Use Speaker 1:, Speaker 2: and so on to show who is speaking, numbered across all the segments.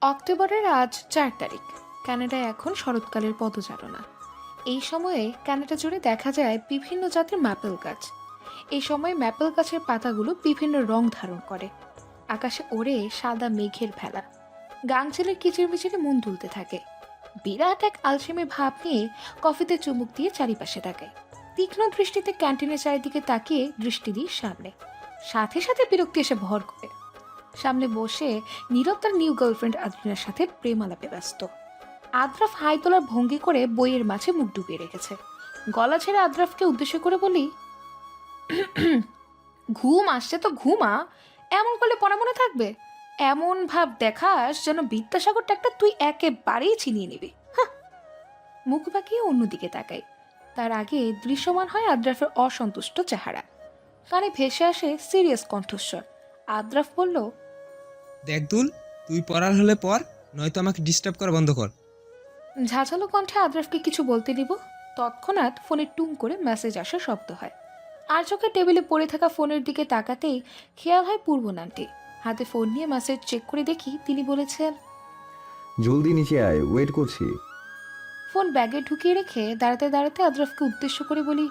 Speaker 1: অক্টোবরের আজ 4 তারিখ। কানাডায় এখন শরৎকালের পদচারণা। এই সময়ে কানাডা জুড়ে দেখা যায় বিভিন্ন জাতের ম্যাপেল গাছ। এই সময় ম্যাপেল গাছের পাতাগুলো বিভিন্ন রং ধারণ করে। আকাশে ওড়ে সাদা মেঘের ভেলা। গাংচিলের কিচিরমিচিরে মন তুলতে থাকে। বিরাট এক আলসেমি ভাব নিয়ে কফিতে চুমুক দিয়ে চারিপাশে তাকায়। তীক্ষ্ণ দৃষ্টিতে ক্যান্টিনের চারিদিকে তাকিয়ে দৃষ্টি দিয়ে সামনে। সাথে সাথে বিরক্তি এসে ভর করে। সামনে বসে নীরব তার নিউ গার্লফ্রেন্ড আদ্রিনার সাথে প্রেম আলাপে ব্যস্ত। আদ্রাফ হাই তোলার ভঙ্গি করে বইয়ের মাঝে মুখ ডুবিয়ে রেখেছে। গলা ছেড়ে আদ্রাফকে উদ্দেশ্য করে বলি, ঘুম আসছে তো ঘুমা, এমন করলে পড়া মনে থাকবে? এমন ভাব দেখাস যেন বিদ্যাসাগরটা একটা তুই একেবারেই ছিনিয়ে নিবি। হাহ। মুখ বাঁকিয়ে অন্যদিকে তাকাই। তার আগে দৃশ্যমান হয় আদ্রাফের অসন্তুষ্ট চেহারা। কানে ভেসে আসে সিরিয়াস কণ্ঠস্বর। আদ্রাফ বলল,
Speaker 2: দেখ দুল, তুই পড়ার হলে পড়, নয়তো আমাকে ডিস্টার্ব করা বন্ধ কর।
Speaker 1: ঝাঁঝালো কণ্ঠে আদ্রাফকে কিছু বলতে দিব, তৎক্ষণাৎ ফোনে টুং করে মেসেজ আসার শব্দ হয়। আর চোখে টেবিলে পড়ে থাকা ফোনের দিকে তাকাতেই খেয়াল হয় পূর্ব নামটি। হাতে ফোন নিয়ে মেসেজ চেক করে দেখি তিনি বলেছেন,
Speaker 3: জলদি নিচে আয়, ওয়েট করছি।
Speaker 1: ফোন ব্যাগে ঢুকিয়ে রেখে দাঁড়াতে দাঁড়াতে আদ্রাফকে উদ্দেশ্য করে বলি,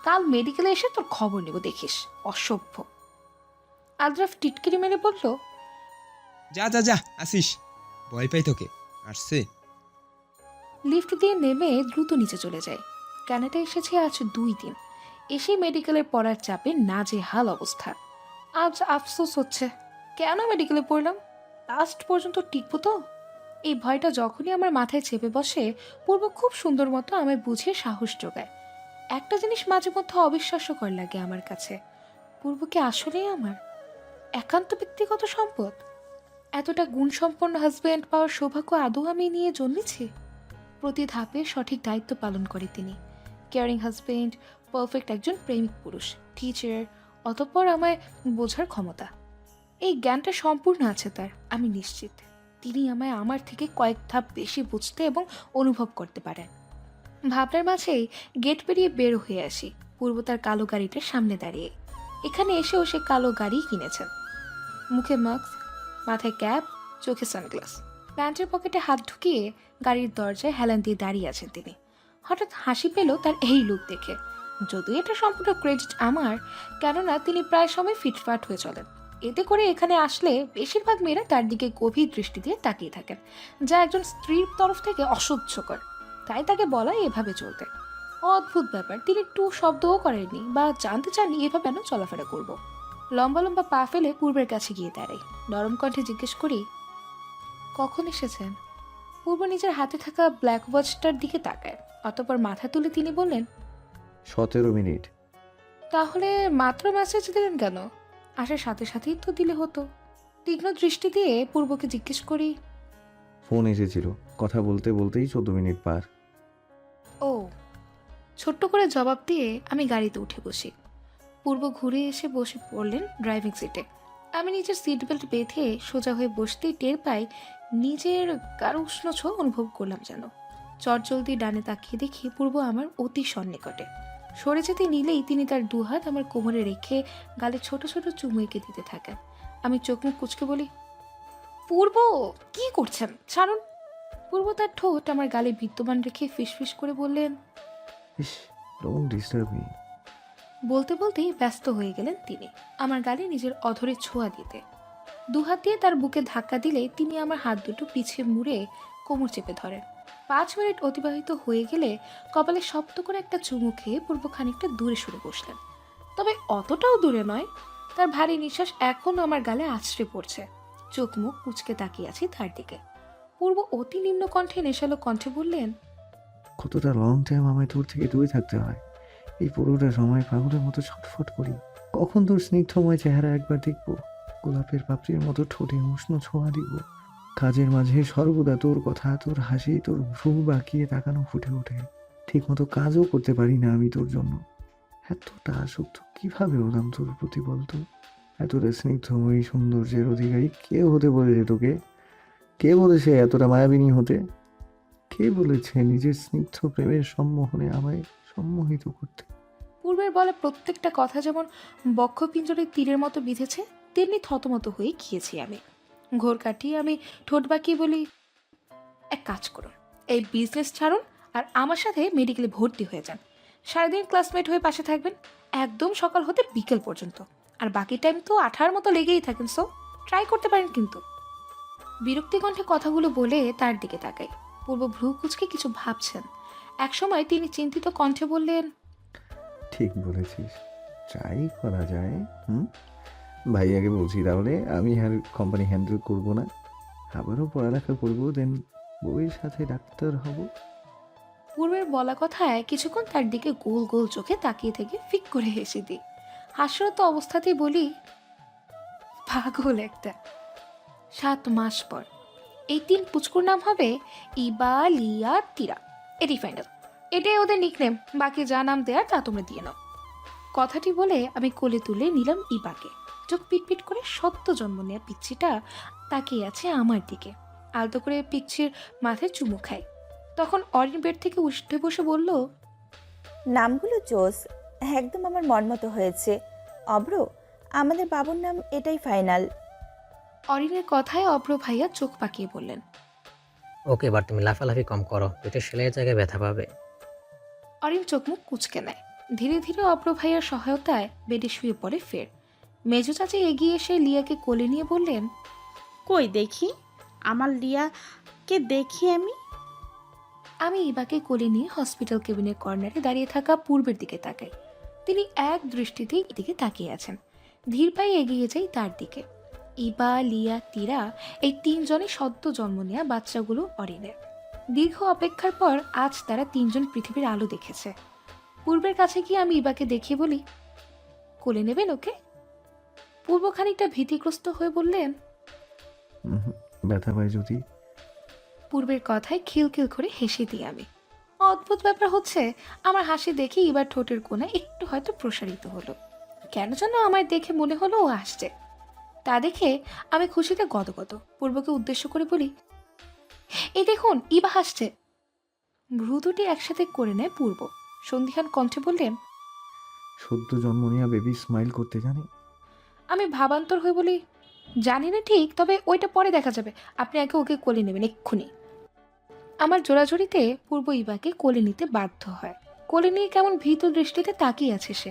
Speaker 1: কাল মেডিকেলে এসে তোর খবর নেব দেখিস, অসভ্য। আদ্রাফ টিটকিরি মেরে বলল,
Speaker 2: যা যা যা, আসিস, ভয় পাই তোকে। আসছে।
Speaker 1: লিফট দিয়ে নেমে দ্রুত নিচে চলে যায়। কানাডা এসেছে আজ 2 দিন। এসে মেডিকেলের পড়ার চাপে নাজেহাল অবস্থা। আজ আফসোস হচ্ছে, কেন মেডিকেলে পড়লাম? লাস্ট পর্যন্ত টিকবো তো? এই ভয়টা যখনই আমার মাথায় চেপে বসে, পূর্ব খুব সুন্দর মতো আমায় বুঝিয়ে সাহস যোগায়। একটা জিনিস মাঝে মধ্যে অবিশ্বাস্যকর লাগে আমার কাছে, পূর্ব কি আসলেই আমার একান্ত ব্যক্তিগত সম্পদ? এতটা গুণসম্পন্ন হাজব্যান্ড পাওয়ার সৌভাগ্য আদৌ আমি নিয়ে জন্মেছি? প্রতি ধাপে সঠিক দায়িত্ব পালন করে তিনি। কেয়ারিং হাজবেন্ড, পারফেক্ট একজন প্রেমিক পুরুষ, টিচার, অতঃপর আমায় বোঝার ক্ষমতা। এই জ্ঞানটা সম্পূর্ণ আছে তার, আমি নিশ্চিত। তিনি আমায় আমার থেকে কয়েক ধাপ বেশি বুঝতে এবং অনুভব করতে পারেন। ভাবনার মাঝেই গেট পেরিয়ে বের হয়ে আসি। পূর্ব তার কালো গাড়িটার সামনে দাঁড়িয়ে। এখানে এসেও সে কালো গাড়ি কিনেছেন। মুখে মাস্ক, মাথায় ক্যাপ, চোখে সানগ্লাস। প্যান্টের পকেটে হাত ঢুকিয়ে গাড়ির দরজায় হেলান দিয়ে দাঁড়িয়ে আছেন তিনি। হঠাৎ হাসি পেল তার এই লুক দেখে। যদিও এটা সম্পূর্ণ ক্রেডিট আমার, কেননা তিনি প্রায় সময় ফিটফাট হয়ে চলেন। এতে করে এখানে আসলে বেশিরভাগ মেয়েরা তার দিকে গভীর দৃষ্টি দিয়ে তাকিয়ে থাকেন, যা একজন স্ত্রীর তরফ থেকে অসহ্যকর। তাই তাকে বলা এভাবে চলতে। অদ্ভুত ব্যাপার, তিনি টু শব্দও করেননি বা জানতে চাননি এভাবে কেন চলাফেরা করব। লম্বা লম্বা পা ফেলে পূর্বের কাছে গিয়ে দাঁড়াই। নরম কণ্ঠে জিজ্ঞেস করি, কখন এসেছেন? পূর্ব নিজের হাতে থাকা ব্ল্যাক ওয়াচটার দিকে তাকায়। অতঃপর মাথা তুলে তিনি বললেন,
Speaker 3: 17 মিনিট।
Speaker 1: তাহলে মাত্র মেসেজ দিলেন কেন? আসার সাথে সাথেই তো দিলে হতো। তীক্ষ্ণ দৃষ্টি দিয়ে পূর্বকে জিজ্ঞেস করি,
Speaker 3: ফোন এসেছিল, কথা বলতে বলতেই 14 মিনিট পার।
Speaker 1: ও। ছোট্ট করে জবাব দিয়ে আমি গাড়িতে উঠে বসি। পূর্ব ঘুরে এসে বসে পড়লেন ড্রাইভিং সিটে। আমি নিজের সিট বেল্ট বেঁধে সোজা হয়ে বসতেই টের পাই নিজের গাঢ় উষ্ণ ছোঁয়া অনুভব করলাম যেন। চটজলদি ডানে তাকিয়ে দেখি পূর্ব আমার অতি সন্নিকটে। সরে যেতে নিলেই তিনি তার দুহাত আমার কোমরে রেখে গালে ছোট ছোট চুমু এঁকে দিতে থাকেন। আমি চোখ মুখ কুচকে বলি, পূর্ব, কি করছেন? ছাড়ুন। পূর্ব তার ঠোঁট আমার গালে বিদ্যমান রেখে ফিসফিস করে বললেন,
Speaker 3: ইস, ডোন্ট ডিস্টার্ব মি।
Speaker 1: বলতে বলতেই ব্যস্ত হয়ে গেলেন তিনি আমার গালে নিজের অধরে ছোঁয়া দিতে। দুহাত দিয়ে তার বুকে ধাক্কা দিলে তিনি আমার হাত দুটো পিছিয়ে মুড়ে কোমর চেপে ধরেন। 5 মিনিট অতিবাহিত হয়ে গেলে কপালে শক্ত করে একটা চুমু খেয়ে পূর্ব খানিকটা দূরে সরে বসলেন। তবে অতটাও দূরে নয়। তার ভারী নিঃশ্বাস এখনো আমার গালে আছড়ে পড়ছে। চোখ মুখ কুচকে তাকিয়ে আছি তার দিকে। পূর্ব অতি নিম্ন কণ্ঠে নেশালো কণ্ঠে বললেন,
Speaker 3: কতটা লং টাইম আমায় তোর থেকে দূরে থাকতে হয়? এই পুরোটা সময় পাগলের মতো ছটফট করি। কখন তোর স্নিগ্ধময় চেহারা একবার দেখবো, গোলাপের পাপড়ির মতো ঠোঁটে উষ্ণ ছোঁয়া দিব। কাজের মাঝে সর্বদা তোর কথা, তোর হাসি, তোর ভ্রু বাঁকিয়ে তাকানো ফুটে ওঠে। ঠিক মতো কাজও করতে পারি না আমি তোর জন্য। এতটা আসক্ত কিভাবে হলাম তোর প্রতি বলতো? এতটা স্নিগ্ধময়ী সৌন্দর্যের অধিকারী কে হতে বলেছে তোকে? কে বলেছে এতটা মায়াবিনী হতে? কে বলেছে নিজের স্নিগ্ধ প্রেমের সম্মোহনে আমায় সম্মোহিত করতে?
Speaker 1: পূর্বের বলা প্রত্যেকটা কথা যেমন বক্ষপিঞ্জরের তীরের মতো বিঁধেছে, তেমনি থতমত হয়ে গিয়েছি আমি। ঘোর কাটিয়ে আমি ঠোঁট বাঁকিয়ে বলি, এক কাজ করুন, এই বিজনেস ছাড়ুন আর আমার সাথে মেডিকেলে ভর্তি হয়ে যান। সারাদিন ক্লাসমেট হয়ে পাশে থাকবেন, একদম সকাল হতে বিকেল পর্যন্ত। আর বাকি টাইম তো আঠার মতো লেগেই থাকেন, সো ট্রাই করতে পারেন কিন্তু। বিরক্তি কণ্ঠে কথাগুলো বলে তার দিকে তাকাই। পূর্ব ভ্রু কুচকে কিছু ভাবছেন। একসময় তিনি চিন্তিত কণ্ঠে বললেন,
Speaker 3: ঠিক বলেছিস, ট্রাই করা যায়। ভাইয়াকে বলছি তাহলে, আমি আর কোম্পানি হ্যান্ডেল করব না, আবারও পড়ালেখা করবো, দেন বউয়ের সাথে ডাক্তার হব।
Speaker 1: পূর্বের বলা কথায় কিছুক্ষণ তার দিকে গোল গোল চোখে তাকিয়ে থেকে ফিক করে হেসে দিই। হাস্যরত অবস্থাতেই বলি, পাগল একটা। 7 মাস পর এই 3 পুচকুর নাম হবে ইবা, লিয়া, তিরা। এটি ফাইনাল, এটাই ওদের নিকনেম। বাকি যা নাম দেয়ার তা তোমরা দিয়ে নাও। কথাটি বলে আমি কোলে তুলে নিলাম ইবাকে। চোখ পিটপিট করে সদ্য জন্ম নেওয়া পিচ্ছিটা তাকিয়ে আছে আমার দিকে। আলতো করে পিচ্ছির মাথায় চুমু খাই। তখন অরিন বেড থেকে উঠে বসে বলল,
Speaker 4: নামগুলো জোস, একদম আমার মন মতো হয়েছে। অব্র, আমাদের বাবুর নাম এটাই ফাইনাল।
Speaker 1: অরিনের কথায় অব্র ভাইয়া চোখ পাকিয়ে বললেন,
Speaker 5: ওকে, এবার তুমি লাফালাফি কম করো, পেটের সেলাইয়ের জায়গায় ব্যথা পাবে।
Speaker 1: অরিন চোখ মুখ কুচকে নেয়। ধীরে ধীরে অব্র ভাইয়ার সহায়তায় বেডে শুয়ে পড়ে ফের। মেজো চাচি এগিয়ে এসে লিয়াকে কোলে নিয়ে বললেন,
Speaker 6: কই দেখি, আমার লিয়াকে দেখি আমি।
Speaker 1: আমি ইবাকে কোলে নিয়ে হসপিটাল কেবিনের কর্নারে দাঁড়িয়ে থাকা পূর্বের দিকে তাকাই। তিনি এক দৃষ্টিতেই এদিকে তাকিয়ে আছেন। ধীর পায়ে এগিয়ে যাই তার দিকে। ইবা, লিয়া, তিরা, এই 3 জনে সদ্য জন্ম নেওয়া বাচ্চাগুলো অরিনের। দীর্ঘ অপেক্ষার পর আজ তারা 3 জন পৃথিবীর আলো দেখেছে। পূর্বের কাছে গিয়ে আমি ইবাকে দেখিয়ে বলি, কোলে নেবেন ওকে? পূর্ব খানিকটা ভীতিগ্রস্ত হয়ে বললেন,
Speaker 3: ব্যথা পাই যদি।
Speaker 1: পূর্বের কথায় খিলখিল করে হেসে দিই আমি। অদ্ভুত ব্যাপার হচ্ছে, আমার হাসি দেখে এবার ঠোঁটের কোণে একটু হয়তো প্রসারিত হলো। কেন যেন আমার দেখে মনে হলো ও আসছে। তা দেখে আমি খুশিতে গদগদ। পূর্বকে উদ্দেশ্য করে বলি, এই দেখুন ইবা হাসছে। ভ্রু দুটি একসাথে করে নেয় পূর্ব। সন্ধিহান কণ্ঠে বললেন,
Speaker 3: সদ্য জন্ম নেওয়া বেবি স্মাইল করতে জানে?
Speaker 1: আমি ভাবান্তর হয়ে বলি, জানি না ঠিক, তবে ওইটা পরে দেখা যাবে। আপনি আগে ওকে কোলে নেবেন এক্ষুনি। আমার জোড়াজুড়িতে পূর্ব ইবাকে কোলে নিতে বাধ্য হয়। কোলে নিয়ে কেমন ভীত দৃষ্টিতে তাকিয়ে আছে সে।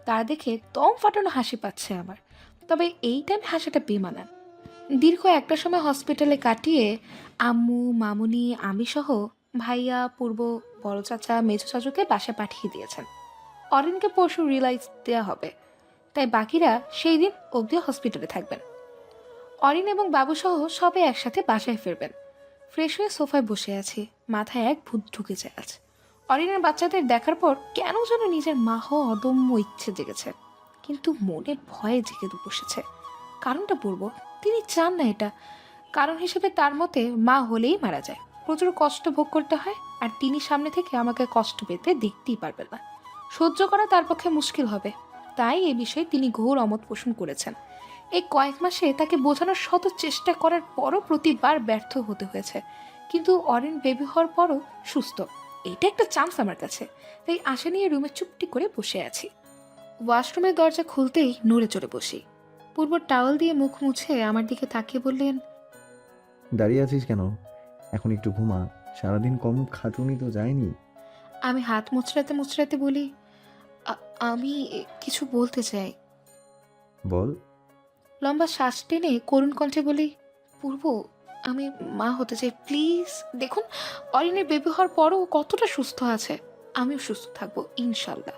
Speaker 1: তা দেখে দম ফাটানো হাসি পাচ্ছে আমার। তবে এই টাইম হাসাটা বেমানান। দীর্ঘ একটা সময় হসপিটালে কাটিয়ে আম্মু, মামুনি, আমি সহ ভাইয়া, পূর্ব, বড় চাচা, মেজো চাচুকে বাসায় পাঠিয়ে দিয়েছেন। অরিনকে পরশু রিলাইজ দেওয়া হবে, তাই বাকিরা সেই দিন অবধি হসপিটালে থাকবেন। অরিন এবং বাবুসহ সবাই একসাথে বাসায় ফিরবেন। ফ্রেশ হয়ে সোফায় বসে আছি, মাথায় এক ভূত ঢুকেছে আজ। অরিনের বাচ্চাদের দেখার পর কেন যেন নিজের মা হওয়া অদম্য ইচ্ছে জেগেছে, কিন্তু মনে ভয়ে জেগে বসেছে। কারণটা বলবো, তিনি চান না এটা। কারণ হিসেবে তার মতে মা হলেই মারা যায়, প্রচুর কষ্ট ভোগ করতে হয়, আর তিনি সামনে থেকে আমাকে কষ্ট পেতে দেখতেই পারবেন না। সহ্য করা তার পক্ষে মুশকিল হবে। তাই এ বিষয়ে তিনি ঘোর অমত পোষণ করেছেন। এই কয়েক মাসে তাকে বোঝানোর শত চেষ্টা করার পরও প্রতিবার ব্যর্থ হতে হয়েছে। কিন্তু অরিন বেবি হওয়ার পরও সুস্থ, এটা একটা চান্স আমার কাছে। তাই আশা নিয়ে রুমে চুপটি করে বসে আছি। ওয়াশরুমের দরজা খুলতেই নড়ে চড়ে বসি। পূর্ব টাওয়াল দিয়ে মুখ মুছে আমার দিকে তাকিয়ে বললেন,
Speaker 3: দাঁড়িয়ে আছিস কেন? এখন একটু ঘুমা, সারাদিন কম খাটুনি তো যায়নি।
Speaker 1: আমি হাত মুচড়াতে মুচড়াতে বলি, আমি কিছু বলতে চাই।
Speaker 3: বল।
Speaker 1: লম্বা শ্বাস টেনে করুণ কণ্ঠে বলি, পূর্ব, আমি মা হতে চাই প্লিজ। দেখুন, অরিনের বেবি হওয়ার পরও কতটা সুস্থ আছে, আমিও সুস্থ থাকবো ইনশাল্লাহ।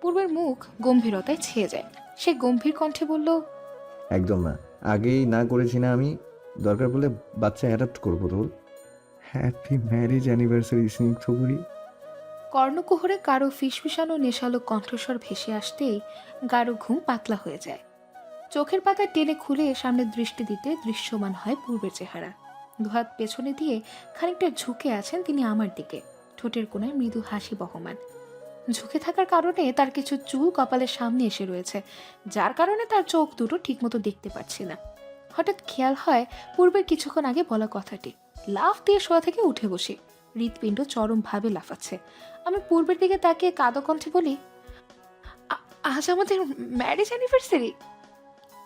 Speaker 1: পূর্বের মুখ গম্ভীরতায় ছেয়ে যায়। সে গম্ভীর কণ্ঠে বলল,
Speaker 3: একদম না, আগেই না করেছি না আমি? দরকার পড়লে বাচ্চা অ্যাডাপ্ট করবো তোর। হ্যাপি ম্যারেজ অ্যানিভার্সারি স্নিগ্ধ করি।
Speaker 1: কর্ণকুহরে কারো ফিসফিসানো নেশালো কণ্ঠস্বর ভেসে আসতেই গাঢ় ঘুম পাতলা হয়ে যায়। চোখের পাতা টেনে খুলে সামনে দৃষ্টি দিতে দৃশ্যমান হয় পূর্বের চেহারা। দুহাত পেছনে দিয়ে খানিকটা ঝুঁকে আছেন তিনি আমার দিকে, ঠোঁটের কোণায় মৃদু হাসি বহমান। ঝুঁকে থাকার কারণে তার কিছু চুল কপালের সামনে এসে রয়েছে, যার কারণে তার চোখ দুটো ঠিকমতো দেখতে পাচ্ছি না। হঠাৎ খেয়াল হয় পূর্বের কিছুক্ষণ আগে বলা কথাটি। লাফ দিয়ে শোয়া থেকে উঠে বসি। হৃৎপিণ্ড চরমভাবে লাফাচ্ছে। আমি পূর্বের দিকে তাকিয়ে কাঁদো কণ্ঠে বলি, আজ আমাদের ম্যারেজ অ্যানিভার্সারি।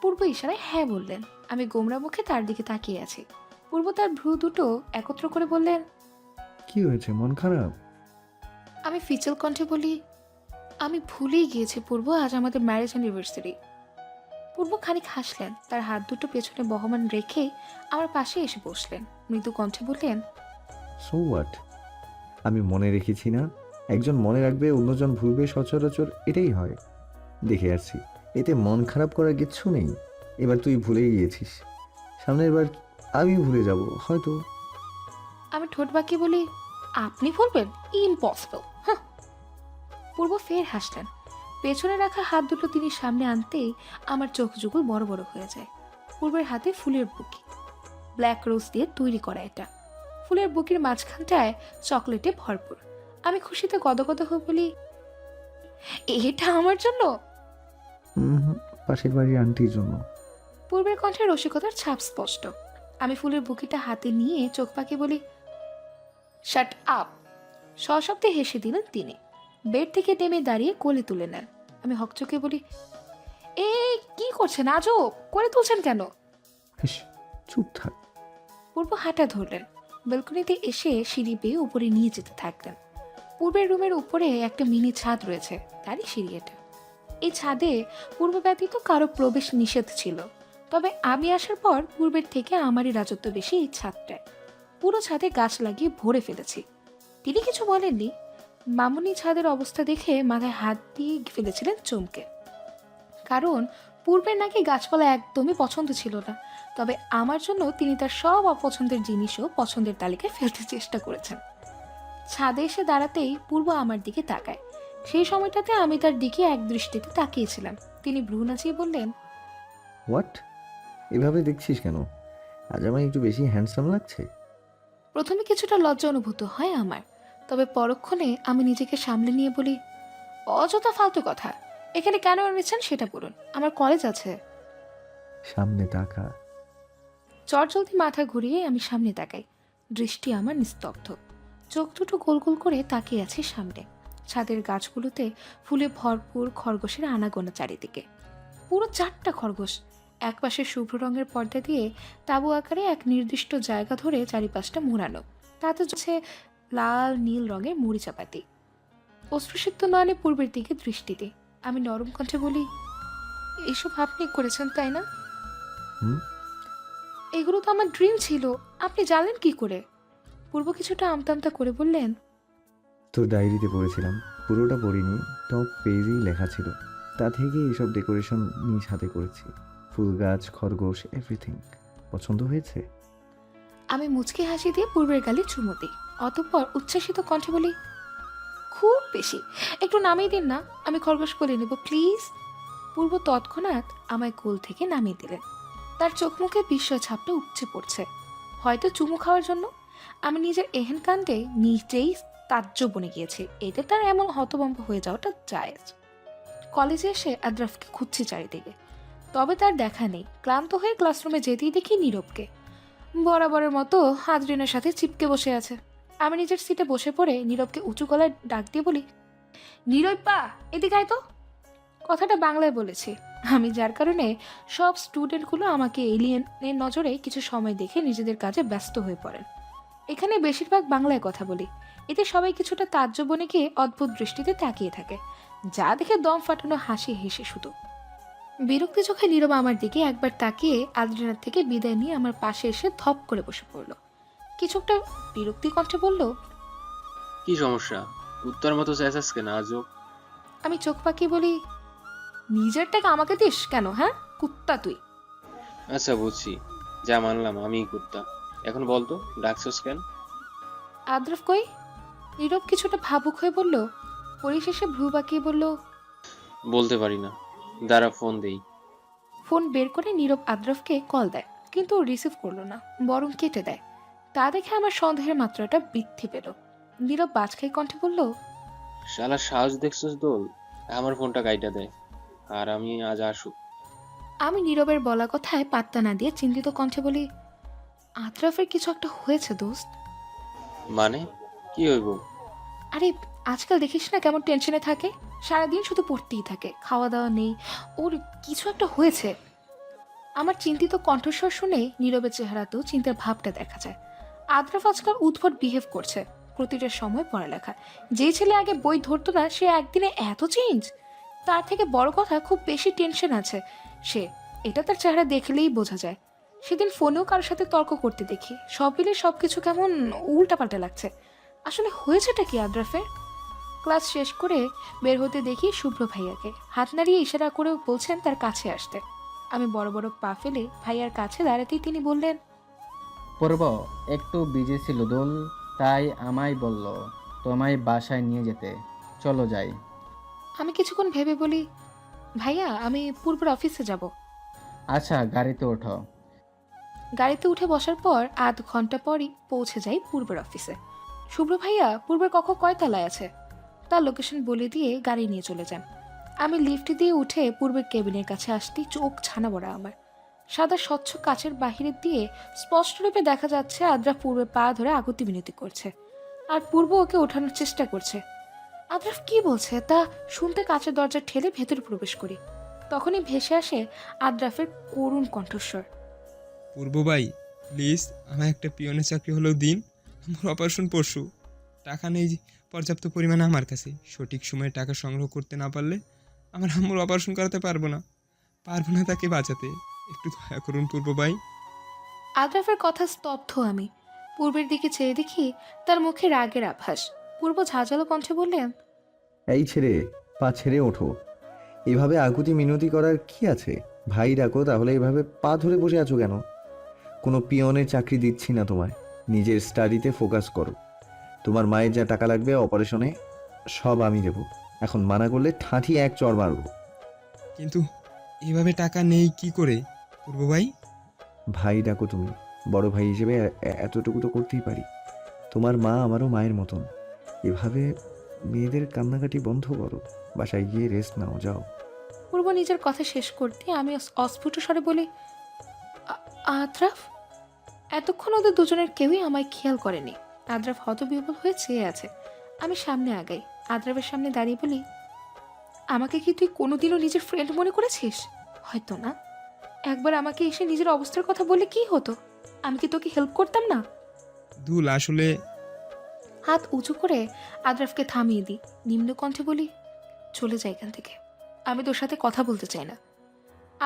Speaker 1: পূর্ব ইশারায় হ্যাঁ বললেন। আমি গোমরা মুখে তার দিকে তাকিয়ে আছি। পূর্ব তার ভ্রু দুটো একত্র করে বললেন,
Speaker 3: কি হয়েছে, মন খারাপ?
Speaker 1: আমি ফিচল কণ্ঠে বলি, আমি ভুলেই গিয়েছি পূর্ব, আজ আমাদের ম্যারেজ অ্যানিভার্সারি। পূর্ব খানিক হাসলেন, তার হাত দুটো পেছনে বহমান রেখে আমার পাশে এসে বসলেন। মৃদু কণ্ঠে বললেন,
Speaker 3: সো হোয়াট? আমি মনে রেখেছি না, একজন মনে রাখবে অন্যজন ভুলবে, সচরাচর এটাই হয়। দেখে আসছি, এতে মন খারাপ করার কিচ্ছু নেই। এবার তুই ভুলেই গিয়েছিস, সামনের বার আমি ভুলে যাব হয়তো।
Speaker 1: আমি ঠোঁট বাঁকিয়ে বলি, আপনি বলবেন? ইম্পসিবল। হ্যাঁ। পূর্ব ফের হাসলেন। পেছনে রাখা হাত দুটো তিনি সামনে আনতেই আমার চোখ যুগল বড় বড় হয়ে যায়। পূর্বের হাতে ফুলের বুকি, ব্ল্যাক রোজ দিয়ে তৈরি করা এটা। ফুলের বুকির মাঝখানটায় চকলেটে ভরপুর। আমি খুশিতে গদগদ হয়ে বলি, এটা আমার জন্য?
Speaker 3: পাশের বাড়ির আন্টির জন্য।
Speaker 1: পূর্বের কণ্ঠে রসিকতার ছাপ স্পষ্ট। আমি ফুলের বুকিটা হাতে নিয়ে চোখ পাকিয়ে বলি, শাট আপ। সশব্দে হেসে দিলেন তিনি। বেড থেকে নেমে দাঁড়িয়ে কোলে তুলে নেন। আমি হকচকে বলি, এ কি করছেন আজব, কোলে তুলছেন কেন?
Speaker 3: হেস, চুপ থাক।
Speaker 1: পূর্ব হাঁটা ধরলেন। ব্যালকনিতে এসে সিঁড়ি বেয়ে উপরে নিয়ে যেতে থাকলেন। পূর্বের রুমের উপরে একটা মিনি ছাদ রয়েছে, তারই সিঁড়ি এটা। এই ছাদে পূর্ব ব্যতীত কারো প্রবেশ নিষেধ ছিল। তবে আমি আসার পর পূর্বের থেকে আমারই রাজত্ব বেশি এই ছাদটায়। পুরো ছাদে গাছ লাগিয়ে ভরে ফেলেছি। তিনি কিছু বলেননি। মামুনি ছাদের অবস্থা দেখে মাথায় হাত দিয়ে ফেলেছিলেন চমকে। কারণ পূর্বের নাকি গাছপালা একদমই পছন্দ ছিল না। তবে আমার জন্য তিনি তার সব অপছন্দের জিনিসও পছন্দের তালিকায় ফেলতে চেষ্টা করেছেন। ছাদে এসে দাঁড়াতেই পূর্ব আমার দিকে তাকায়। সেই সময়টাতে আমি তার দিকে এক দৃষ্টিতে তাকিয়েছিলাম। তিনি ভ্রু নাচিয়ে বললেন,
Speaker 3: হোয়াট? এভাবে দেখছিস কেন? আজ আমায় একটু বেশি হ্যান্ডসাম লাগছে।
Speaker 1: প্রথমে কিছুটা লজ্জা অনুভূত হয় আমার, তবে পরক্ষণে আমি নিজেকে সামলে নিয়ে বলি, অযথা ফালতু কথা। এখানে কেন এনেছেন সেটা বলুন, আমার কলেজ আছে।
Speaker 3: সামনে তাকা।
Speaker 1: চটজলদি মাথা ঘুরিয়ে আমি সামনে তাকাই। দৃষ্টি আমার নিস্তব্ধ। চোখ দুটো গোল গোল করে তাকিয়ে আছে সামনে। ছাদের গাছগুলোতে ফুলে ভরপুর, খরগোশের আনাগোনা চারিদিকে। পুরো 4টা খরগোশ। একপাশে শুভ্র রঙের পর্দা দিয়ে তাঁবু আকারে এক নির্দিষ্ট জায়গা ধরে চারিপাশটা মোড়ানো। তাতে হচ্ছে লাল নীল রঙের মরিচাপাতি। অশ্রুসিক্ত নয়নে পূর্বের দিকে দৃষ্টি দিই। আমি নরম কণ্ঠে বলি, এসব আপনি করেছেন তাই না?
Speaker 3: হুম।
Speaker 1: এগুলো তো আমার ড্রিম ছিল, আপনি জানলেন কি করে? পূর্ব কিছুটা আমতামতা করে বললেন,
Speaker 3: তোর ডায়েরিতে পড়েছিলাম, পুরোটা পড়িনি, টপ পেজেই লেখা ছিল। তা থেকে এইসব ডেকোরেশন নিজ হাতে করেছি, ফুল গাছ, খরগোশ, এভরিথিং। পছন্দ হয়েছে?
Speaker 1: আমি মুচকি হাসি দিয়ে পূর্বের গালে চুমু দিই। অতঃপর উচ্ছ্বাসিত কণ্ঠে বলি, খুব বেশি, একটু নামিয়ে দিন না, আমি খরগোশ করে নেব প্লিজ। পূর্ব তৎক্ষণাৎ আমায় কোল থেকে নামিয়ে দিলেন। তার চোখ মুখে বিস্ময় ছাপটা উপচে পড়ছে, হয়তো চুমু খাওয়ার জন্য। আমি নিজের এহেন কাণ্ডে নিজেই তাজ্জব বনে গিয়েছি। এতে তার এমন হতভম্ব হয়ে যাওয়াটা জায়েজ। কলেজে এসে আদ্রাফকে খুঁজছি চারিদিকে, তবে তার দেখা নেই। ক্লান্ত হয়ে ক্লাসরুমে যেতেই দেখি নীরবকে বরাবরের মতো আদ্রিনের সাথে চিপকে বসে আছে। আমি নিজের সিটে বসে পড়ে নীরবকে উঁচু গলায় ডাক দিয়ে বলি, নীরব পা, এদিকে আয় তো। কথাটা বাংলায় বলেছি আমি, যার কারণে সব স্টুডেন্টগুলো আমাকে এলিয়েনের নজরে কিছু সময় দেখে নিজেদের কাজে ব্যস্ত হয়ে পড়েন। এখানে বেশিরভাগ বাংলায় কথা বলি, এতে সবাই কিছুটা তাজ্জব বনে গিয়ে অদ্ভুত দৃষ্টিতে তাকিয়ে থাকে, যা দেখে দম ফাটানো হাসি হেসে শুধু। বিরক্তি চোখে নীরব আমার দিকে একবার তাকিয়ে আদ্রিনার থেকে বিদায় নিয়ে আমার পাশে এসে ধপ করে বসে পড়ল। কিছু একটা বিরক্তি কণ্ঠে বলল,
Speaker 7: কি সমস্যা? উত্তর মতো চেঁচাস কেন আজব?
Speaker 1: আমি চোখ পাকিয়ে বলি, নিজের টাকা আমাকে দিস কেন? হ্যাঁ, কুত্তা তুই।
Speaker 7: আচ্ছা বুঝছি, যা মানলাম আমিই কুত্তা। এখন বলতো ডাকছস কেন?
Speaker 1: আদ্রফ কই? নীরব কিছুটা ভাবুক হয়ে বলল। পরিশেষে ভ্রু বাঁকিয়ে বলল,
Speaker 7: বলতে পারি না, দাঁড়া ফোন দেই।
Speaker 1: ফোন বের করে নীরব আদ্রফকে কল দেয়, কিন্তু রিসিভ করলো না, বরং কেটে দেয়। তা দেখে আমার সন্দেহের মাত্রাটা বৃদ্ধি পেল। নীরব বাজখাই কণ্ঠে বলল,
Speaker 7: শালা সাহস দেখছস দোল, আমার ফোনটা কাইটা দেয়। আর আমি আজ আসুক।
Speaker 1: আমি নীরবের বলা কথায় পাত্তা না দিয়ে চিন্তিত কণ্ঠে বলি, আদ্রফের কিছু একটা হয়েছে দোস্ত।
Speaker 7: মানে কি হইব?
Speaker 1: আরে আজকাল দেখিস না কেমন টেনশনে থাকে, সারাদিন শুধু পড়তেই থাকে, খাওয়া দাওয়া নেই। ওর কিছু একটা হয়েছে। আমার চিন্তিত কণ্ঠস্বর শুনে নীরবের চেহারাতেও চিন্তার ভাবটা দেখা যায়। আদ্রাফ আজকাল উদ্ভট বিহেভ করছে, প্রতিটা সময় পড়ালেখা। যে ছেলে আগে বই ধরতো না সে একদিনে এত চেঞ্জ। তার থেকে বড় কথা খুব বেশি টেনশন আছে সে, এটা তার চেহারা দেখলেই বোঝা যায়। সেদিন ফোনেও কারোর সাথে তর্ক করতে দেখি, সব মিলে সবকিছু কেমন উল্টাপাল্টা লাগছে। আসলে হয়েছেটা কি আদ্রাফের? ক্লাস শেষ করে বের হতে দেখি শুভ্র ভাইয়াকে হাত নাড়িয়ে ইশারা করে বলছেন তার কাছে আসতে। আমি বড় বড় পা ফেলে ভাইয়ার কাছে দাঁড়াতেই তিনি বললেন,
Speaker 8: পূর্ব একটু বিজি ছিল দোল, তাই আমায় বলল তোমায় বাসায় নিয়ে যেতে, চলো যাই।
Speaker 1: আমি কিছুক্ষণ ভেবে বলি, ভাইয়া আমি পূর্বের অফিসে যাব।
Speaker 8: আচ্ছা, গাড়িতে ওঠো।
Speaker 1: গাড়িতে উঠে বসার পর আধ ঘন্টা পরই পৌঁছে যাই পূর্বের অফিসে। শুভ্র ভাইয়া পূর্বের কক্ষ কয়তলায় আছে তার লোকেশন বলে দিয়ে গাড়ি নিয়ে চলে যান। আমি লিফট দিয়ে উঠে পূর্বের কেবিনের কাছে আসতেই চোখ ছানা বড়া আমার। সাদা স্বচ্ছ কাচের বাহিরে দিয়ে স্পষ্টরূপে দেখা যাচ্ছে আদ্রাফ পূর্বের পা ধরে আগতি বিনতি করছে, আর পূর্ব ওকে ওঠানোর চেষ্টা করছে। আদ্রাফ কি বলছে তা শুনতে কাচের দরজা ঠেলে ভেতরে প্রবেশ করি। তখনই ভেসে আসে আদ্রাফের করুণ কণ্ঠস্বর।
Speaker 2: পূর্ব ভাই, প্লিজ আমার একটা পিয়নের চাকরি হলেও দিন। আমার অপারেশন পরশু, টাকা নেই পর্যাপ্ত পরিমাণে আমার কাছে। সঠিক সময়ে টাকা সংগ্রহ করতে না পারলে আমার আম্মুর অপারেশন করাতে পারবো না তাকে বাঁচাতে। একটু দয়া করুন পূর্ব ভাই।
Speaker 1: আদ্রাফের কথা স্তব্ধ আমি। পূর্বের দিকে চেয়ে দেখি তার মুখে রাগের আভাস। পূর্ব ঝাঁঝালো কণ্ঠে বললেন,
Speaker 3: এই ছেড়ে, পা ছেড়ে ওঠো। এভাবে আকুতি মিনতি করার কি আছে? ভাই ডাকো, তাহলে এভাবে পা ধরে বসে আছো কেন? কোনো পিয়নের চাকরি দিচ্ছি না তোমায়, নিজের স্টাডিতে ফোকাস করো। তোমার মায়ের যা টাকা লাগবে অপারেশনে সব আমি দেবো। এখন মানা করলে ঠাঁঠি এক চড় মারবো।
Speaker 2: কিন্তু এভাবে টাকা নেই কি করে পূর্ব ভাই?
Speaker 3: ভাই ডাকো তুমি, বড় ভাই হিসেবে এতটুকু তো করতেই পারি। তোমার মা আমারও মায়ের মতন। এভাবে মেয়েদের কান্নাকাটি বন্ধ করো, বাসায় গিয়ে রেস্ট নাও, যাও।
Speaker 1: পূর্ব নিজের কথা শেষ করতে আমি অস্ফুট স্বরে বলি, আদ্রাফ। এতক্ষণ ওদের দুজনের কেউই আমায় খেয়াল করেনি। আদ্রাফ হতবিহ্বল হয়ে চেয়ে আছে। আমি সামনে আগাই, আদ্রাফের সামনে দাঁড়িয়ে বলি, আমাকে কি তুই কোনোদিনও নিজের ফ্রেন্ড মনে করেছিস? হয়তো না। একবার আমাকে এসে নিজের অবস্থার কথা বললে কি হতো? আমি কি তোকে হেল্প করতাম না?
Speaker 2: দুল আসলে
Speaker 1: হাত উঁচু করে আদ্রাফকে থামিয়ে দিই, নিম্ন কণ্ঠে বলি, চলে যাই এখান থেকে। আমি তোর সাথে কথা বলতে চাই না।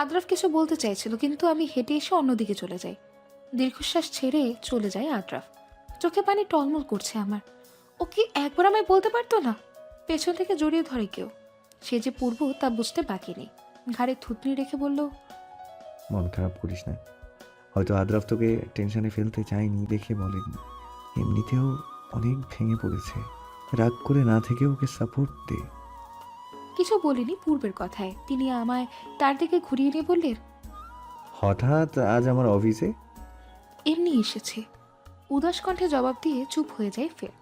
Speaker 1: আদ্রাফ কিছু বলতে চাইছিল, কিন্তু আমি হেঁটে এসে অন্যদিকে চলে যাই। দীর্ঘশ্বাস ছেড়ে চলে যায় আদ্রাফ। চোখে পানি টলমল করছে আমার। ও কি একবার আমায় বলতে পারতো না? পেছন থেকে জড়িয়ে ধরে কেউ। সে যে পূর্ব তা বুঝতে বাকি নেই। ঘাড়ে থুতনি রেখে বলল,
Speaker 3: মন খারাপ করিস না। হয়তো আদ্রাফ তোকে টেনশনে ফেলতে চায়নি দেখে বলেনি। এমনিতেও অনেক ভেঙে পড়েছে। রাগ করে না থেকে ওকে সাপোর্ট দে।
Speaker 1: কিছু বলিনি পূর্বের কথায়। তিনি আমায় তার দিকে ঘুরিয়ে নিয়ে বললেন,
Speaker 3: হঠাৎ আজ আমার অফিসে?
Speaker 1: এমনি এসেছে। উদাস কণ্ঠে জবাব দিয়ে চুপ হয়ে যায় ফের।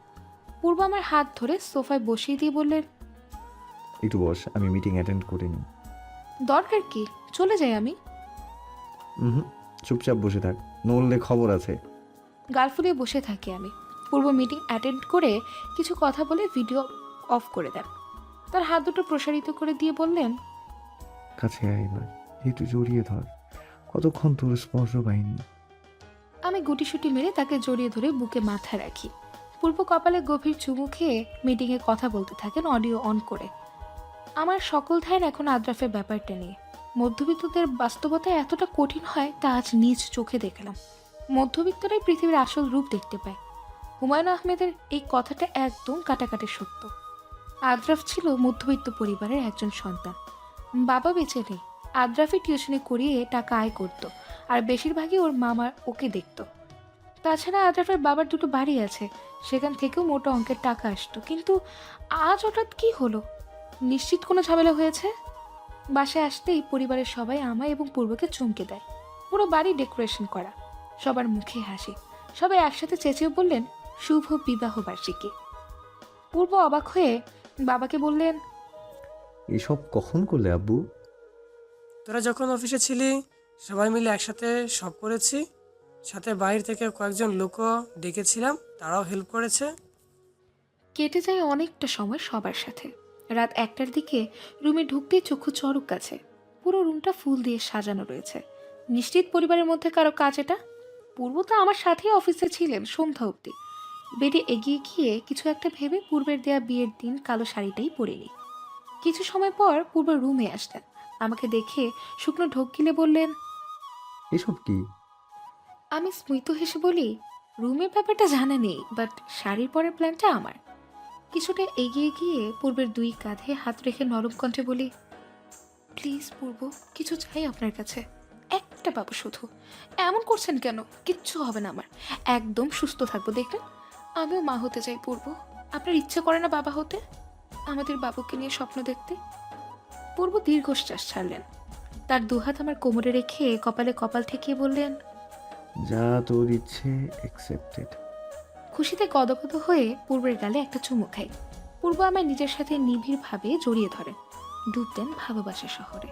Speaker 1: পূর্ব আমার হাত ধরে সোফায় বসিয়ে দিয়ে বললেন,
Speaker 3: একটু বস, আমি মিটিং অ্যাটেন্ড করে নিই।
Speaker 1: দরকার কি, চলে যাই আমি।
Speaker 3: চুপচাপ বসে থাক, নড়লে খবর আছে।
Speaker 1: গাল ফুলিয়ে বসে থাকি আমি। পূর্ব মিটিং অ্যাটেন্ড করে কিছু কথা বলে ভিডিও অফ করে দেন। তার হাত দুটো প্রসারিত করে দিয়ে বললেন,
Speaker 3: কাছে আয় এবার, একটু জড়িয়ে ধর। কতক্ষণ তোর স্পর্শ পাইনি।
Speaker 1: আমি গুটিসুটি মেরে তাকে জড়িয়ে ধরে বুকে মাথা রাখি। পূর্ব কপালে গভীর চুমু খেয়ে মিটিংয়ে কথা বলতে থাকেন অডিও অন করে। আমার সকল ধ্যান এখন আদ্রাফের ব্যাপারটা নিয়ে। মধ্যবিত্তদের বাস্তবতা এতটা কঠিন হয় তা আজ নিজ চোখে দেখলাম। মধ্যবিত্তরাই পৃথিবীর আসল রূপ দেখতে পায়। হুমায়ুন আহমেদের এই কথাটা একদম কাটাকাটি সত্য। আদ্রাফ ছিল মধ্যবিত্ত পরিবারের একজন সন্তান। বাবা বেঁচে নেই। আদ্রাফই টিউশনি করিয়ে টাকা আয় করত, আর বেশিরভাগই ওর মামা ওকে দেখত। তাছাড়া আদ্রাফের বাবার দুটো বাড়ি আছে, সেখান থেকেও মোটা অঙ্কের টাকা আসতো। কিন্তু আজ হঠাৎ কি হলো? নিশ্চিত কোনো ঝামেলা হয়েছে। বাসায় আসতেই পরিবারের সবাই আমায় এবং পূর্বকে চমকে দেয়। পুরো বাড়ি ডেকোরেশন করা, সবার মুখে হাসি। সবাই একসাথে চেঁচিয়ে বললেন, শুভ বিবাহ বার্ষিকী। পূর্ব অবাক হয়ে বাবাকে বললেন,
Speaker 3: এসব কখন করলে আব্বু?
Speaker 9: তোরা যখন অফিসে ছিলি সবাই মিলে একসাথে সব করেছি, সাথে বাইরে থেকে কয়েকজন লোকও ডেকেছিলাম, তারাও হেল্প করেছে।
Speaker 1: কেটে যায় অনেকটা সময় সবার সাথে। রাত 1টার দিকে রুমে ঢুকতেই চক্ষু চড়ক কাছে। পুরো রুমটা ফুল দিয়ে সাজানো রয়েছে। নিশ্চিত পরিবারের মধ্যে কারো কাজ এটা। পূর্ব তো আমার সাথেই অফিসে ছিলেন সন্ধ্যা অবধি। বেডে এগিয়ে গিয়ে কিছু একটা ভেবে পূর্বের দেয়া বিয়ের দিন কালো শাড়িটাই পরে নিই। কিছু সময় পর পূর্ব রুমে আসলেন। আমাকে দেখে শুকনো ঢোক গিলে বললেন,
Speaker 3: এসব কি?
Speaker 1: আমি স্মিত হেসে বলি, রুমের ব্যাপারটা জানা নেই, বাট শাড়ির পরের প্ল্যানটা আমার। কিছুটা এগিয়ে গিয়ে পূর্বের দুই কাঁধে হাত রেখে নরম কণ্ঠে বলি, প্লিজ পূর্ব, কিছু চাই আপনার কাছে, একটা বাবু শুধু। এমন করছেন কেন? কিচ্ছু হবে না আমার, একদম সুস্থ থাকবো দেখবেন। আমিও মা হতে চাই পূর্ব। আপনার ইচ্ছে করে না বাবা হতে, আমাদের বাবুকে নিয়ে স্বপ্ন দেখতে? পূর্ব দীর্ঘশ্বাস ছাড়লেন। তার দুহাত আমার কোমরে রেখে কপালে কপাল ঠেকিয়ে বললেন,
Speaker 3: যা তোর ইচ্ছে, অ্যাকসেপ্টেড।
Speaker 1: খুশিতে গদগদ হয়ে পূর্বের গালে একটা চুমু খাই। পূর্ব আমায় নিজের সাথে নিবিড়ভাবে জড়িয়ে ধরেন, ডুব দেন ভালোবাসা শহরে।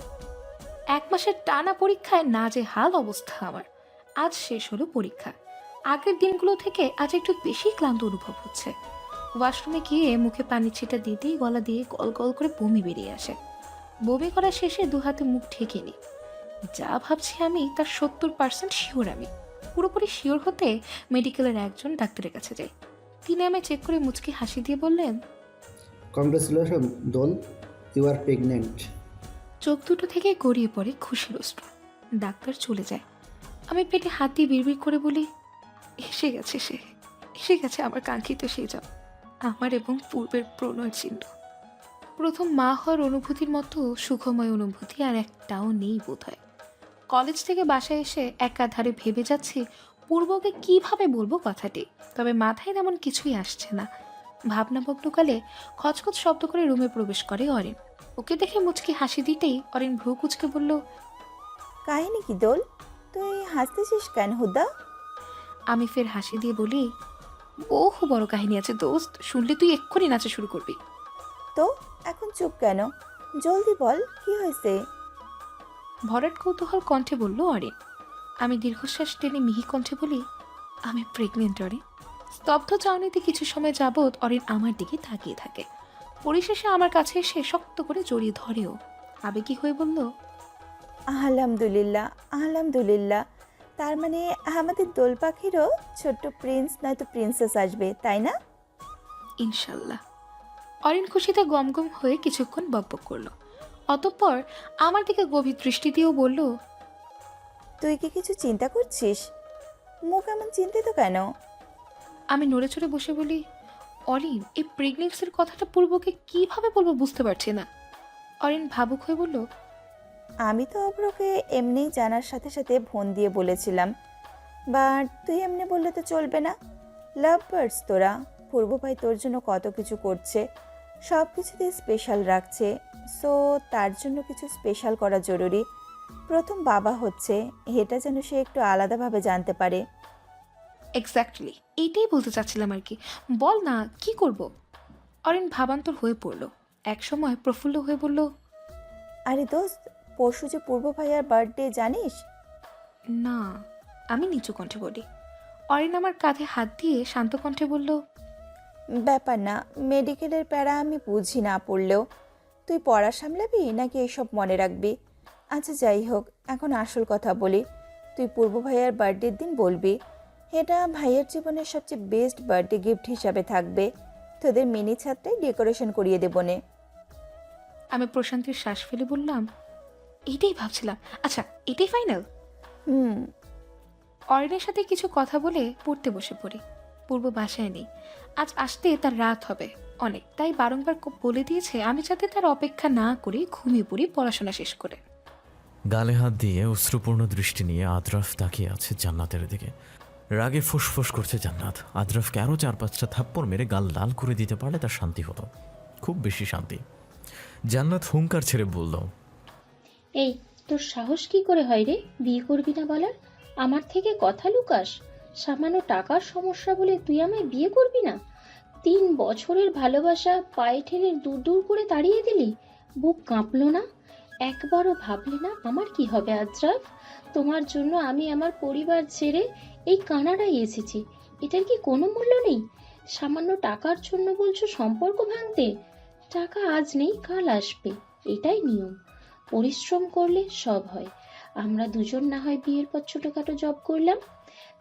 Speaker 1: 1 মাসের টানা পরীক্ষায় নাজেহাল অবস্থা আমার। আজ শেষ হলো পরীক্ষা। আগের দিনগুলো থেকে আজ একটু বেশি ক্লান্ত অনুভব হচ্ছে। ওয়াশরুমে গিয়ে মুখে পানি ছিটা দিতেই গলা দিয়ে গল গল করে বমি বেরিয়ে আসে। বমি করা শেষে 2 হাতে মুখ ঢেকে নিই। যা ভাবছি আমি তার 70% শিওর। আমি পুরোপুরি শিওর হতে মেডিকেলের একজন ডাক্তারের কাছে যাই। তিনি আমায় চেক করে মুচকি হাসি দিয়ে বললেন,
Speaker 10: congratulation Dol, you are pregnant.
Speaker 1: চোখ দুটো থেকে গড়িয়ে পড়ে খুশির অশ্রু। ডাক্তার চলে যায়। আমি পেটে হাত দিয়ে বিড়বিড় করে বলি, এসে গেছে সে, এসে গেছে আমার কাঙ্ক্ষিত সেই যাব, আমার এবং পূর্বের প্রণয়ের চিহ্ন। প্রথম মা হওয়ার অনুভূতির মতো সুখময় অনুভূতি আর একটাও নেই বোধহয়। কলেজ থেকে বাসায় এসে একাধারে ভেবে যাচ্ছি পূর্বকে কিভাবে বলবো কথাটি, তবে মাথায় তেমন কিছুই আসছে না। ভাবনামগ্নকালে খচখচ শব্দ করে রুমে প্রবেশ করে অরিন। ওকে দেখে মুচকি হাসি দিতেই অরিন ভ্রু কুচকে বলল,
Speaker 4: কাহিনী কি দোল? তুই হাসতেছিস কেন হুদা?
Speaker 1: আমি ফের হাসি দিয়ে বলি, বহু বড় কাহিনী আছে দোস্ত, শুনলে তুই এক্ষুনি নাচা শুরু করবি।
Speaker 4: তো এখন চুপ কেন? জলদি বল, কি হয়েছে?
Speaker 1: ভরাট কৌতূহল কণ্ঠে বলল অরিন। আমি দীর্ঘশ্বাস টেনে মিহি কণ্ঠে বলি, আমি প্রেগনেন্ট অরিন। স্তব্ধ চাউনিতে কিছু সময় যাবৎ অরিন আমার দিকে তাকিয়ে থাকে। পরিশেষে আমার কাছে এসে শক্ত করে জড়িয়ে ধরেও আবেগী হয়ে বলল,
Speaker 4: আলহামদুলিল্লাহ, আলহামদুলিল্লাহ। তার মানে আমাদের দোল পাখিরও ছোট্ট প্রিন্স নয়তো প্রিন্সেস আসবে, তাই না?
Speaker 1: ইনশাল্লাহ। অরিন খুশিতে গমগম হয়ে কিছুক্ষণ বকবক করলো। অতঃপর আমার দিকে গভীর দৃষ্টি দিয়েও বলল,
Speaker 4: তুই কি কিছু চিন্তা করছিস? মুখ এমন চিন্তিত কেন?
Speaker 1: আমি নড়ে চড়ে বসে বলি, অরিন, এই প্রেগনেন্সির কথাটা পূর্বকে কিভাবে বলবো বুঝতে পারছি না। অরিন ভাবুক হয়ে বলল,
Speaker 4: আমি তো অব্রকে এমনিই জানার সাথে সাথে ফোন দিয়ে বলেছিলাম, বাট তুই এমনি বললে তো চলবে না। লাভ বার্ডস তোরা, পূর্ব ভাই তোর জন্য কত কিছু করছে, সব কিছুতে স্পেশাল রাখছে। সো তার জন্য কিছু স্পেশাল করা জরুরি। প্রথম বাবা হচ্ছে, এটা যেন সে একটু আলাদাভাবে জানতে পারে।
Speaker 1: এক্স্যাক্টলি এইটাই বলতে চাচ্ছিলাম আর কি। বল না, কি করব? অরিন ভাবান্তর হয়ে পড়ল। একসময় প্রফুল্ল হয়ে বলল,
Speaker 4: আরে দোস্ত, পরশু যে পূর্ব ভাইয়ার বার্থডে, জানিস?
Speaker 1: না। আমি নিচু কণ্ঠে বলি। অরিন আমার কাঁধে হাত দিয়ে শান্ত কণ্ঠে বলল,
Speaker 4: ব্যাপার না, মেডিকেলের প্যারা আমি বুঝি না পড়লেও তুই পড়া সামলাবি নাকি এসব মনে রাখবি? আচ্ছা যাই হোক, এখন আসল কথা বলি। তুই পূর্ব ভাইয়ার বার্থডের দিন বলবি, এটা ভাইয়ের জীবনের সবচেয়ে বেস্ট বার্থডে গিফট হিসাবে থাকবে। তোদের মিনি ছাদটাই ডেকোরেশন করিয়ে দেবো নে।
Speaker 1: আমি প্রশান্তির শ্বাস ফেলে বললাম, এটাই ভাবছিলাম। আচ্ছা, এটাই ফাইনাল?
Speaker 4: হুম।
Speaker 1: অরিনের সাথে কিছু কথা বলে পড়তে বসে পড়ি। পূর্ব বাসায় নেই, আজ আসতে তার রাত হবে অনেক, তাই বারংবার বলে দিয়েছে আমি যাতে তার অপেক্ষা না করে ঘুমিয়ে পড়ি পড়াশোনা শেষ করে।
Speaker 11: গালে হাত দিয়ে অশ্রুপূর্ণ দৃষ্টি নিয়ে আদ্রাফ তাকিয়ে আছে জান্নাতের দিকে। রাগে ফুসফুস করছে জান্নাত। আদ্রাফকে আরও 4-5টা থাপ্পড় মেরে গাল লাল করে দিতে পারলে তার শান্তি হতো, খুব বেশি শান্তি। জান্নাত হুঙ্কার ছেড়ে বলল,
Speaker 12: এই তোর সাহস কি করে হয় রে বিয়ে করবি না বলার? আমার থেকে কথা লুকাস? সামান্য টাকার সমস্যা বলে তুই আমায় বিয়ে করবি না? 3 বছরের ভালোবাসা পায়ে ঠেলে দূর দূর করে তাড়িয়ে দিলি। বুক কাঁপলো না? একবারও ভাবলি না আমার কি হবে আজরাফ? তোমার জন্য আমি আমার পরিবার ছেড়ে এই কানাডায় এসেছি, এটার কি কোনো মূল্য নেই? সামান্য টাকার জন্য বলছো সম্পর্ক ভাঙতে? টাকা আজ নেই কাল আসবে, এটাই নিয়ম। পরিশ্রম করলে সব হয়। আমরা দুজন না হয় বিয়ের পর ছোটখাটো জব করলাম,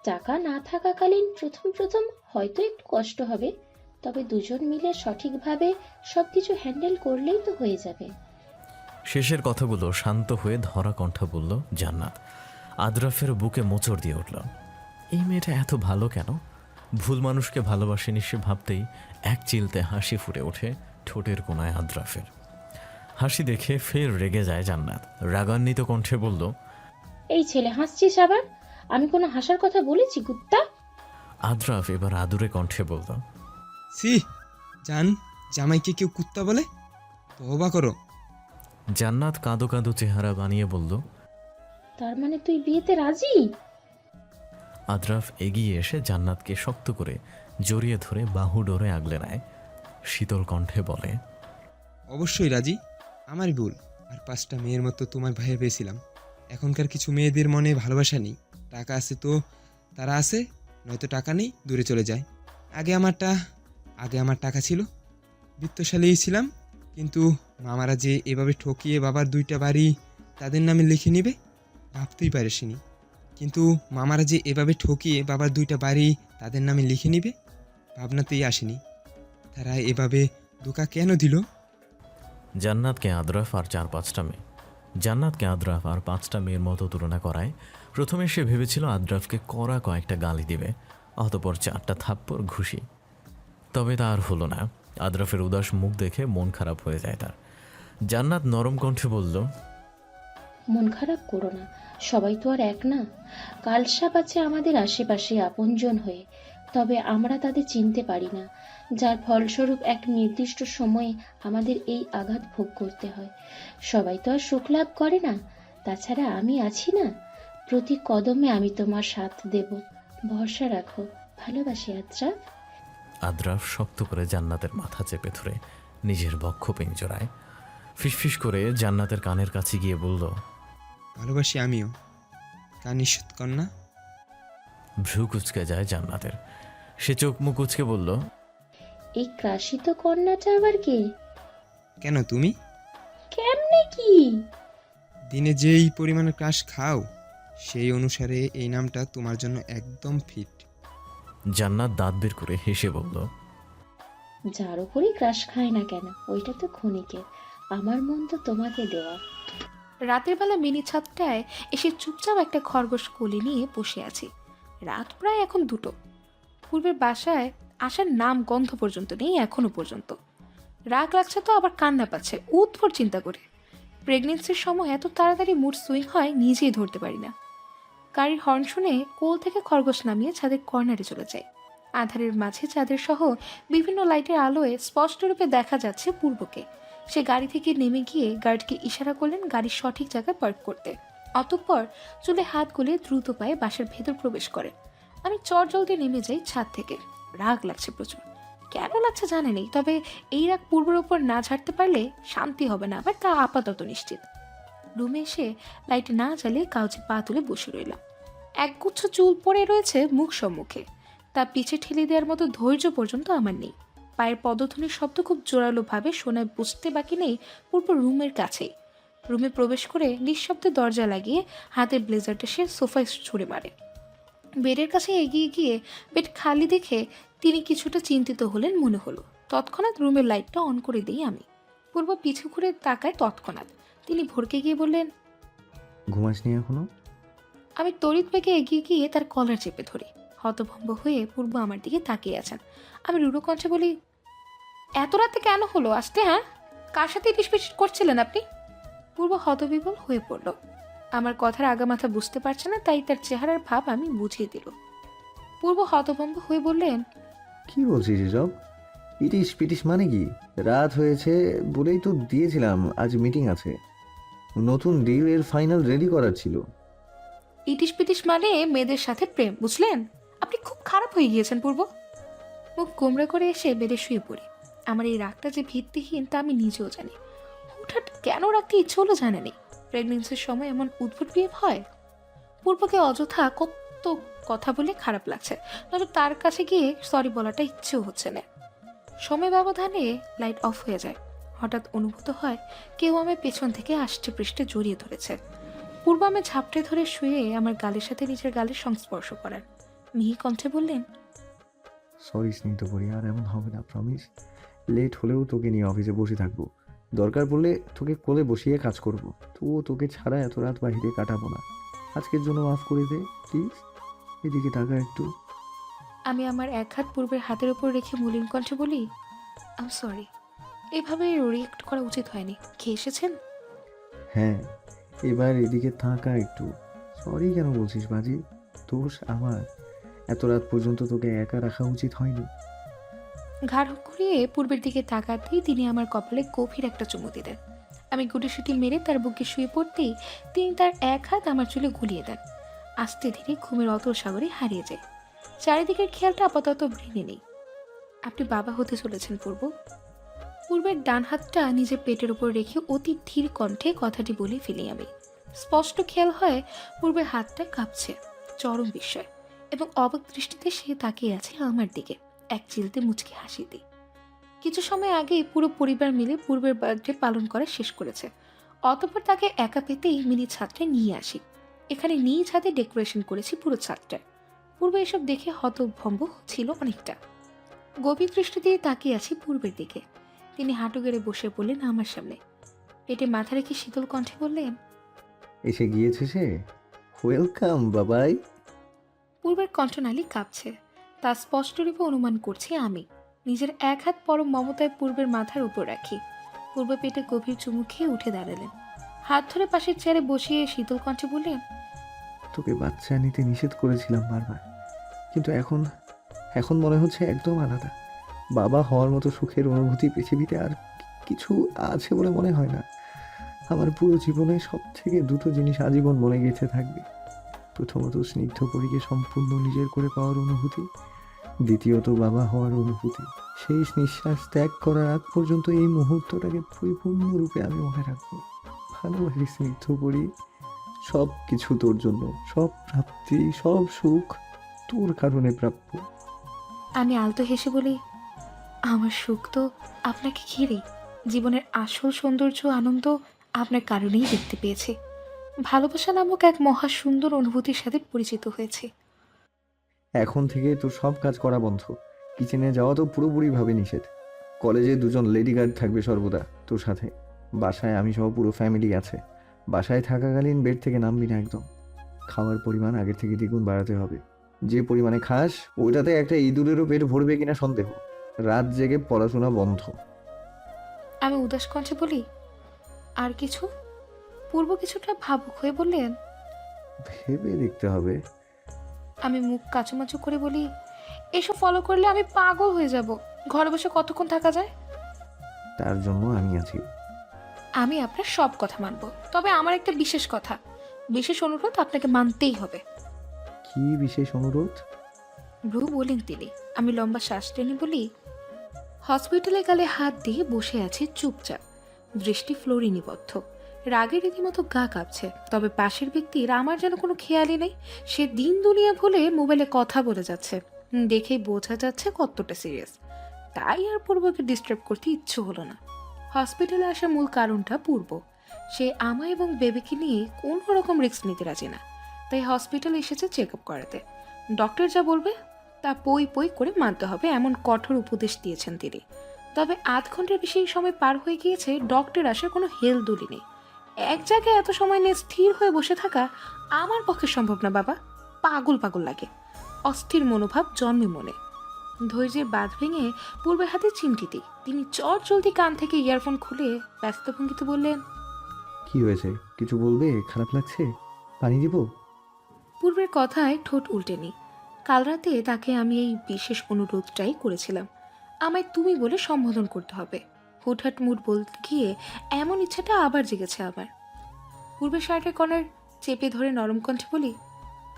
Speaker 12: টাকা না থাকাকালীন প্রথম প্রথম হয়তো একটু কষ্ট হবে, তবে দুজন মিলে সঠিকভাবে সবকিছু হ্যান্ডেল করলেই তো হয়ে যাবে।
Speaker 11: শেষের কথাগুলো শান্ত হয়ে ধরা কণ্ঠ বলল জান্নাত। আদ্রাফের বুকে মোচড় দিয়ে উঠল। এই মেয়েটা এত ভালো কেন? ভুল মানুষকে ভালোবাসেনি সে ভাবতেই এক চিলতে হাসি ফুটে ওঠে ঠোঁটের কোনায় আদ্রাফের। হাসি দেখে ফের রেগে যায় জান্নাত। রাগান্বিত কণ্ঠে বলল,
Speaker 12: এই ছেলে হাসছিস আবার? আমি কোনো হাসার কথা বলেছি কুত্তা?
Speaker 11: আদ্রাফ এবার আদুরে কণ্ঠে বলল,
Speaker 2: সি জান, জামাইকে কেউ কুত্তা বলে? তওবা করো।
Speaker 11: জান্নাত কাঁদো কাঁদো চেহারা বানিয়ে বলল,
Speaker 12: তার মানে তুই বিয়েতে রাজি?
Speaker 11: আদ্রাফ এগিয়ে এসে জান্নাতকে শক্ত করে জড়িয়ে ধরে বাহু ডোরে আগলে নেয়। শীতল কণ্ঠে বলে,
Speaker 2: অবশ্যই রাজি, আমারই ভুল। আর 5টা মেয়ের মতো তোমার ভাইয়ের পেয়েছিলাম। এখনকার কিছু মেয়েদের মনে ভালোবাসা নেই। টাকা আছে তো তারা আছে, নয়তো টাকা নেই, দূরে চলে যায়। আগে আমার টাকা ছিল, বিত্তশালী ছিলাম, কিন্তু মামারা যে এভাবে ঠকিয়ে বাবার 2টা বাড়ি তাদের নামে লিখে নিবে ভাবতেই পারিসনি। কিন্তু মামারা যে এভাবে ঠকিয়ে বাবার 2টা বাড়ি তাদের নামে লিখে নিবে ভাবনাতেই আসেনি। তারা এভাবে ধোঁকা কেন দিল?
Speaker 11: জান্নাতকে আদ্রাফ আর 4-5টা মেয়ে। জান্নাতকে আদ্রাফ আর 5টা মেয়ের মতো তুলনা করায় প্রথমে সে ভেবেছিল আদ্রাফকে কড়া কয়েকটা গালি দিবে, অতপর 4টা থাপ্পড় ঘুষি। তবে তা আর হলো না। আদ্রাফের উদাস মুখ দেখে মন খারাপ হয়ে যায় তার। জান্নাত নরম কণ্ঠে বলল,
Speaker 12: মন খারাপ করো না, সবাই তো আর এক না। কালসাপ আছে আমাদের আশেপাশে আপনজন হয়ে, তবে আমরা তাদের চিনতে পারি না, যার ফলস্বরূপ এক নির্দিষ্ট সময়ে আমাদের এই আঘাত ভোগ করতে হয়। সবাই তো আর সুখ লাভ করে না। তাছাড়া আমি আছি না, প্রতি কদমে আমি তোমার সাথ দেব, ভরসা রাখো। ভালোবাসি আদ্রাফ।
Speaker 11: আদ্রাফ শক্ত করে জান্নাতের মাথা চেপে ধরে নিজের বক্ষ পিঞ্জরায় ফিসফিস করে জান্নাতের কানের কাছে গিয়ে বলল,
Speaker 2: ভালোবাসি আমিও। কান নিষেধ কর না।
Speaker 11: ভ্রু কুচকে যায় জান্নাতের। সে চোখ মুখ কুচকে বলল,
Speaker 12: এই ক্রাশিত কন্যাটা আবার কে?
Speaker 2: কেন তুমি
Speaker 12: কেমনে কি?
Speaker 2: দিনে যেই পরিমাণে ক্রাশ খাও সেই অনুসারে এই নামটা তোমার জন্য একদম ফিট।
Speaker 11: জান্নাত দাঁত বের করে হেসে বলল,
Speaker 12: যার উপরই ক্রাশ খায় না কেন, ওইটা তো ক্ষণিকের, আমার মন তো তোমাকে দেওয়া।
Speaker 1: রাতের বেলা মিনি ছাদটায় এসে চুপচাপ একটা খরগোশ কোলে নিয়ে বসে আছি। রাত প্রায় এখন 2টো। পূর্বের বাসায় আসার নাম গন্ধ পর্যন্ত নেই এখনো পর্যন্ত। রাগ লাগছে তো আবার কান্না পাচ্ছে উৎফর চিন্তা করে। প্রেগনেন্সির সময় এত তাড়াতাড়ি মুড সুইং হয় নিজেই ধরতে পারি না। গাড়ির হর্ন শুনে কোল থেকে খরগোশ নামিয়ে ছাদের কর্নারে চলে যায়। আধারের মাঝে চাঁদের সহ বিভিন্ন লাইটের আলোয় স্পষ্টরূপে দেখা যাচ্ছে পূর্বকে। সে গাড়ি থেকে নেমে গিয়ে গার্ডকে ইশারা করলেন গাড়ির সঠিক জায়গায় পার্ক করতে। অতঃপর চুলে হাত গুলিয়ে দ্রুত পায়ে বাসার ভেতর প্রবেশ করে। আমি চটজলদি নেমে যাই ছাদ থেকে। রাগ লাগছে প্রচুর, কেন লাগছে জানে নেই, তবে এই রাগ পূর্বের ওপর না ঝাড়তে পারলে শান্তি হবে না আবার, তা আপাতত নিশ্চিত। রুমে এসে লাইট না জ্বালিয়ে কাউচে পা তুলে বসে রইলাম। একগুচ্ছ চুল পড়ে রয়েছে মুখ সম্মুখে, তা পিছে ঠেলে দেওয়ার মতো ধৈর্য পর্যন্ত আমার নেই। পায়ের পদধ্বনির শব্দ খুব জোরালোভাবে শোনায়, বুঝতে বাকি নেই পূর্ব রুমের কাছেই। রুমে প্রবেশ করে নিঃশব্দে দরজা লাগিয়ে হাতের ব্লেজারটা সে সোফায় ছুঁড়ে মারে। বেডের কাছে এগিয়ে গিয়ে বেড খালি দেখে তিনি কিছুটা চিন্তিত হলেন মনে হলো। তৎক্ষণাৎ রুমের লাইটটা অন করে দিই আমি। পূর্ব পিছু ঘুরে তাকায় তৎক্ষণাৎ। তিনি ভরকে গিয়ে বললেন,
Speaker 3: ঘুমাসনি এখনো?
Speaker 1: আমি তড়িৎ বেগে এগিয়ে গিয়ে তার কলার চেপে ধরি। হতভম্ব হয়ে পূর্ব আমার দিকে তাকিয়ে আছেন। আমি রুড়ো কণ্ঠে বলি, এত রাতে কেন হলো আসতে? হ্যাঁ, কার সাথে পিস করছিলেন আপনি? পূর্ব হতবিবল হয়ে পড়ল। আমার কথার আগামাথা বুঝতে পারছে না, তাই তার চেহারার ভাব আমি বুঝিয়ে দিল। পূর্ব হতভম্ব হয়ে বললেন,
Speaker 3: কি বলছিস এসব? ইটিস পিটিস মানে কি? রাত হয়েছে বলেই তো দিয়েছিলাম, আজ মিটিং আছে, নতুন ডিলের ফাইনাল রেডি করার ছিল।
Speaker 1: ইটিস পিটিস মানে মেয়েদের সাথে প্রেম, বুঝলেন? আপনি খুব খারাপ হয়ে গিয়েছেন পূর্ব। মুখ গোমড়া করে এসে বেডে শুয়ে পড়ি। আমার এই রাগটা যে ভিত্তিহীন তা আমি নিজেও জানি। হঠাৎ কেন রাখতে ইচ্ছে হলো জানে নেই। প্রেগনেন্সির সময় এমন উদ্ভট বিয়ে হয়? পূর্বকে অযথা কত কথা বলে খারাপ লাগছে, তবে তার কাছে গিয়ে সরি বলাটা ইচ্ছেও হচ্ছে না। সময় ব্যবধানে লাইট অফ হয়ে যায়। হঠাৎ অনুভূত হয় কেউ আমার পেছন থেকে আষ্টে পৃষ্ঠে জড়িয়ে ধরেছে। পূর্ব আমি ঝাপটে ধরে শুয়ে আমার গালের সাথে নিজের গালের সংস্পর্শ করার মিহি কণ্ঠে বললেন,
Speaker 3: সরি স্নিগ্ধ পরি, আর এমন হবে না, প্রমিস। লেট হলেও তোকে নিয়ে অফিসে বসে থাকবো, দরকার পড়লে তোকে কোলে বসিয়ে কাজ করব। তবুও তোকে ছাড়া এত রাত বাহিরে কাটাবো না। আজকের জন্য মাফ করে দে প্লিজ। এদিকে টাকা একটু।
Speaker 1: আমি আমার এক হাত পূর্বের হাতের উপর রেখে মলিন কণ্ঠে বলি, আম সরি, এভাবে রিয়েক্ট করা উচিত হয়নি। খেয়ে এসেছেন?
Speaker 3: হ্যাঁ, এবার এদিকে থাকা একটু। সরি কেন বলছিস বাজি? দোষ আমার। এত রাত পর্যন্ত তোকে একা রাখা উচিত হয়নি।
Speaker 1: ঘাড় ঘুরিয়ে পূর্বের দিকে তাকাতেই তিনি আমার কপালে গভীর একটা চুমু দিলেন। আমি গুটিসুটি মেরে তার বুকে শুয়ে পড়তেই তিনি তার এক হাত আমার চুলে গুলিয়ে দেন। আস্তে ধীরে ঘুমের অতল সাগরে হারিয়ে যায়। চারিদিকের খেয়ালটা আপাতত ব্রেনে নেই। আপনি বাবা হতে চলেছেন পূর্ব। পূর্বের ডান হাতটা নিজের পেটের উপর রেখে অতি ধীর কণ্ঠে কথাটি বলে ফেলি আমি। স্পষ্ট খেয়াল হয় পূর্বের হাতটা কাঁপছে, চরম বিস্ময় এবং অবাক দৃষ্টিতে সে তাকিয়ে আছে আমার দিকে এক চিলতে মুচকি হাসিতে। কিছু সময় আগে পুরো পরিবার মিলে পূর্বের বার্থডে পালন করা শেষ করেছে। অতঃপর তাকে একা পেতেই মিনি ছাদটা নিয়ে আসি। এখানে নিজ হাতে ডেকোরেশন করেছি পুরো ছাদটা। পূর্বে এসব দেখে হতভম্ব ছিল অনেকটা। গভীর দৃষ্টি দিয়ে তাকিয়ে আছি পূর্বের দিকে। তিনি হাঁটু গেড়ে বসে পড়লেন আমার সামনে। পেটে মাথা রেখে শীতল কণ্ঠে বললেন,
Speaker 3: এসে গিয়েছে সে। ওয়েলকাম বাবাই।
Speaker 1: পূর্বের কণ্ঠনালী কাঁপছে। তা স্পষ্টরূপে অনুমান করছি আমি। নিজের এক হাত পরম মমতায় পূর্বের মাথার উপর রাখি। পূর্ব পেটে গভীর চুমু খেয়ে উঠে দাঁড়ালেন। হাত ধরে পাশের চেয়ারে বসিয়ে শীতল কণ্ঠে বললেন,
Speaker 3: তোকে বাচ্চা নিতে নিষেধ করেছিলাম বারবার, কিন্তু এখন এখন মনে হচ্ছে একদম আলাদা। বাবা হওয়ার মতো সুখের অনুভূতি পৃথিবীতে আর কিছু আছে বলে মনে হয় না। আমার পুরো জীবনে সব থেকে দুটো জিনিস আজীবন মনে গেঁথে থাকবে। প্রথমত স্নিগ্ধ পরীকে সম্পূর্ণ নিজের করে পাওয়ার অনুভূতি, দ্বিতীয়ত বাবা হওয়ার অনুভূতি। শেষ নিঃশ্বাস ত্যাগ করার আগ পর্যন্ত এই মুহূর্তটাকে পরিপূর্ণরূপে আমি মনে রাখবো। ভালোবাসি স্নিগ্ধ পরী, সব কিছু তোর জন্য, সব প্রাপ্তি, সব সুখ তোর কারণে প্রাপ্য।
Speaker 1: আমি আলতো হেসে বলি, আমার সুখ তো আপনাকে ঘিরেই। জীবনের আসল সৌন্দর্য আনন্দ আপনার কারণেই দেখতে পেয়েছি। ভালোবাসা নামক এক মহা সুন্দর অনুভূতির সাথে পরিচিত হয়েছি।
Speaker 3: এখন থেকে তোর সব কাজ করা বন্ধ। কিচেনে যাওয়া তো পুরোপুরিভাবে নিষেধ। কলেজে দুজন লেডি গার্ড থাকবে সর্বদা তোর সাথে। বাসায় আমি সহ পুরো ফ্যামিলি আছে। বাসায় থাকাকালীন বেড থেকে নামবি না একদম। খাওয়ার পরিমাণ আগের থেকে দ্বিগুণ বাড়াতে হবে। যে পরিমাণে খাস ওইটাতে একটা ইঁদুরেরও পেট ভরবে কিনা সন্দেহ। রাত জেগে পড়াশোনা বন্ধ।
Speaker 1: আমি উদাস কণ্ঠে বলি, আর কিছু? পূর্ব কিছুটা ভাবুক হয়ে বললেন,
Speaker 3: ভেবে দেখতে হবে।
Speaker 1: আমি মুখ কাচুমাচু করে বলি, এসব ফলো করলে আমি পাগল হয়ে যাব। ঘরে বসে কতক্ষণ থাকা যায়?
Speaker 3: তার জন্য আমি আছি।
Speaker 1: আমি আপনার সব কথা মানব, তবে আমার একটা বিশেষ কথা, বিশেষ অনুরোধ আপনাকে মানতেই হবে।
Speaker 3: কি বিশেষ অনুরোধ?
Speaker 1: ভ্রু বলেন তিনি। আমি লম্বা শ্বাস টেনে বলি, হসপিটালে গালে হাত দিয়ে বসে আছি চুপচাপ, দৃষ্টি ফ্লোরে নিবদ্ধ। রাগে রীতিমতো গা কাঁপছে, তবে পাশের ব্যক্তির আমার যেন কোনো খেয়ালই নেই। সে দিন দুনিয়া ভুলে মোবাইলে কথা বলে যাচ্ছে। দেখেই বোঝা যাচ্ছে কতটা সিরিয়াস। তাই আর পূর্বকে ডিস্টার্ব করতে ইচ্ছে হলো না। হসপিটালে আসার মূল কারণটা পূর্ব। সে আমায় এবং বেবিকে নিয়ে কোনো রকম রিস্ক নিতে রাজি না। তাই হসপিটালে এসেছে চেক আপ করাতে। ডক্টর যা বলবে তা পই পই করে মানতে হবে, এমন কঠোর উপদেশ দিয়েছেন তিনি। তবে আধ ঘন্টার বেশি সময় পার হয়ে গিয়েছে, ডক্টর আসার কোনো হেলদোলি নেই। এক জায়গায় এত সময় নিয়ে স্থির হয়ে বসে থাকা আমার পক্ষে সম্ভব না বাবা। পাগল পাগল লাগে, অস্থির মনোভাব জন্মে মনে। ধৈর্যের বাঁধ ভেঙে পূর্বের হাতে চিমটি দিই। তিনি চট জলদি কান থেকে ইয়ারফোন খুলে ব্যস্ত ভঙ্গিতে বললেন,
Speaker 3: কি হয়েছে? কিছু বলবে? খারাপ লাগছে? পানি দিব?
Speaker 1: পূর্বের কথায় ঠোঁট উল্টেনি। কাল রাতে তাকে আমি এই বিশেষ অনুরোধটাই করেছিলাম, আমায় তুমি বলে সম্বোধন করতে হবে। হুটহাট মুড বলতে গিয়ে এমন ইচ্ছাটা আবার জেগেছে আমার। পূর্বের শার্টের কর্নার চেপে ধরে নরম কণ্ঠে বলি,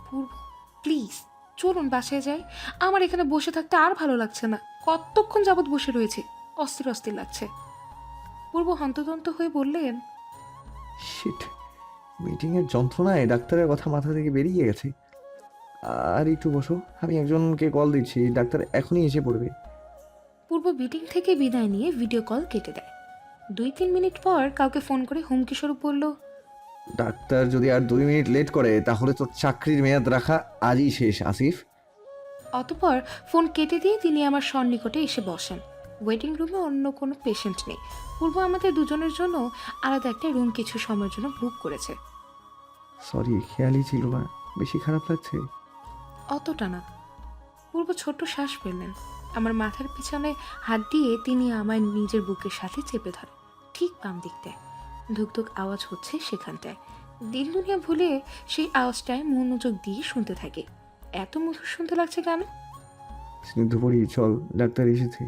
Speaker 1: পূর্ব প্লিজ চলুন বাসায় যাই। আমার এখানে বসে থাকতে আর ভালো লাগছে না। কতক্ষণ যাবৎ বসে রয়েছে, অস্থির অস্থির লাগছে। পূর্ব হন্তদন্ত হয়ে বললেন,
Speaker 3: শিট, মিটিংয়ের যন্ত্রণায় ডাক্তারের কথা মাথা থেকে বেরিয়ে গেছে। আর একটু বসো, আমি একজনকে কল দিচ্ছি, ডাক্তার এখনই এসে পড়বে।
Speaker 1: পূর্ব মিটিং থেকে বিদায় নিয়ে ভিডিও কল কেটে দেয়। 2-3 মিনিট পর কাউকে ফোন করে হুমকি স্বরূপ বলল,
Speaker 3: ডাক্তার যদি আর 2 মিনিট লেট করে তাহলে তোর চাকরির মেয়াদ রাখা আজই শেষ আসিফ।
Speaker 1: অতঃপর ফোন কেটে দিয়ে তিনি আমার সন্নিকটে এসে বসেন। ওয়েটিং রুমে অন্য কোনো পেশেন্ট নেই। পূর্ব আমাদের দুজনের জন্য আলাদা একটা রুম কিছু সময়ের জন্য বুক করেছে।
Speaker 3: সরি, খেয়ালই ছিল না। বেশি খারাপ লাগছে?
Speaker 1: অতটা না। পূর্ব ছোট্ট শ্বাস ফেললেন। আমার মাথার পিছনে হাত দিয়ে তিনি আমায় নিজের বুকের সাথে চেপে ধরে, ঠিক বাম দিকটায়। ধুকধুক আওয়াজ হচ্ছে সেখানটায়। দিন দুনিয়া ভুলে সেই আওয়াজটায় মনোযোগ দিয়ে শুনতে থাকি। এত মধুর শুনতে লাগছে কেন?
Speaker 3: স্নিগ্ধপরি, চল, ডাক্তার এসেছে।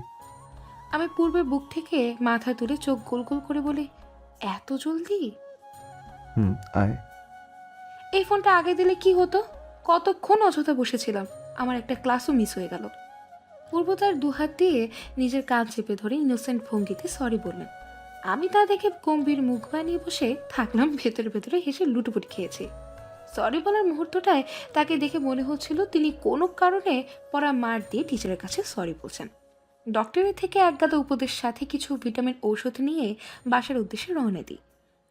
Speaker 1: আমি পূর্বের বুক থেকে মাথা তুলে চোখ গোল গোল করে বলি, এত জলদি?
Speaker 3: আয়।
Speaker 1: এই ফোনটা আগে দিলে কি হতো? কতক্ষণ অযথা বসেছিলাম, আমার একটা ক্লাসও মিস হয়ে গেল। পূর্ব তার দুহাত দিয়ে নিজের কাঁধ চেপে ধরে ইনোসেন্ট ভঙ্গিতে সরি বললেন। আমি তা দেখে গম্ভীর মুখ বানিয়ে বসে থাকলাম, ভেতরে ভেতরে হেসে লুটোপুটি খেয়েছি। সরি বলার মুহূর্তটায় তাকে দেখে মনে হচ্ছিল তিনি কোনো কারণে পড়া মার দিয়ে টিচারের কাছে সরি বলছেন। ডক্টরের থেকে একগাদা উপদেশ সাথে কিছু ভিটামিন ঔষধ নিয়ে বাসার উদ্দেশ্যে রওনা দিই।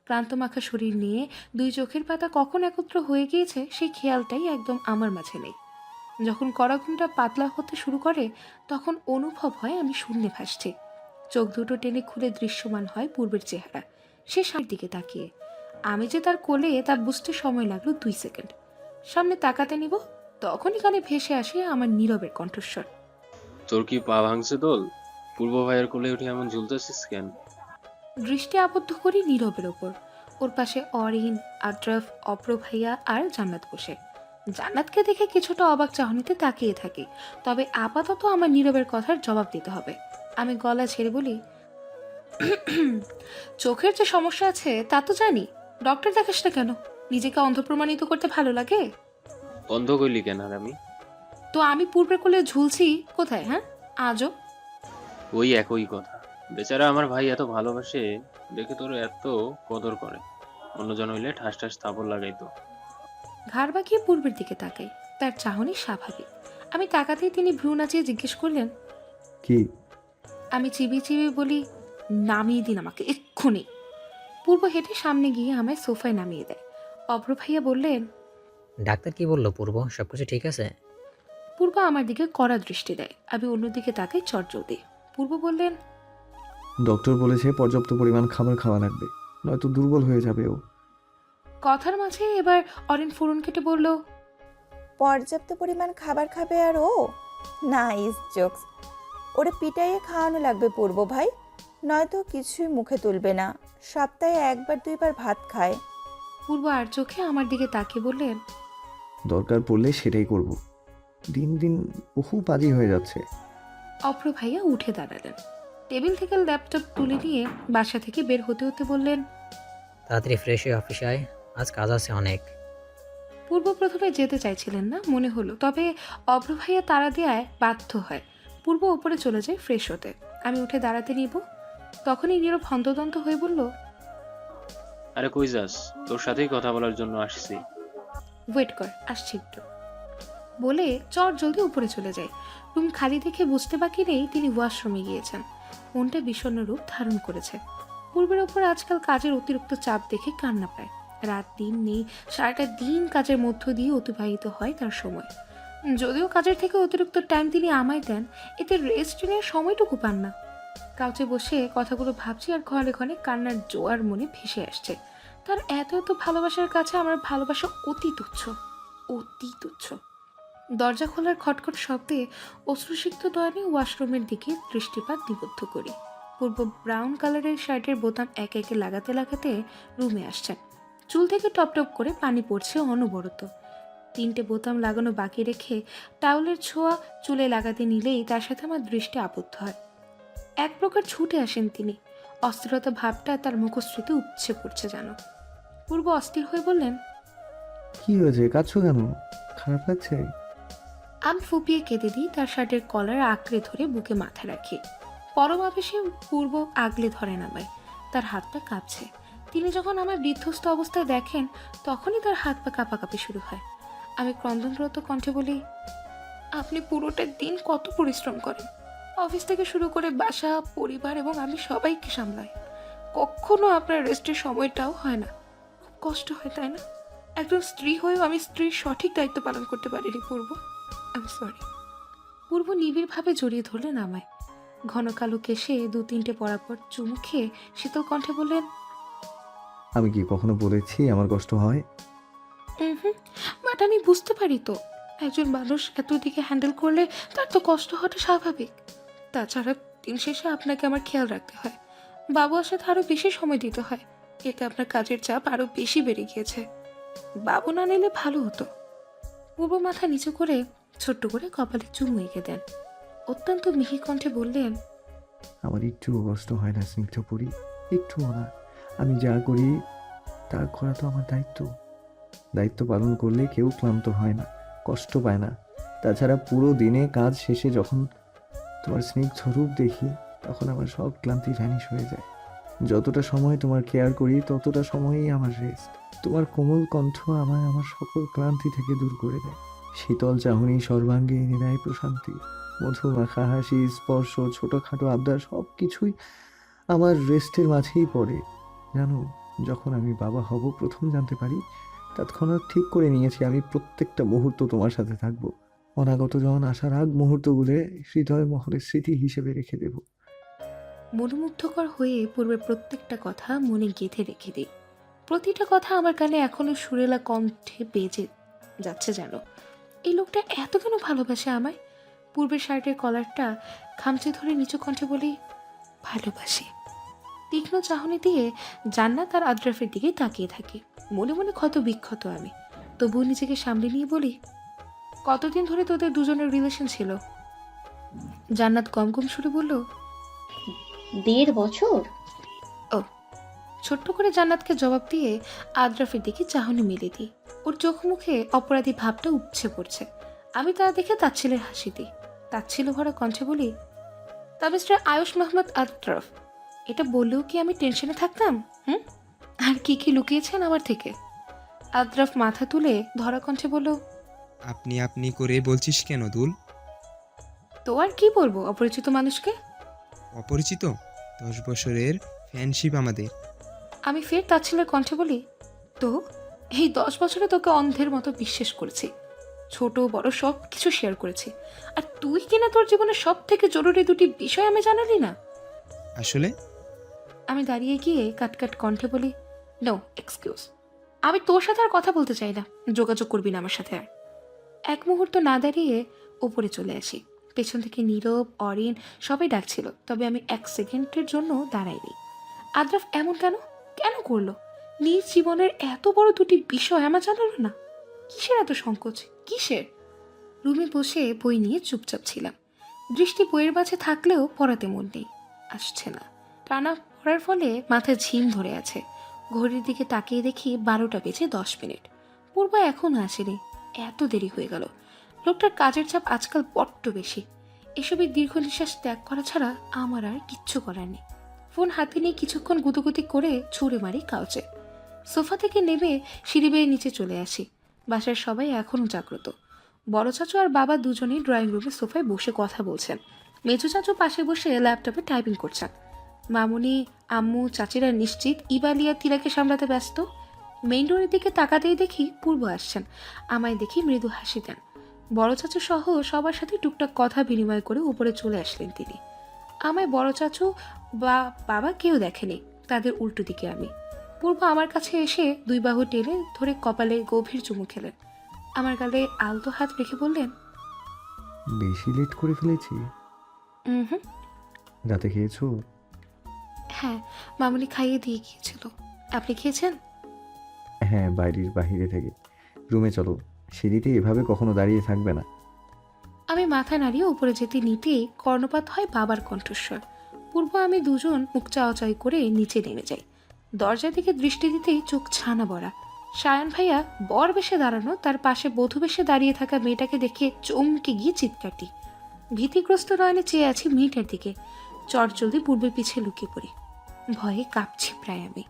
Speaker 1: ক্লান্ত মাখা শরীর নিয়ে দুই চোখের পাতা কখন একত্র হয়ে গিয়েছে সেই খেয়ালটাই একদম আমার মাঝে নেই। যখন কড়া ঘুমটা পাতলা হতে শুরু করে তখন অনুভব হয় আমি শূন্যে ভাসছি। চোখ দুটো টেনে খুলে দৃশ্যমান হয় পূর্বের চেহারা, সে সামনের দিকে তাকিয়ে। আমি যে তার কোলে তা বুঝতে সময় লাগলো 2 সেকেন্ড। সামনে তাকাতে নিব, তখনই কানে ভেসে আসে আমার নীরবের কণ্ঠস্বর।
Speaker 7: তোর কি পা ভাঙছে দোল? পূর্ব ভাইয়ের কোলে উঠে এমন ঝুলতেছিস কেন?
Speaker 1: দৃষ্টি আবদ্ধ করি নীরবের ওপর। ওর পাশে অরিন, আদ্রাফ, অপ্র ভাইয়া আর জান্নাত বসে। জান্নাতকে দেখে কিছুটা অবাক চাহনিতে তাকিয়ে থাকি, তবে আপাতত আমার নীরবের কথার জবাব দিতে হবে। আমি গলা ছেড়ে বলি, চোখের যে সমস্যা আছে তা তো জানি, ডক্টর দেখাস না কেন? নিজেকে অন্ধ প্রমাণিত করতে ভালো লাগে?
Speaker 7: অন্ধ কইলি কেন আর আমি?
Speaker 1: তো আমি পূর্বে কোলে ঝুলছি কোথায়? হ্যাঁ, আজও
Speaker 7: ওই একই কথা। বেচারা আমার ভাই এত ভালোবাসে দেখে তোর এত কদর করে। অন্যজন হইলে ঠাস ঠাস থাপড় লাগাইতো।
Speaker 1: ঘাড় বাঁকিয়ে পূর্বের দিকে তাকাই, তার চাহনি স্বাভাবিক। আমি তাকাতেই তিনি ভ্রু নাচিয়ে জিজ্ঞেস করলেন,
Speaker 3: কি?
Speaker 1: আমি চিবিয়ে চিবিয়ে বলি, নামিয়ে দিন আমাকে এক্ষুনি। পূর্ব হেঁটে সামনে গিয়ে আমায় সোফায় নামিয়ে দেয়। অভ্র ভাইয়া বললেন,
Speaker 5: ডাক্তার কি বললো পূর্ব, সবকিছু ঠিক আছে?
Speaker 1: পূর্ব আমার দিকে কড়া দৃষ্টি দেয়। আমি অন্যদিকে তাকাই চটজলদি। পূর্ব বললেন,
Speaker 3: ডক্টর বলেছে পর্যাপ্ত পরিমাণ খাবার খাওয়া লাগবে, নয়তো দুর্বল হয়ে যাবে ও।
Speaker 1: কথার মাঝে এবার অরিন ফোরন কেটে বলল,
Speaker 4: পর্যাপ্ত পরিমাণ খাবার খাবে আর ও? Nice jokes. ওরে পিটাইয়ে খাওয়ানো লাগবে পূর্ব ভাই, নয়তো কিছুই মুখে তুলবে না। সপ্তাহে 1-2বার ভাত খায়।
Speaker 1: পূর্ব আর চোখে আমার দিকে তাকিয়ে বললেন,
Speaker 3: দরকার পড়লে সেটাই করব। দিন দিন বহু বাজি হয়ে যাচ্ছে।
Speaker 1: অভ্র ভাইয়া উঠে দাঁড়ালেন। টেবিল থেকে ল্যাপটপ তুলে নিয়ে বাসা থেকে বের হতে হতে বললেন,
Speaker 5: তাড়াতাড়ি ফ্রেশ হয়ে অফিসে আয়, আজ কাজ আছে অনেক।
Speaker 1: পূর্ব প্রথমে যেতে চাইছিলেন না মনে হলো, তবে অভ্র ভাইয়া তাড়া দেওয়ায় বাধ্য হয়। পূর্ব ওপরে চলে যায় ফ্রেশ হতে। আমি উঠে দাঁড়াতে নিব, তখনই নীরব হন্তদন্ত হয়ে বলল,
Speaker 7: আরে কই যাস? তোর সাথেই কথা বলার জন্য আসছি।
Speaker 1: ওয়েট কর, আসছি একটু বলে চট জলদি উপরে চলে যায়। রুম খালি দেখে বুঝতে বাকি নেই তিনি ওয়াশরুমে গিয়েছেন। মনটা বিষণ্ণ রূপ ধারণ করেছে। পূর্বের ওপর আজকাল কাজের অতিরিক্ত চাপ দেখে কান্না পায়। রাত দিন নেই, সারাটা দিন কাজের মধ্য দিয়ে অতিবাহিত হয় তার সময়। যদিও কাজের থেকে অতিরিক্ত টাইম তিনি আমায় দেন, এতে রেস্ট নেওয়ার সময়টুকু পান না। কাউচে বসে কথাগুলো ভাবছি আর ক্ষণে ক্ষণে কান্নার জোয়ার মনে ভেসে আসছে। তার এত এত ভালোবাসার কাছে আমার ভালোবাসা অতি তুচ্ছ, অতি তুচ্ছ। দরজা খোলার খটখট শব্দে অশ্রুসিক্ত নয়নে ওয়াশরুমের দিকে দৃষ্টিপাত নিবদ্ধ করি। পূর্ব ব্রাউন কালারের শার্টের বোতাম একে একে লাগাতে লাগাতে রুমে আসছেন। চুল থেকে টপ টপ করে পানি পড়ছে অনবরত। 3টে বোতাম লাগানো বাকি রেখে টাওয়েলের ছোঁয়া চুলে লাগাতে নিলেই তার সাথে আমার দৃষ্টি আবদ্ধ হয়। এক প্রকার ছুটে আসেন তিনি। অস্থিরতা ভাবটা তার মুখশ্রীতে উপচে পড়ছে যেন। পূর্ব অস্থির হয়ে বললেন,
Speaker 3: কি হয়েছে, কাঁদছো কেন? খারাপ লাগছে?
Speaker 1: আমি ফুপিয়ে কেঁদে দিই, তার শার্টের কলার আঁকড়ে ধরে বুকে মাথা রাখি। পরম আবেশে পূর্ব আগলে ধরেন আমায়। তার হাতটা কাঁপছে। তিনি যখন আমার বিধ্বস্ত অবস্থায় দেখেন তখনই তার হাত পা কাঁপাকাঁপি শুরু হয়। আমি ক্রন্দনরত কণ্ঠে বলি, আপনি পুরোটা দিন কত পরিশ্রম করেন। অফিস থেকে শুরু করে বাসা, পরিবার এবং আমি সবাইকে সামলাই। কখনো আপনার রেস্টের সময়টাও হয় না। খুব কষ্ট হয় তাই না? একজন স্ত্রী হয়েও আমি স্ত্রীর সঠিক দায়িত্ব পালন করতে পারিনি পূর্ব। I am sorry. পূর্ব নিবিড়ভাবে জড়িয়ে ধরলেন আমায়। ঘন কালো কেশে 2-3টে পরাপর চুমু খেয়ে শীতল কণ্ঠে বললেন,
Speaker 3: আমি কি কখনো বলেছি আমার কষ্ট হয়?
Speaker 1: হুম, বাট আমি বুঝতে পারি তো, একজন মানুষ এত দিকে হ্যান্ডেল করলে তার তো কষ্ট হওয়াটা স্বাভাবিক। তাছাড়া দিন শেষে আপনাকে আমার খেয়াল রাখতে হয়, বাবুর সাথে আরো বেশি সময় দিতে হয়। এতে আপনার কাজের চাপ আরো বেশি বেড়ে গিয়েছে। বাবু না নিলে ভালো হতো। পূর্ব মাথা নিচু করে ছোট্ট করে কপালে চুমু এঁকে দেন। অত্যন্ত মিহি কণ্ঠে বললেন,
Speaker 3: আমার একটুও কষ্ট হয় না স্নিগ্ধপুরী, একটুও না। আমি যা করি তা করা তো আমার দায়িত্ব। দায়িত্ব পালন করলে কেউ ক্লান্ত হয় না, কষ্ট পায় না। তাছাড়া পুরো দিনে কাজ শেষে যখন তোমার স্নিগ্ধ রূপ দেখি, তখন আমার সব ক্লান্তি ভ্যানিশ হয়ে যায়। যতটা সময় তোমার কেয়ার করি ততটা সময়ই আমার রেস্ট। তোমার কোমল কণ্ঠ আমায় আমার সকল ক্লান্তি থেকে দূর করে দেয়। শীতল চাহনি সর্বাঙ্গে এনে দেয় প্রশান্তি। মধুমাখা হাসি, স্পর্শ, ছোটোখাটো আবদার সব কিছুই আমার রেস্টের মাঝেই পড়ে। জানো, যখন আমি বাবা হব প্রথম জানতে পারি, তৎক্ষণাৎ ঠিক করে নিয়েছি আমি প্রত্যেকটা মুহূর্ত তোমার সাথে থাকবো। অনাগত জন আসার আগ মুহূর্তগুলো হৃদয় মহলের স্মৃতি হিসেবে রেখে দেব।
Speaker 1: মনোমুগ্ধকর হয়ে পূর্বের প্রত্যেকটা কথা মনে গেঁথে রেখে দিই। প্রতিটা কথা আমার কানে এখনো সুরেলা কণ্ঠে বেজে যাচ্ছে যেন। এই লোকটা এত কেন ভালোবাসে আমায়? পূর্বের শার্টের কলারটা খামচে ধরে নিচু কণ্ঠে বলি, ভালোবাসি। তীক্ষ্ণ চাহনি দিয়ে জান্নাত আর আদ্রাফের দিকে তাকিয়ে থাকি। মনে মনে ক্ষত বিক্ষত আমি, তবুও নিজেকে সামলে নিয়ে বলি, কতদিন ধরে তোদের দুজনের রিলেশন ছিল? জান্নাত গম গম সুরে বলল,
Speaker 12: 1.5 বছর।
Speaker 1: ছোট্ট করে জান্নাতকে জবাব দিয়ে আদ্রাফের দিকে চাহনি মেলে দিই। ওর চোখ মুখে অপরাধী ভাবটা উপচে পড়ছে। আমি তা দেখে তাচ্ছিলের হাসি দিই। তাচ্ছিল ভরা কণ্ঠে বলি, তা মিস্টার আয়ুষ মোহাম্মদ আদ্রাফ, এটা বললেও কি আমি টেনশনে থাকতাম? আর কি কি লুকিয়েছেন আমার থেকে? আদ্রাফ মাথা তুলে ধরা কণ্ঠে বলল,
Speaker 2: আপনি আপনি করে বলছিস কেন দুল?
Speaker 1: তো আর কি বলবো অপরিচিত মানুষকে?
Speaker 2: অপরিচিত? 10 বছরের ফ্যানশিপ আমাদের।
Speaker 1: আমি ফের তাচ্ছিলের কণ্ঠে বলি, তো এই 10 বছরে তোকে অন্ধের মতো বিশ্বাস করেছি, ছোট বড় সব কিছু শেয়ার করেছি, আর তুই কিনা তোর জীবনের সব থেকে জরুরি 2টি বিষয় আমি জানালি না।
Speaker 2: আসলে
Speaker 1: আমি দাঁড়িয়ে গিয়ে কাটকাট কণ্ঠে বলি, নো এক্সকিউজ, আমি তোর সাথে আর কথা বলতে চাই না, যোগাযোগ করবি না আমার সাথে আর। এক মুহূর্ত না দাঁড়িয়ে ওপরে চলে আসি। পেছন থেকে নীরব, অরিন সবাই ডাকছিল, তবে আমি 1 সেকেন্ডের জন্য দাঁড়াইনি। আদ্রাফ এমন কেন কেন করলো? নিজ জীবনের এত বড় 2টি বিষয় আমার জানালো না। কিসের এত সংকোচ, কিসের? রুমে বসে বই নিয়ে চুপচাপ ছিলাম। দৃষ্টি বইয়ের মাঝে থাকলেও পড়াতে মন নেই, আসছে না। টানা পড়ার ফলে মাথায় ঝিম ধরে আছে। ঘড়ির দিকে তাকিয়ে দেখি 12টা বেজে 10 মিনিট। পূর্ব এখনও আসেনি, এত দেরি হয়ে গেল। লোকটার কাজের চাপ আজকাল বড্ড বেশি। এসবের দীর্ঘ নিঃশ্বাস ত্যাগ করা ছাড়া আমার আর কিচ্ছু করার নেই। ফোন হাতে নিয়ে কিছুক্ষণ গুতুগুতি করে ছুঁড়ে মারি কাউচে। সোফা থেকে নেমে সিঁড়ি বেয়ে নিচে চলে আসি। বাসার সবাই এখনও জাগ্রত। বড় চাচু আর বাবা দুজনেই ড্রয়িং রুমে সোফায় বসে কথা বলছেন। মেজো চাচু পাশে বসে ল্যাপটপে টাইপিং করছেন। মামুনি, আম্মু, চাচিরা নিশ্চিত ইবালিয়া তিরাকে সামলাতে ব্যস্ত। মেইন ডোরের দিকে তাকাতেই দেখি পূর্ব আসছেন। আমায় দেখি মৃদু হাসি দেন। বড় চাচু সহ সবার সাথে টুকটাক কথা বিনিময় করে উপরে চলে আসলেন তিনি। আমায় বড় চাচু বা বাবা কেউ দেখেনি, তাদের উল্টো দিকে আমি। পূর্ব আমার কাছে এসে 2 বাহু টেনে ধরে কপালে গভীর চুমু খেলেন। আমার গালে আলতো হাত রেখে বললেন,
Speaker 3: বেশি লেট করে ফেলেছি?
Speaker 1: হুম,
Speaker 3: রাতে খেয়েছো?
Speaker 1: হ্যাঁ, মামুনি খাইয়ে দিয়ে গিয়েছিল। আপনি খেয়েছেন?
Speaker 3: হ্যাঁ, বাহিরে থেকে। রুমে চলো, সিঁড়িতে এভাবে কখনো দাঁড়িয়ে থাকবে না।
Speaker 1: আমি মাথা নাড়িয়ে উপরে যেতে নিতেই কর্ণপাত হয় বাবার কণ্ঠস্বর। পূর্ব আমি দুজন মুখ চাওয়াচাই করে নিচে নেমে যাই। দরজার দিকে দৃষ্টি দিতেই চোখ ছানা বড়া। সায়ন ভাইয়া বর বেশে দাঁড়ানো, তার পাশে বধূ বেশে দাঁড়িয়ে থাকা মেয়েটাকে দেখে চমকে গিয়ে চিৎকার দিই। ভীতিগ্রস্ত নয়নে চেয়ে আছি মেয়েটার দিকে। চটজলদি পূর্বের পিছে লুকিয়ে পড়ি। ভয়ে কাঁপছি প্রায় আমি।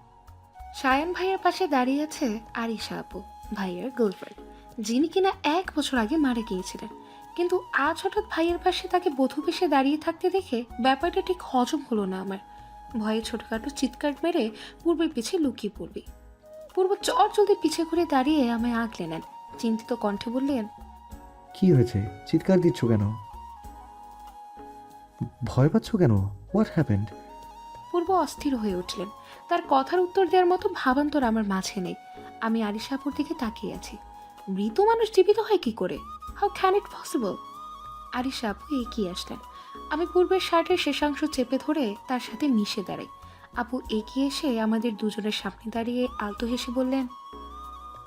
Speaker 1: সায়ন ভাইয়ের পাশে দাঁড়িয়ে আছে আরিশা আপু, ভাইয়ের গার্লফ্রেন্ড, যিনি কিনা 1 বছর আগে মারা গিয়েছিলেন। কিন্তু আজ হঠাৎ ভাইয়ের পাশে তাকে বধূ বেশে দাঁড়িয়ে থাকতে দেখে ব্যাপারটা ঠিক হজম হলো না আমার। ভয়ে ছোটখাটো চিৎকার মেরে পূর্বের পিছে লুকিয়ে পড়বি। পূর্ব চট জলদি পিছে ঘুরে দাঁড়িয়ে আমায় আগলে নেন, চিন্তিত কণ্ঠে বললেন,
Speaker 3: কি হয়েছে? চিৎকার দিচ্ছ কেন? ভয় পাচ্ছ কেন? What happened?
Speaker 1: পূর্ব অস্থির হয়ে উঠলেন। তার কথার উত্তর দেওয়ার মতো ভাবান্তর আমার মাঝে নেই। আমি আরিশা আপুর দিকে তাকিয়ে আছি। মৃত মানুষ জীবিত হয় কি করে? How can it possible? Arisha আপু এগিয়ে আসলেন। আমি পূর্বের শার্টের শেষাংশ চেপে ধরে তার সাথে মিশে দাঁড়াই। আপু এগিয়ে এসে আমাদের দুজনের সামনে দাঁড়িয়ে আলতো হেসে বললেন,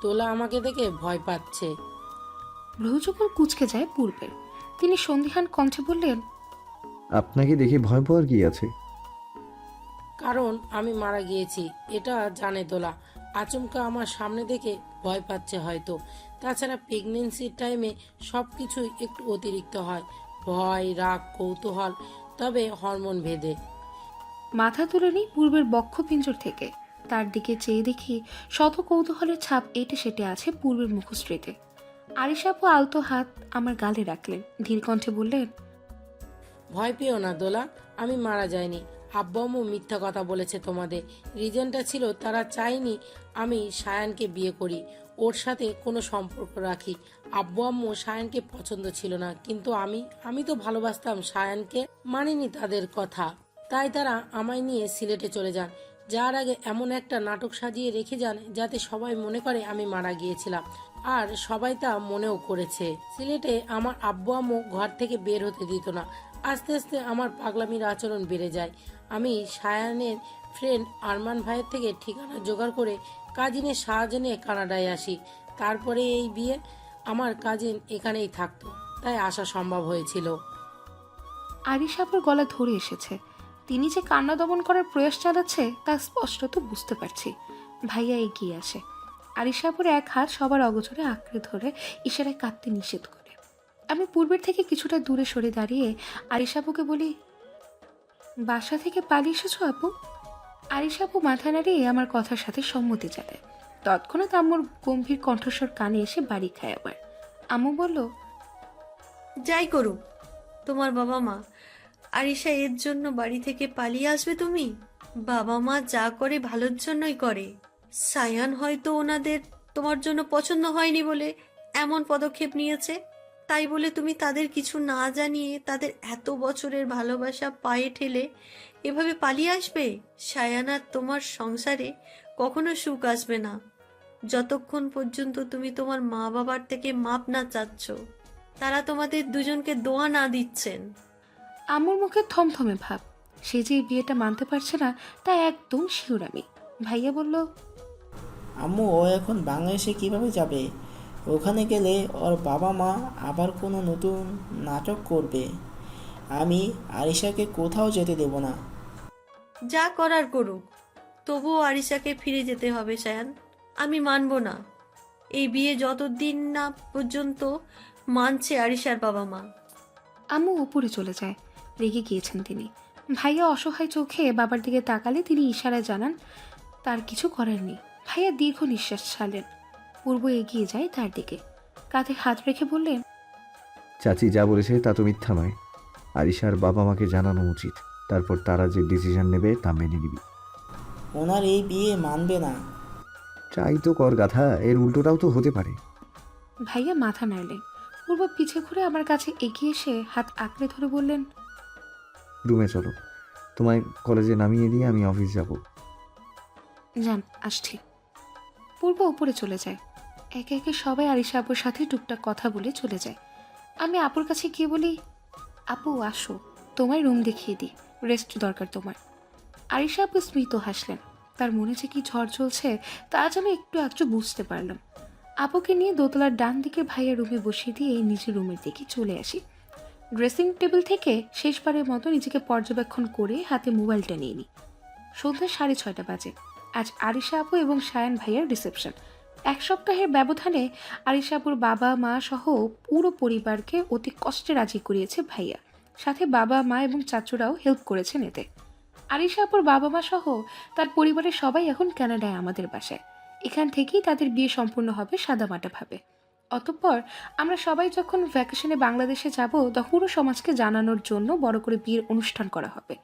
Speaker 13: তোলা আমাকে দেখে ভয় পাচ্ছে।
Speaker 1: ভ্রুযুগল কুঁচকে যায় পূর্বের। তিনি সন্দিহান কণ্ঠে বললেন,
Speaker 3: আপনাকে দেখে ভয় পাওয়ার কি আছে?
Speaker 13: কারণ আমি মারা গিয়েছি এটা জানে তোলা। আচমকা আমার সামনে দেখে ভয় পাচ্ছে হয়তো। তাছাড়া প্রেগনেন্সির টাইমে সব কিছুই একটু অতিরিক্ত হয়, ভয়, রাগ, কৌতূহল, তবে হরমোন ভেদে।
Speaker 1: মাথা তুলে নিই পূর্বের বক্ষপিঞ্জর থেকে। তার দিকে চেয়ে দেখি শত কৌতূহলের ছাপ এটে সেটে আছে পূর্বের মুখশ্রীতে। আরিশা আপু আলতো হাত আমার গালে রাখলেন, ধীর কণ্ঠে বললেন,
Speaker 13: ভয় পেও না দোলা, আমি মারা যাইনি। আব্বু আম্মু মিথ্যা কথা বলেছে তোমাদের। রিজনটা ছিল তারা চায়নি আমি সায়ানকে বিয়ে করি, ওর সাথে কোনো সম্পর্ক রাখি। আব্বু আম্মু সায়ানকে পছন্দ ছিল না, কিন্তু আমি তো ভালোবাসতাম সায়ানকে, মানিনি তাদের কথা। তাই তারা আমায় নিয়ে সিলেটে চলে যান। যার আগে এমন একটা নাটক সাজিয়ে রেখে যান যাতে সবাই মনে করে আমি মারা গিয়েছিলাম, আর সবাই তা মনেও করেছে। সিলেটে আমার আব্বু আম্মু ঘর থেকে বের হতে দিত না। আস্তে আস্তে আমার পাগলামির আচরণ বেড়ে যায়। আমি সায়ানের ফ্রেন্ড আরমান ভাইয়ের থেকে ঠিকানা জোগাড় করে কাজিনের সাহায্য নিয়ে কানাডায় আসি। তারপরে এই বিয়ে। আমার কাজিন এখানেই থাকতো, তাই আসা সম্ভব হয়েছিল।
Speaker 1: আরিশা আপুর গলা ধরে এসেছে। তিনি যে কান্না দমন করার প্রয়াস চালাচ্ছে তা স্পষ্টত বুঝতে পারছি। ভাইয়া এগিয়ে আসে। আরিশা আপুর এক হাত সবার অগোচরে আঁকড়ে ধরে ইশারায় কাঁদতে নিষেধ করে। আমি পূর্বের থেকে কিছুটা দূরে সরে দাঁড়িয়ে আরিশা আপুকে বলি, বাসা থেকে পালিয়ে এসেছো আপু? আরিশা আপু মাথা নাড়িয়ে আমার কথার সাথে সম্মতি জানায়। তৎক্ষণাৎ আম্মুর গম্ভীর কণ্ঠস্বর কানে এসে বাড়ি খায় আবার। আম্মু বলল,
Speaker 14: যাই করুক তোমার বাবা মা, আরিশা এর জন্য বাড়ি থেকে পালিয়ে আসবে তুমি? বাবা মা যা করে ভালোর জন্যই করে। সায়ান হয়তো ওনাদের তোমার জন্য পছন্দ হয়নি বলে এমন পদক্ষেপ নিয়েছে, তাই বলে তুমি তাদের কিছু না জানিয়ে তাদের এত বছরের ভালোবাসা পায়ে ঠেলে এভাবে পালিয়ে আসবে? সায়ান আর তোমার সংসারে কখনো সুখ আসবে না যতক্ষণ পর্যন্ত তুমি তোমার মা বাবার থেকে মাপ না চাচ্ছ, তারা তোমাদের দুজনকে দোয়া না দিচ্ছেন।
Speaker 1: আম্মুর মুখে থমথমে ভাব। সে যে এই বিয়েটা মানতে পারছে না তা একদম শিওর আমি। ভাইয়া বলল,
Speaker 15: আম্মু ও এখন বাংলাদেশে কিভাবে যাবে? ওখানে গেলে ওর বাবা মা আবার কোনো নতুন নাটক করবে। আমি আরিশাকে কোথাও যেতে দেব না।
Speaker 14: যা করার করুক, তবুও আরিশাকে ফিরে যেতে হবে সায়ান। আমি মানব না এই বিয়ে যতদিন না পর্যন্ত মানছে আরিশার বাবা মা।
Speaker 1: আম্মু উপরে চলে যায়। রেগে গিয়েছেন তিনি। ভাইয়া অসহায় চোখে বাবার দিকে তাকালে তিনি ইশারায় জানান তার কিছু করার নেই। ভাইয়া দীর্ঘ নিঃশ্বাস ছাড়লেন। পূর্ব এগিয়ে যায় তার দিকে, কাঁধে হাত রেখে বললেন,
Speaker 3: চাচি যা বলেছে তা তো মিথ্যা নয়। আরিশার বাবা মাকে জানানো উচিত, তারপর তারা যে ডিসিশন নেবে তা মেনে নিবি।
Speaker 15: ওনার এই বিয়ে মানবে না।
Speaker 3: চাই তো কর গাধা, এর উল্টোটাও তো হতে পারে।
Speaker 1: ভাইয়া মাথা নাড়লেন। পূর্ব পিছে ঘুরে আমার কাছে এগিয়ে এসে হাত আঁকড়ে ধরে বললেন,
Speaker 3: রুমে চলো, তোমায় কলেজে নামিয়ে দিয়ে আমি অফিস যাব।
Speaker 1: যান, আসছি। পূর্ব উপরে চলে যায়। একে একে সবাই আরিশা আপুর সাথে টুকটাক কথা বলে চলে যায়। আমি আপুর কাছে গিয়ে বলি, আপু আসো, তোমায় রুম দেখিয়ে দিই, রেস্ট দরকার তোমার। আরিশা আপু স্মিত হাসলেন। তার মনে যে কি ঝড় চলছে তা আজ আমি একটু একটু বুঝতে পারলাম। আপুকে নিয়ে দোতলার ডান দিকে ভাইয়ের রুমে বসিয়ে দিয়ে নিজের রুমের দিকে চলে আসি। ড্রেসিং টেবিল থেকে শেষবারের মতো নিজেকে পর্যবেক্ষণ করে হাতে মোবাইলটা নিয়ে নিই। সন্ধ্যা 6:30 বাজে। আজ আরিশা আপু এবং সায়ান ভাইয়ার রিসেপশন। এক সপ্তাহের ব্যবধানে আরিশা আপুর বাবা মা সহ পুরো পরিবারকে অতি কষ্টে রাজি করিয়েছে ভাইয়া। সাথে বাবা মা এবং চাচুরাও হেল্প করেছেন এতে। আরিশা আপুর বাবা মা সহ তার পরিবারের সবাই এখন কানাডায় আমাদের বাসায়। এখান থেকেই তাদের বিয়ে সম্পূর্ণ হবে সাদামাটাভাবে। অতঃপর আমরা সবাই যখন ভ্যাকেশনে বাংলাদেশে যাব তখন পুরো সমাজকে জানানোর জন্য বড় করে বিয়ের অনুষ্ঠান করা হবে।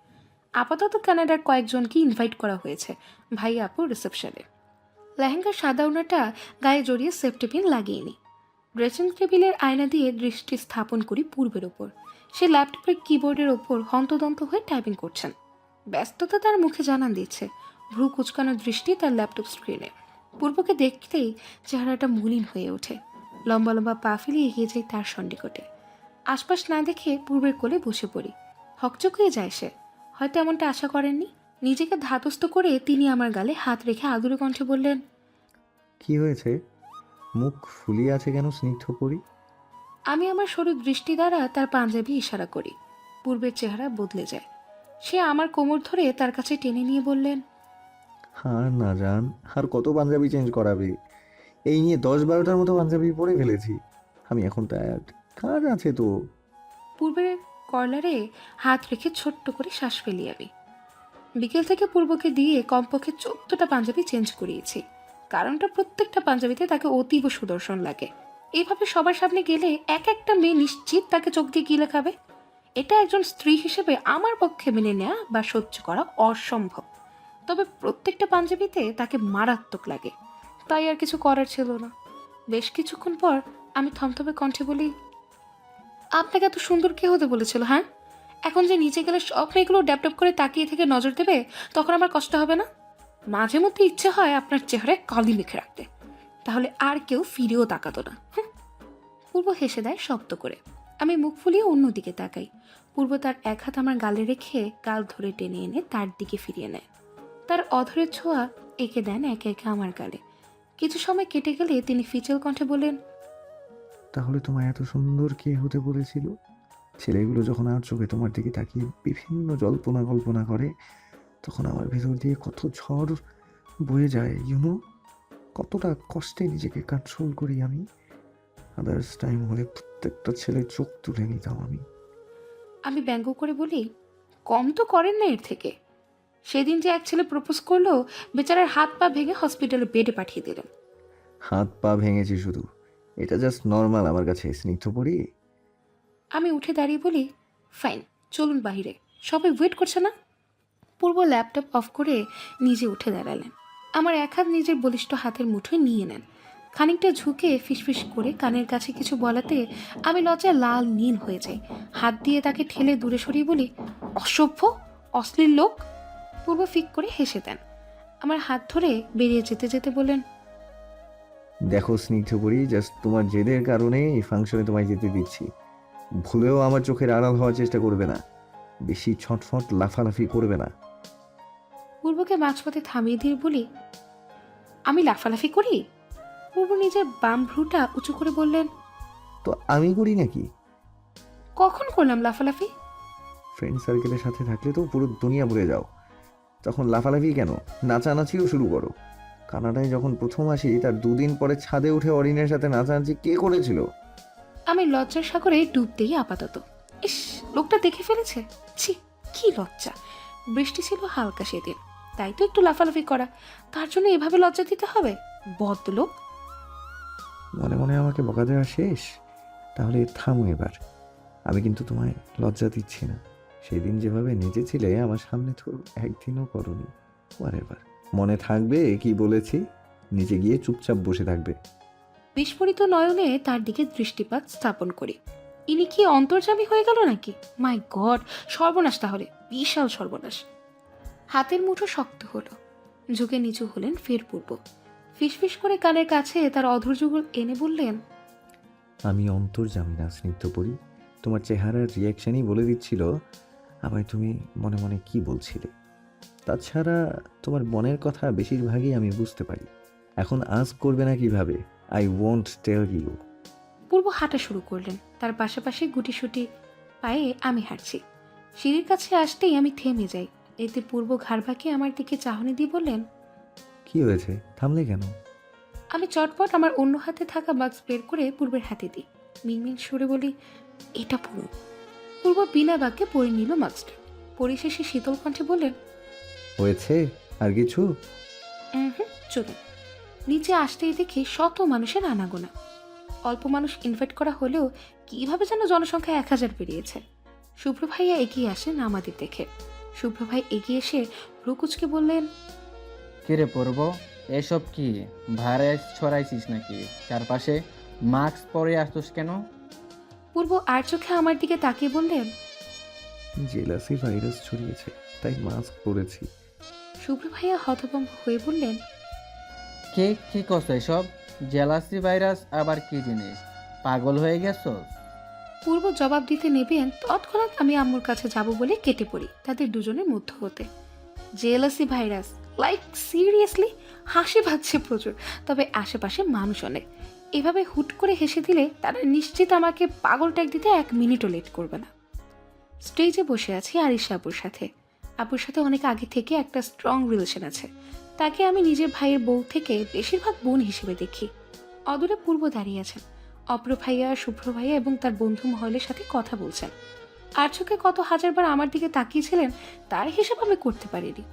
Speaker 1: আপাতত কানাডার কয়েকজনকে ইনভাইট করা হয়েছে ভাইয়া আপুর রিসেপশনে। লেহেঙ্গার সাদা ওড়নাটা গায়ে জড়িয়ে সেফটি পিন লাগিয়ে নি। ড্রেসিং টেবিলের আয়না দিয়ে দৃষ্টি স্থাপন করি পূর্বের ওপর। সে ল্যাপটপের কিবোর্ডের ওপর হন্তদন্ত হয়ে টাইপিং করছেন। ব্যস্ততা তার মুখে জানান দিচ্ছে, ভ্রু কুচকানো দৃষ্টি তার ল্যাপটপ স্ক্রিনে। পূর্বকে দেখতেই চেহারাটা মলিন হয়ে ওঠে। লম্বা লম্বা পা ফেলে এগিয়ে যায় তার সন্নিকটে। আশপাশ না দেখে পূর্বের কোলে বসে পড়ি। হকচকিয়ে যায় সে, হয়তো এমনটা আশা করেননি। নিজেকে ধাতস্থ করে তিনি আমার গালে হাত রেখে আদুরে কণ্ঠে বললেন,
Speaker 3: কি হয়েছে? মুখ ফুলিয়ে আছে কেন স্নিগ্ধ পরি?
Speaker 1: আমি আমার সরু দৃষ্টি দ্বারা তার পাঞ্জাবি ইশারা করি। পূর্বের চেহারা বদলে যায়। সে আমার কোমর ধরে তার কাছে টেনে নিয়ে বললেন,
Speaker 3: আর না জান, আর কত পাঞ্জাবি চেঞ্জ করাবে? এই নিয়ে 10-12টার মতো পাঞ্জাবি পরে ফেলেছি। আমি এখন টায়ার্ড, কাজ আছে তো।
Speaker 1: পূর্বের কর্নারে হাত রেখে ছোট্ট করে শ্বাস ফেলি আমি। বিকেল থেকে পূর্বকে দিয়ে কমপক্ষে 14টা পাঞ্জাবি চেঞ্জ করিয়েছি। কারণটা প্রত্যেকটা পাঞ্জাবিতে তাকে অতীব সুদর্শন লাগে। এইভাবে সবার সামনে গেলে এক একটা মেয়ে নিশ্চিত তাকে চোখ দিয়ে গিলে খাবে। এটা একজন স্ত্রী হিসেবে আমার পক্ষে মেনে নেওয়া বা সহ্য করা অসম্ভব। তবে প্রত্যেকটা পাঞ্জাবিতে তাকে মারাত্মক লাগে, তাই আর কিছু করার ছিল না। বেশ কিছুক্ষণ পর আমি থমথমে কণ্ঠে বলি, আপনাকে এত সুন্দর কে হতে বলেছিল? হ্যাঁ, এখন যে নিচে গেলে সব মেয়েগুলো ড্যাপড্যাপ করে তাকিয়ে থেকে নজর দেবে, তখন আমার কষ্ট হবে না? মাঝে মধ্যে ইচ্ছে হয় আপনার চেহারায় কালি মেখে রাখতে, তাহলে আর কেউ ফিরেও তাকাতো না। পূর্ব হেসে দেয় শব্দ করে। আমি মুখ ফুলিয়ে অন্যদিকে তাকাই। পূর্ব তার এক হাত আমার গালে রেখে গাল ধরে টেনে এনে তার দিকে ফিরিয়ে নেয়। তার অধরের ছোঁয়া এঁকে দেন একে একে আমার গালে। কিছু সময় কেটে গেলে তিনি ফিচেল কণ্ঠে বলেন,
Speaker 3: তাহলে তোমায় এত সুন্দর কে হতে বলেছিল? ছেলেগুলো যখন আর চোখে তোমার দিকে তাকিয়ে বিভিন্ন জল্পনা কল্পনা করে, তখন আমার ভেতর দিয়ে কত ঝড় বয়ে যায়, ইউনো। কতটা কষ্টে নিজেকে কন্ট্রোল করি আমি। আদার্স টাইম হলে প্রত্যেকটা ছেলের চোখ তুলে নিতাম আমি।
Speaker 1: আমি ব্যঙ্গ করে বলি, কম তো করেন না এর থেকে। সেদিন যে এক ছেলে প্রপোজ করলো, বেচারার হাত পা ভেঙে হসপিটালে বেডে পাঠিয়ে দিলেন।
Speaker 3: হাত পা ভেঙেছি শুধু, এটা জাস্ট নর্মাল আমার কাছে, স্নিগ্ধ পড়ি।
Speaker 1: আমি উঠে দাঁড়িয়ে বলি, ফাইন, চলুন বাইরে, সবাই ওয়েট করছে না? পূর্ব ল্যাপটপ অফ করে নিজে উঠে দাঁড়ালেন। আমার এক হাত নিজের বলিষ্ঠ হাতের মুঠোয় নিয়ে নেন। খানিকটা ঝুঁকে ফিসফিস করে কানের কাছে কিছু বলাতে আমি লজ্জায় লাল নীল হয়ে যাই। হাত দিয়ে তাকে ঠেলে দূরে সরিয়ে বলি, অসভ্য, অশ্লীল লোক। পূর্ব ফিক করে হেসে দেন। আমার হাত ধরে বেরিয়ে যেতে যেতে বলেন,
Speaker 3: দেখো স্নিগ্ধ পড়ি, জাস্ট তোমার জেদের কারণে এই ফাংশনে তোমায় যেতে দিচ্ছি। ভুলেও আমার চোখের আড়াল হওয়ার চেষ্টা করবে না, বেশি ছটফট লাফালাফি করবে না।
Speaker 1: পূর্বকে মাঝপথে থামিয়ে দিয়ে বলি, আমি লাফালাফি করি? পূর্ব নিজের বাম ভ্রুটা উঁচু করে বললেন,
Speaker 3: তো আমি করি নাকি?
Speaker 1: কখন করলাম লাফালাফি?
Speaker 3: ফ্রেন্ড সার্কেলের সাথে থাকলে তো পুরো দুনিয়া ভুলে যাও, তখন লাফালাফি কেন, নাচানাচিও শুরু করো। কানাডায় যখন প্রথম আসি, তার 2 দিন পরে ছাদে উঠে অরিনের সাথে নাচানাচি কে করেছিল?
Speaker 1: আমি লজ্জার সাগরে ডুবতেই আপাতত। ইস, লোকটা দেখে ফেলেছে। ছি, কি লজ্জা। বৃষ্টি ছিল হালকা সেদিন, তাই তো একটু লাফালাফি করা, তার জন্য এভাবে লজ্জা দিতে হবে? বদলোক।
Speaker 3: মনে মনে আমাকে বকা দেওয়া শেষ? তাহলে থামো এবার। আমি কিন্তু তোমায় লজ্জা দিচ্ছি না। সেদিন যেভাবে নেচেছিলে আমার সামনে, তো একদিনও করনি। এবার মনে থাকবে কি বলেছি? নিচে গিয়ে চুপচাপ বসে থাকবে।
Speaker 1: বিস্ফোরিত নয়নে তার দিকে দৃষ্টিপাত স্থাপন করি। ইনি কি অন্তর্যামী হয়ে গেল নাকি? মাই গড, সর্বনাশ, তাহলে বিশাল সর্বনাশ। হাতের মুঠো শক্ত হলো। ঝুঁকে নিচু হলেন ফের পূর্ব। ফিসফিস করে কানের কাছে তার অধৈর্যগুলো এনে বললেন,
Speaker 3: আমি অন্তর্যামী না স্নিগ্ধ পড়ি। তোমার চেহারার রিয়াকশনই বলে দিচ্ছিল আমায় তুমি মনে মনে কি বলছিলে। তাছাড়া তোমার মনের কথা বেশিরভাগই আমি বুঝতে পারি। এখন আজ করবে না কিভাবে? I won't tell you.
Speaker 1: পূর্ব হাঁটা শুরু করলেন। তার পাশাপাশি গুটিসুটি পায়ে আমি হাঁটছি। সিঁড়ির কাছে আসতেই আমি থেমে যাই। এতে পূর্ব ঘাড় বাঁকিয়ে আমার দিকে চাহনি দিয়ে বললেন,
Speaker 3: কি হয়েছে, থামলে কেন?
Speaker 1: আমি চটপট আমার অন্য হাতে থাকা বাক্স বের করে পূর্বের হাতে দিই। মিনমিন সুরে বলি, এটা পড়ুন। পূর্ব বিনা বাক্যে পড়ে নিল মাস্কটা। পরিশেষে শীতল কণ্ঠে বললেন,
Speaker 3: হয়েছে আর কিছু?
Speaker 1: চলুন। নিচে আসতেই দেখি শত মানুষের আনাগোনা। অল্প মানুষ ইনভাইট করা হলেও কিভাবে যেন জনসংখ্যা 1000 পেরিয়েছে। শুভ্র ভাইয়া এগিয়ে আসেন আমাদের দেখে। শুভ্র ভাই এগিয়ে এসে ভ্রুকুচকে বললেন,
Speaker 8: কিরে পড়ব, এসব কি ভাইরাস ছড়াইছিস নাকি? চারপাশে মাস্ক পরে আসছিস কেন?
Speaker 1: পূর্ব আর চোখে আমার দিকে তাকিয়ে বললেন,
Speaker 3: জেলাসি ভাইরাস ছড়িয়েছে তাই মাস্ক পরেছি।
Speaker 1: শুভ্র ভাইয়া হতভম্ব হয়ে বললেন,
Speaker 8: কে কি করছো এসব? জেলাসি ভাইরাস আবার কি জিনিস? পাগল হয়ে গেছো?
Speaker 1: পূর্ব জবাব দিতে নেবেন তৎক্ষণাৎ আমি আম্মুর কাছে যাব বলে কেটে পড়ি তাদের দুজনের মধ্য হতে। Jealousy virus, like seriously? হাসি পাচ্ছে প্রচুর, তবে আশেপাশে মানুষ অনেক। এভাবে হুট করে হেসে দিলে তারা নিশ্চিত আমাকে পাগল ট্যাগ দিতে 1 মিনিটও লেট করবে না। স্টেজে বসে আছি আরিশা আপুর সাথে। আপুর সাথে অনেক আগে থেকে একটা স্ট্রং রিলেশন আছে। তাকে আমি নিজের ভাইয়ের বউ থেকে বেশিরভাগ বোন হিসেবে দেখি। অদূরে পূর্ব দাঁড়িয়ে আছেন, অপ্র ভাইয়া, শুভ্র ভাইয়া এবং তার বন্ধু মহলের সাথে কথা বলছেন। আর চোখে কত হাজারবার আমার দিকে তাকিয়েছিলেন তার হিসাব আমি করতে পারিনি।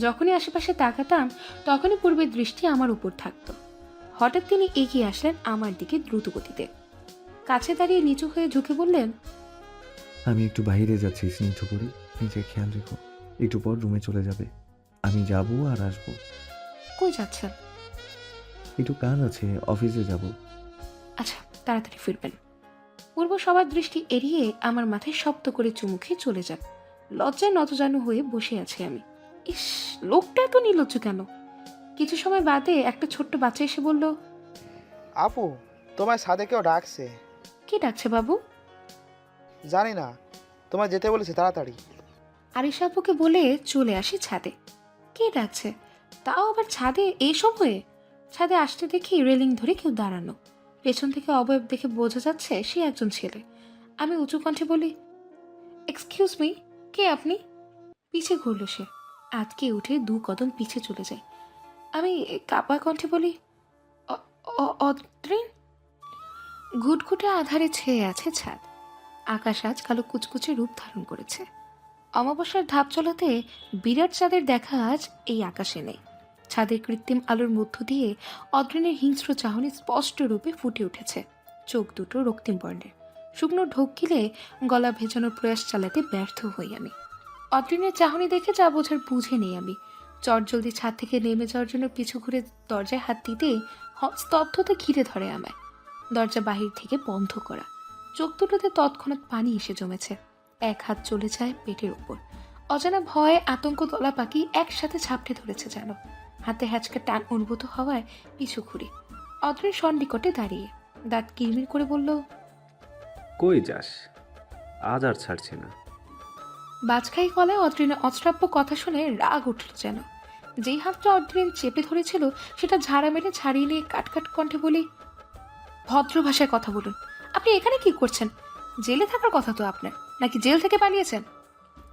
Speaker 1: যখনই আশেপাশে তাকাতাম তখনই পূর্বের দৃষ্টি আমার উপর থাকতো। হঠাৎ তিনি এগিয়ে আসলেন আমার দিকে দ্রুত গতিতে। কাছে দাঁড়িয়ে নিচু হয়ে ঝুঁকে বললেন,
Speaker 3: আমি একটু বাইরে যাচ্ছি স্নিগ্ধ করি, নিজের খেয়াল রেখো। একটু পর রুমে চলে যাবে, আমি যাব আর আসবো।
Speaker 1: কই যাচ্ছেন?
Speaker 3: একটু কাজ আছে, অফিসে যাব।
Speaker 1: আচ্ছা, তাড়াতাড়ি ফিরবেন। পূর্ব সবার দৃষ্টি এড়িয়ে আমার মাথায় শব্দ করে চুমু খেয়ে চলে যান। লজ্জায় নতজানু হয়ে বসে আছি আমি। ইস, লোকটা এত নির্লজ্জ কেন? কিছু সময় বাদে একটা ছোট্ট বাচ্চা এসে বলল,
Speaker 16: আপু, তোমায় সাদে কেউ ডাকছে।
Speaker 1: কি ডাকছে বাবু?
Speaker 16: জানি না, তোমায় যেতে বলেছে, তাড়াতাড়ি।
Speaker 1: আরিশা আপুকে বলে চলে আসি ছাদে। কে ডাকছে? তাও আবার ছাদে এই সময়ে? ছাদে আসতে দেখি রেলিং ধরে কেউ দাঁড়ানো। পেছন থেকে অবয়ব দেখে বোঝা যাচ্ছে সে একজন ছেলে। আমি উঁচু কণ্ঠে বলি, এক্সকিউজ মি, কে আপনি? পিছে ঘুরল সে, আটকে উঠে 2 কদম পিছে চলে যায়। আমি কাপা কণ্ঠে বলি, অদ্রিন। ঘুটঘুটে আধারে ছেয়ে আছে ছাদ। আকাশ আজ কালো কুচকুচে রূপ ধারণ করেছে। অমাবস্যার ধাপ চলাতে বিরাট চাঁদের দেখা আজ এই আকাশে নেই। ছাদের কৃত্রিম আলোর মধ্য দিয়ে অদ্রিনের হিংস্র চাহনি স্পষ্ট রূপে ফুটে উঠেছে। চোখ দুটো রক্তিম বর্ণের। শুকনো ঢোক গিলে গলা ভেজানোর প্রয়াস চালাতে ব্যর্থ হই আমি। অদ্রিনের চাহনি দেখে যা বোঝার বুঝে নেই আমি। চটজলদি ছাদ থেকে নেমে যাওয়ার জন্য পিছু ঘুরে দরজায় হাত দিতেই স্তব্ধতা ঘিরে ধরে আমায়। দরজা বাহির থেকে বন্ধ করা। চোখ দুটোতে তৎক্ষণাৎ পানি এসে জমেছে। এক হাত চলে যায় পেটের উপর। অজানা ভয়ে আতঙ্ক দলা পাখি একসাথে ঝাপটে ধরেছে যেন। হাতে হ্যাচকা টান অনুভূত হওয়ায় পিছু ঘুরি। অদ্রিন সন্নিকটে দাঁড়িয়ে দাঁত কিরমির করে বলল,
Speaker 17: কই যাস? আজ আর ছাড়ছি না।
Speaker 1: বাজখাই গলায় অদ্রিনের অশ্রাব্য কথা শুনে রাগ উঠল যেন। যেই হাতটা অদ্রিন চেপে ধরেছিল সেটা ঝাড়া মেরে ছাড়িয়ে নিয়ে কাটকাট কণ্ঠে বলি, ভদ্র ভাষায় কথা বলুন। আপনি এখানে কি করছেন? জেলে থাকার কথা তো আপনার, নাকি জেল থেকে পালিয়েছেন?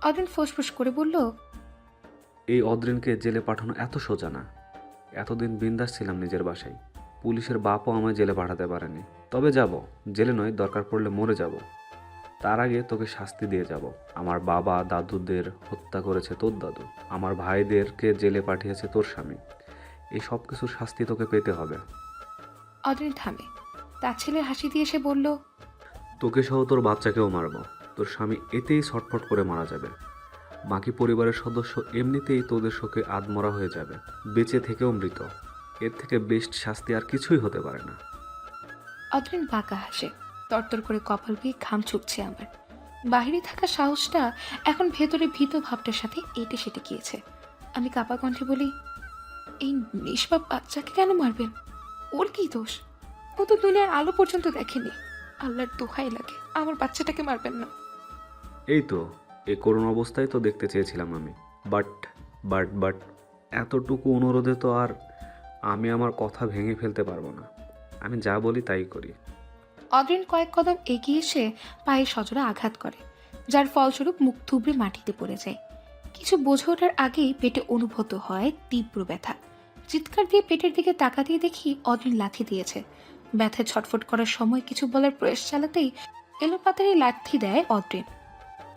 Speaker 1: অদ্রিন ফোঁস করে বলল,
Speaker 17: এই অদ্রিনকে জেলে পাঠানো এত সোজা না। এতদিন বিন্দাস ছিলাম নিজের বাসায়। পুলিশের বাপও আমায় জেলে পাঠাতে পারেনি। তবে যাব, জেলে নয়, দরকার পড়লে মরে যাব। তার আগে তোকে শাস্তি দিয়ে যাব। আমার বাবা দাদুদের হত্যা করেছে তোর দাদু, আমার ভাইদেরকে জেলে পাঠিয়েছে তোর স্বামী। এই সব কিছুর শাস্তি তোকে পেতে হবে।
Speaker 1: অদ্রিন থামে। তার ছেলে হাসি দিয়ে এসে বলল,
Speaker 17: তোকে সহ তোর বাচ্চাকেও মারব। তোর স্বামী এতেই ছটফট করে মারা যাবে। বাকি পরিবারের সদস্য এমনিতেই তোদের শোকে আধমরা হয়ে যাবে, বেঁচে থেকেও মৃত। এর থেকে বেস্ট শাস্তি আর কিছুই হতে পারে না।
Speaker 1: অদ্রিন বাঁকা হাসে। তরতর করে কপাল বেয়ে ঘাম ছুটছে আমার। বাহিরে থাকা সাহসটা এখন ভেতরে ভীত ভাবটার সাথে এটে সেটে গিয়েছে। আমি কাপা কণ্ঠে বলি, এই নিষ্পাপ বাচ্চাকে কেন মারবেন? ওর কি দোষ? ও তো দুনিয়ার আলো পর্যন্ত দেখেনি। আল্লাহর দোহাই লাগে, আমার বাচ্চাটাকে মারবেন না।
Speaker 17: এই তো, এই করুণ অবস্থায় তো দেখতে চেয়েছিলাম আমি। বাট এতটুকু অনুরোধে তো আর আমি আমার কথা ভেঙে ফেলতে পারবো না। আমি যা বলি তাই করি।
Speaker 1: অদ্রিন কয়েক কদম এগিয়ে এসে পায়ে সজোরে আঘাত করে, যার ফলস্বরূপ মুখ থুবড়ে মাটিতে পড়ে যায়। কিছু বোঝে ওঠার আগেই পেটে অনুভূত হয় তীব্র ব্যথা। চিৎকার দিয়ে পেটের দিকে তাকাতেই দেখি অদ্রিন লাথি দিয়েছে। ব্যথায় ছটফট করার সময় কিছু বলার প্রয়াস চালাতেই এলোপাতাড়ি লাথি দেয় অদ্রিন।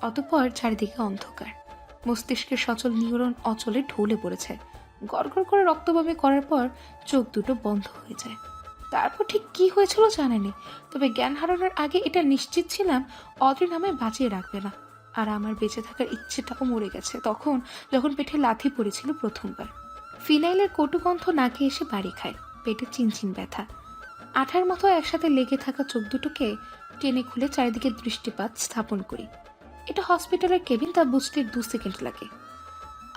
Speaker 1: অতঃপর চারিদিকে অন্ধকার। মস্তিষ্কের সচল নিউরন অচলে ঢলে পড়েছে। গড়গড় করে রক্তবমি করার পর চোখ দুটো বন্ধ হয়ে যায়। তারপর ঠিক কি হয়েছিল জানেনি, তবে জ্ঞান হারানোর আগে এটা নিশ্চিত ছিলাম অদ্রিন আমায় বাঁচিয়ে রাখবে না। আর আমার বেঁচে থাকার ইচ্ছেটাও মরে গেছে তখন, যখন পেটে লাথি পড়েছিল প্রথমবার। ফিনাইলের কটুগন্ধ নাকে এসে বাড়ি খায়, পেটে চিনচিন ব্যথা। আঠার মতো একসাথে লেগে থাকা চোখ দুটোকে টেনে খুলে চারিদিকে দৃষ্টিপাত স্থাপন করি। এটা হসপিটালের কেবিন, তা বুঝতে 2 সেকেন্ড লাগে।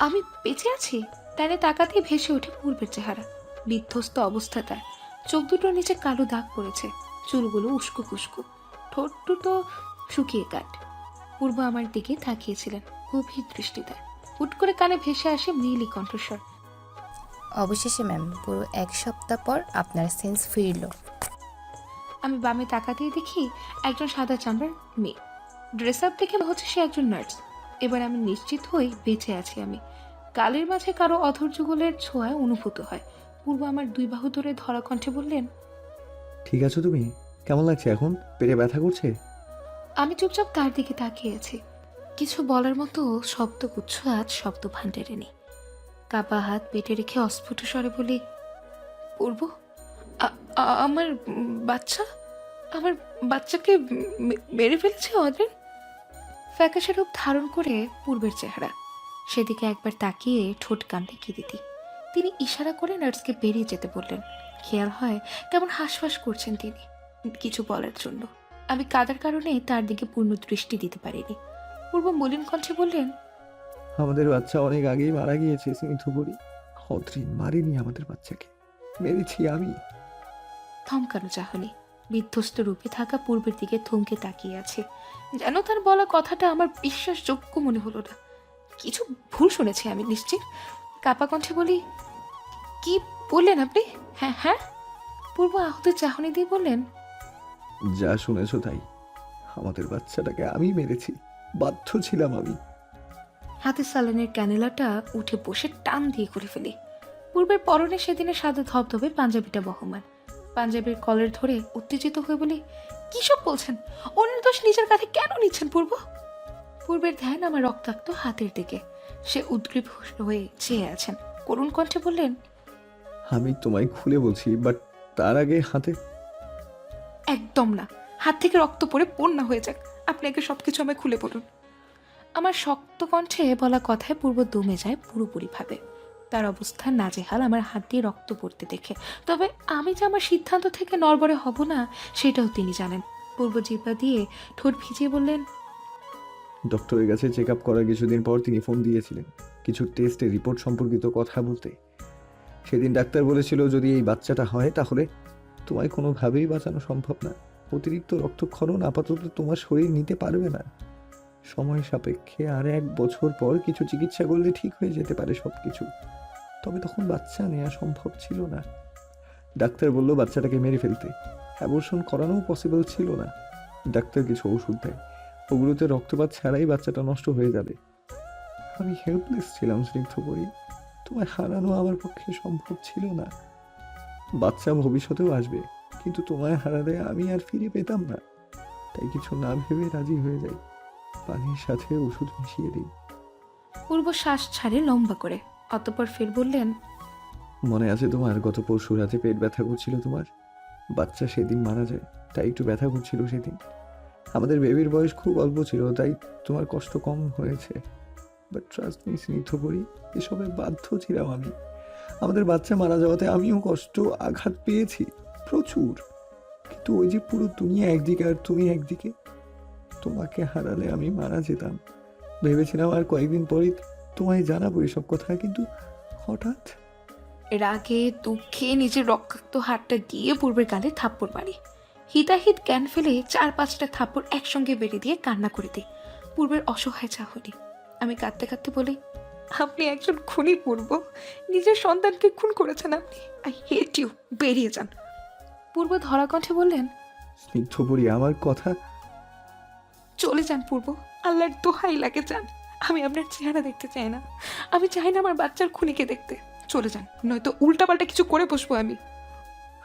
Speaker 1: আমি বেঁচে আছি? ডানে তাকাতেই ভেসে ওঠে পূর্বের চেহারা। বিধ্বস্ত অবস্থা তার, চোখ দুটোর নিচে কালো দাগ পড়েছে, চুলগুলো উস্কো খুস্কো, ঠোঁট দুটো শুকিয়ে কাট। পূর্ব আমার দিকে তাকিয়েছিলেন গভীর দৃষ্টিতে। হুট করে কানে ভেসে আসে মৃলি কণ্ঠস্বর।
Speaker 18: অবশেষে ম্যাম, পুরো 1 সপ্তাহ পর আপনার সেন্স ফিরল।
Speaker 1: আমি বামে তাকাতেই দেখি একজন সাদা চামড়ার মেয়ে। ড্রেস আপ দেখে মনে হচ্ছে সে একজন নার্স। এবার আমি নিশ্চিত হই বেঁচে আছি আমি। গালের মাঝে কারো অধৈর্যগুলের ছোঁয়ায় অনুভূত হয়। পূর্ব আমার 2 বাহু ধরে ধরা কণ্ঠে বললেন,
Speaker 3: ঠিক আছো তুমি? কেমন লাগছে এখন? পেটে ব্যথা করছে?
Speaker 1: আমি চুপচাপ তার দিকে তাকিয়ে আছি। কিছু বলার মতো শব্দগুচ্ছ আজ শব্দ ভাণ্ডারে নেই। কাপা হাত পেটে রেখে অস্ফুট স্বরে বলি, পূর্ব, আমার বাচ্চা, আমার বাচ্চাকে মেরে ফেলেছে অদ্রিন। ফ্যাকাশে রূপ ধারণ করে পূর্বের চেহারা, সেদিকে একবার তাকিয়ে ঠোঁট কামড়ে দিতি। তিনি ইশারা করে নার্সকে বেরিয়ে যেতে বললেন। খেয়াল হয় কেমন হাঁসফাঁস করছেন তিনি কিছু বলার জন্য। আমি কাদার কারণে তার দিকে পূর্ণ দৃষ্টি দিতে পারিনি। পূর্ব মলিন কণ্ঠে বললেন,
Speaker 3: আমাদের বাচ্চা অনেক আগেই মারা গিয়েছে স্নিগ্ধপুরী। অদ্রিন মারেনি আমাদের বাচ্চাকে, মেরেছি আমি।
Speaker 1: থমকানো চাহনি, বিধ্বস্ত রূপে থাকা পূর্বের দিকে থমকে তাকিয়ে আছে, যেন তার বলা কথাটা আমার বিশ্বাসযোগ্য মনে হলো না। কিছু ভুল শুনেছি আমি নিশ্চিত। কাপা কণ্ঠে বলি, কি বললেন আপনি? হ্যাঁ হ্যাঁ। পূর্ব আহত চাহনি দিয়ে বললেন,
Speaker 3: যা শুনেছো তাই। আমাদের বাচ্চাটাকে আমি মেরেছি, বাধ্য ছিলাম আমি।
Speaker 1: হাতে সালানের ক্যানেলাটা উঠে বসে টান দিয়ে করে ফেলি। পূর্বের পরনে সেদিনে সাদা ধবধবে পাঞ্জাবিটা বহমান। পাঞ্জাবির কলার ধরে উত্তেজিত হয়ে বলি, কি সব বলছেন? অন্যের দোষ নিজের কাঁধে কেন নিচ্ছেন পূর্ব? পূর্বের ধ্যান আমার রক্তাক্ত হাতের দিকে। সে উদ্গ্রীব হয়ে চেয়ে আছেন। করুণ কণ্ঠে বললেন,
Speaker 3: আমি তোমায় খুলে বলছি, বাট তার আগে হাতে।
Speaker 1: একদম না, হাত থেকে রক্ত পড়ে বন্যা হয়ে যাক, আপনি আগে সবকিছু আমায় খুলে বলুন। আমার শক্ত কণ্ঠে বলা কথায় পূর্ব দমে যায় পুরোপুরিভাবে। তার অবস্থা নাজেহাল আমার হাত দিয়ে রক্ত পড়তে দেখে। তবে আমি যে আমার সিদ্ধান্ত থেকে নড়বড়ে হব না সেটাও তিনি জানেন। পূর্ব জিহ্বা দিয়ে ঠোঁট ভিজিয়ে বললেন,
Speaker 3: ডক্টরের কাছে চেক আপ করার কিছুদিন পর তিনি ফোন দিয়েছিলেন কিছু টেস্টের রিপোর্ট সম্পর্কিত কথা বলতে। সেদিন ডাক্তার বলেছিল যদি এই বাচ্চাটা হয় তাহলে তোমায় কোনোভাবেই বাঁচানো সম্ভব না। অতিরিক্ত রক্তক্ষরণ আপাতত তোমার শরীর নিতে পারবে না। সময় সাপেক্ষে আর 1 বছর পর কিছু চিকিৎসা করলে ঠিক হয়ে যেতে পারে সব কিছু। তবে তখন বাচ্চা নেওয়া সম্ভব ছিল না। ডাক্তার বলল বাচ্চাটাকে মেরে ফেলতে। অ্যাবর্শন করানোও পসিবল ছিল না। ডাক্তার কিছু ওষুধ দেয়, ওগুলোতে রক্তপাত ছাড়াই বাচ্চাটা নষ্ট হয়ে যাবে। আমি হেল্পলেস ছিলাম স্নিগ্ধপুরী। তোমায় হারানো আমার পক্ষে সম্ভব ছিল না। বাচ্চা ভবিষ্যতেও আসবে, কিন্তু তোমায় হারালে আমি আর ফিরে পেতাম না। তাই কিছু না ভেবে রাজি হয়ে যাই, পানির সাথে ওষুধ মিশিয়ে দিই।
Speaker 1: পূর্ব শ্বাস ছাড়ে লম্বা করে, অতঃপর ফের বললেন,
Speaker 3: মনে আছে তোমার গত পরশু রাতে পেট ব্যথা করছিল তোমার? বাচ্চা সেদিন মারা যায়, তাই একটু ব্যথা করছিল সেদিন। আমাদের বেবির বয়স খুব অল্প ছিল, তাই তোমার কষ্ট কম হয়েছে। বাট ট্রাস্ট মি স্নিগ্ধপুরী, এসবে বাধ্য ছিলাম আমি। আমাদের বাচ্চা মারা যাওয়াতে আমিও কষ্ট আঘাত পেয়েছি প্রচুর। কিন্তু ওই যে পুরো দুনিয়া একদিকে আর তুমি একদিকে, তোমাকে হারালে আমি মারা যেতাম। ভেবেছিলাম আর কয়েকদিন পরেই তোমায় জানাবো এসব কথা, কিন্তু হঠাৎ
Speaker 1: রাগে দুঃখে নিজের রক্তাক্ত হাতটা দিয়ে পূর্বের গালে থাপ্পড় মারি। হিতাহিত জ্ঞান ফেলে 4-5টা থাপ্পড় একসঙ্গে বেরিয়ে দিয়ে কান্না করে দিই। পূর্বের অসহায় চাহনি। আমি কাঁদতে কাঁদতে বলি, আপনি একজন খুনি পূর্ব, নিজের সন্তানকে খুন করেছেন আপনি। আই হেট ইউ, বেরিয়ে যান। পূর্ব ধরা কণ্ঠে বললেন,
Speaker 3: স্নিগ্ধপুরী আমার কথা।
Speaker 1: চলে যান পূর্ব, আল্লাহর দোহাই লাগে যান। আমি আপনার চেহারা দেখতে চাই না। আমি চাই না আমার বাচ্চার খুনিকে দেখতে। চলে যান, নয়তো উল্টাপাল্টা কিছু করে বসবো আমি।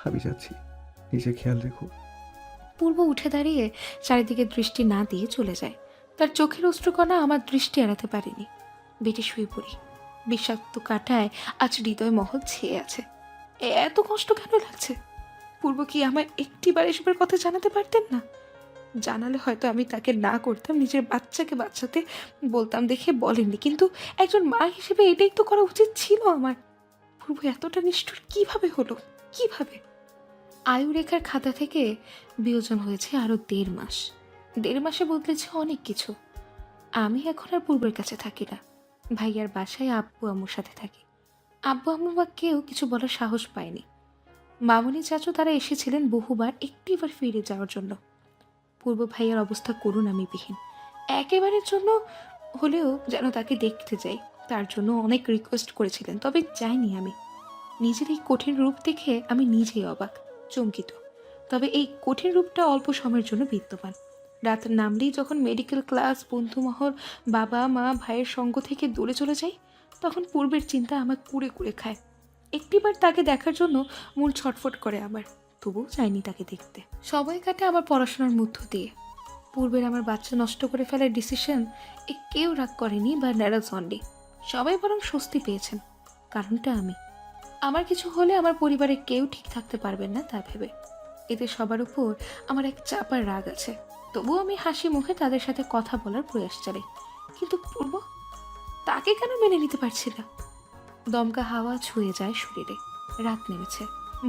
Speaker 3: আমি যাচ্ছি, নিজে খেয়াল রেখো।
Speaker 1: পূর্ব উঠে দাঁড়িয়ে চারিদিকে দৃষ্টি না দিয়ে চলে যায়। তার চোখের অশ্রুকণা আমার দৃষ্টি এড়াতে পারেনি। বেটে শুয়ে পড়ি। বিষাক্ত কাঁটায় আজ হৃদয় মহল ছেয়ে আছে। এত কষ্ট কেন লাগছে? পূর্ব কি আমায় একটিবার এসবের কথা জানাতে পারতেন না? জানালে হয়তো আমি তাকে না করতাম, নিজের বাচ্চাকে বাচ্চাতে বলতাম দেখে বলেননি। কিন্তু একজন মা হিসেবে এটাই তো করা উচিত ছিল আমার। পূর্ব এতটা নিষ্ঠুর কিভাবে হলো, কিভাবে? আয়ুরেখার খাতা থেকে বিয়োজন হয়েছে আরো 1.5 মাস। 1.5 মাসে বদলেছে অনেক কিছু। আমি এখন আর পূর্বের কাছে থাকি না, ভাইয়ার বাসায় আব্বু আম্মুর সাথে থাকি। আব্বু আম্মু বা কেউ কিছু বলার সাহস পায়নি। মামুনি চাচু তারা এসেছিলেন বহুবার, একটিবার ফিরে যাওয়ার জন্য। পূর্ব ভাইয়ার অবস্থা করুন আমি বিহীন, একেবারের জন্য হলেও যেন তাকে দেখতে যাই, তার জন্য অনেক রিকোয়েস্ট করেছিলেন, তবে যাইনি আমি। নিজের এই কঠিন রূপ দেখে আমি নিজেই অবাক, চমকিত। তবে এই কঠিন রূপটা অল্প সময়ের জন্য বিদ্যমান। রাত নামলেই যখন মেডিকেল ক্লাস, বন্ধুমহল, বাবা মা ভাইয়ের সঙ্গ থেকে দূরে চলে যাই, তখন পূর্বের চিন্তা আমার কুড়ে কুড়ে খায়। একটিবার তাকে দেখার জন্য মন ছটফট করে আমার, তবুও চাইনি তাকে দেখতে। সময় কাটে আমার পড়াশোনার মধ্য দিয়ে। পূর্বের আমার বাচ্চা নষ্ট করে ফেলার ডিসিশন কেউ রাগ করেনি বা ন্যারাজ হননি, সবাই বরং স্বস্তি পেয়েছেন। কারণটা আমি। আমার কিছু হলে আমার পরিবারের কেউ ঠিক থাকতে পারবেন না তা ভেবে। এতে সবার উপর আমার এক চাপার রাগ আছে, তবুও আমি হাসি মুখে তাদের সাথে কথা বলার প্রয়াস চালাই। কিন্তু পূর্ব, তাকে কেন মেনে নিতে পারছি না? দমকা হাওয়া ছুঁয়ে যায় শরীরে। রাত নেমেছে।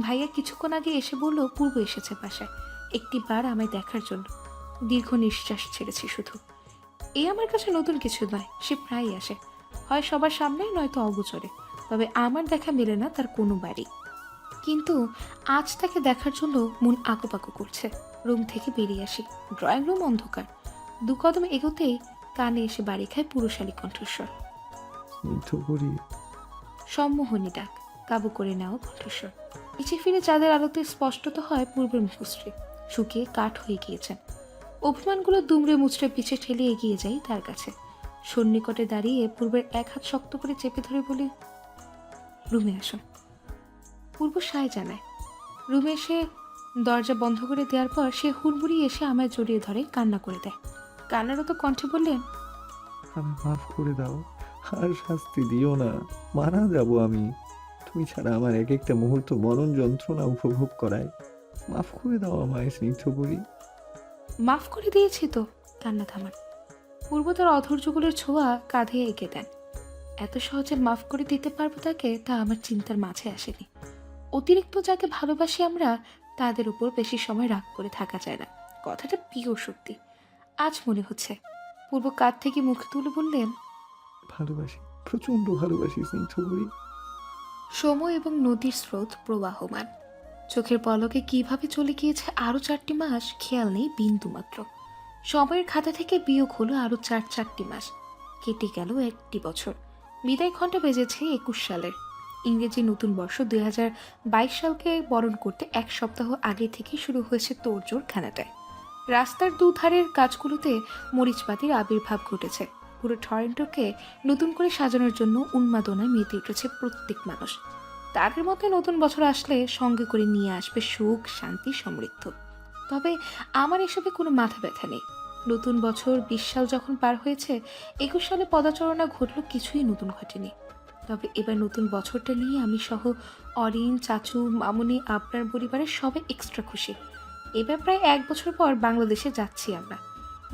Speaker 1: ভাইয়া কিছুক্ষণ আগে এসে বলল পূর্ব এসেছে বাসায়, একটিবার আমায় দেখার জন্য। দীর্ঘ নিঃশ্বাস ছেড়েছি শুধু। এই আমার কাছে নতুন কিছু নয়, সে প্রায়ই আসে, হয় সবার সামনে নয়তো অগোচরে, তবে আমার দেখা মেলে না তার কোনো বাড়ি। কিন্তু আজ তাকে দেখার জন্য মন আঁকুপাকু করছে। রুম থেকে বেরিয়ে আসি, ড্রয়িং রুম অন্ধকার। 2 কদম এগোতেই কানে এসে বাড়ি খায় পুরুষালী কণ্ঠস্বর। সম্মোহনী ডাক, কাবু করে নেওয়া কণ্ঠস্বর। পিছে ফিরে চাঁদের আলোতে স্পষ্টত হয় পূর্বের মুখশ্রী, শুকিয়ে কাঠ হয়ে গিয়েছেন। অভিমানগুলো দুমড়ে মুচড়ে পিছে ঠেলে এগিয়ে যাই তার কাছে। সন্নিকটে দাঁড়িয়ে পূর্বের এক হাত শক্ত করে চেপে ধরে বলি, রুমে আসুন। পূর্ব সায় জানায়। রুমে এসে দরজা বন্ধ করে দেওয়ার পর সে হুড়মুড়ি এসে আমায় জড়িয়ে ধরে কান্না করে দেয়। কান্নারত কণ্ঠে বললেন,
Speaker 3: আমি মাফ করে দাও, আর শাস্তি দিও না, মারা যাব আমি। তুমি ছাড়া আমার এক একটা মুহূর্ত মরণ যন্ত্রণা উপভোগ করায়। মাফ করে দাও আমায় স্নিগ্ধ করি।
Speaker 1: মাফ করে দিয়েছি তো, কান্না থামান। পূর্ব তার অধৈর্যগুলোর ছোঁয়া কাঁধে এঁকে দেন। এত সহজে মাফ করে দিতে পারবো তাকে, তা আমার চিন্তার মাঝে আসেনি। অতিরিক্ত যাকে ভালোবাসি আমরা, তাদের উপর বেশি সময় রাগ করে থাকা যায় না, কথাটা পিওর সত্যি। আজ মনে হচ্ছে। পূর্ব কাঁধ থেকে মুখ তুলে বললেন,
Speaker 3: ভালোবাসি, প্রচন্ড ভালোবাসি স্নিগ্ধ করি।
Speaker 1: সময় এবং নদীর স্রোত প্রবাহমান। চোখের পলকে কিভাবে চলে গিয়েছে আরো 4টি মাস খেয়াল নেই বিন্দু মাত্র। সময়ের খাতা থেকে বিয়োগ হলো আরো 4টি মাস। কেটে গেল 1টি বছর। বিদায় ঘণ্টা বেজেছে 21 সালের। ইংরেজি নতুন বর্ষ 2022 সালকে বরণ করতে 1 সপ্তাহ আগে থেকে শুরু হয়েছে তোড়জোড় খানাটায়। রাস্তার দুধারের গাছগুলোতে মরিচপাতির আবির্ভাব ঘটেছে। পুরো টরন্টোকে নতুন করে সাজানোর জন্য উন্মাদনায় মেতে উঠেছে প্রত্যেক মানুষ। তাদের মধ্যে নতুন বছর আসলে সঙ্গে করে নিয়ে আসবে সুখ, শান্তি, সমৃদ্ধ। তবে আমার এসবে কোনো মাথা ব্যথা নেই। নতুন বছর 20 সাল যখন পার হয়েছে, 21 সালে পদাচরণা ঘটল, কিছুই নতুন ঘটেনি। তবে এবার নতুন বছরটা নিয়ে আমি সহ অরিন, চাচু, মামুনি, আপনার পরিবারের সবাই এক্সট্রা খুশি। এবার প্রায় 1 বছর পর বাংলাদেশে যাচ্ছি আমরা।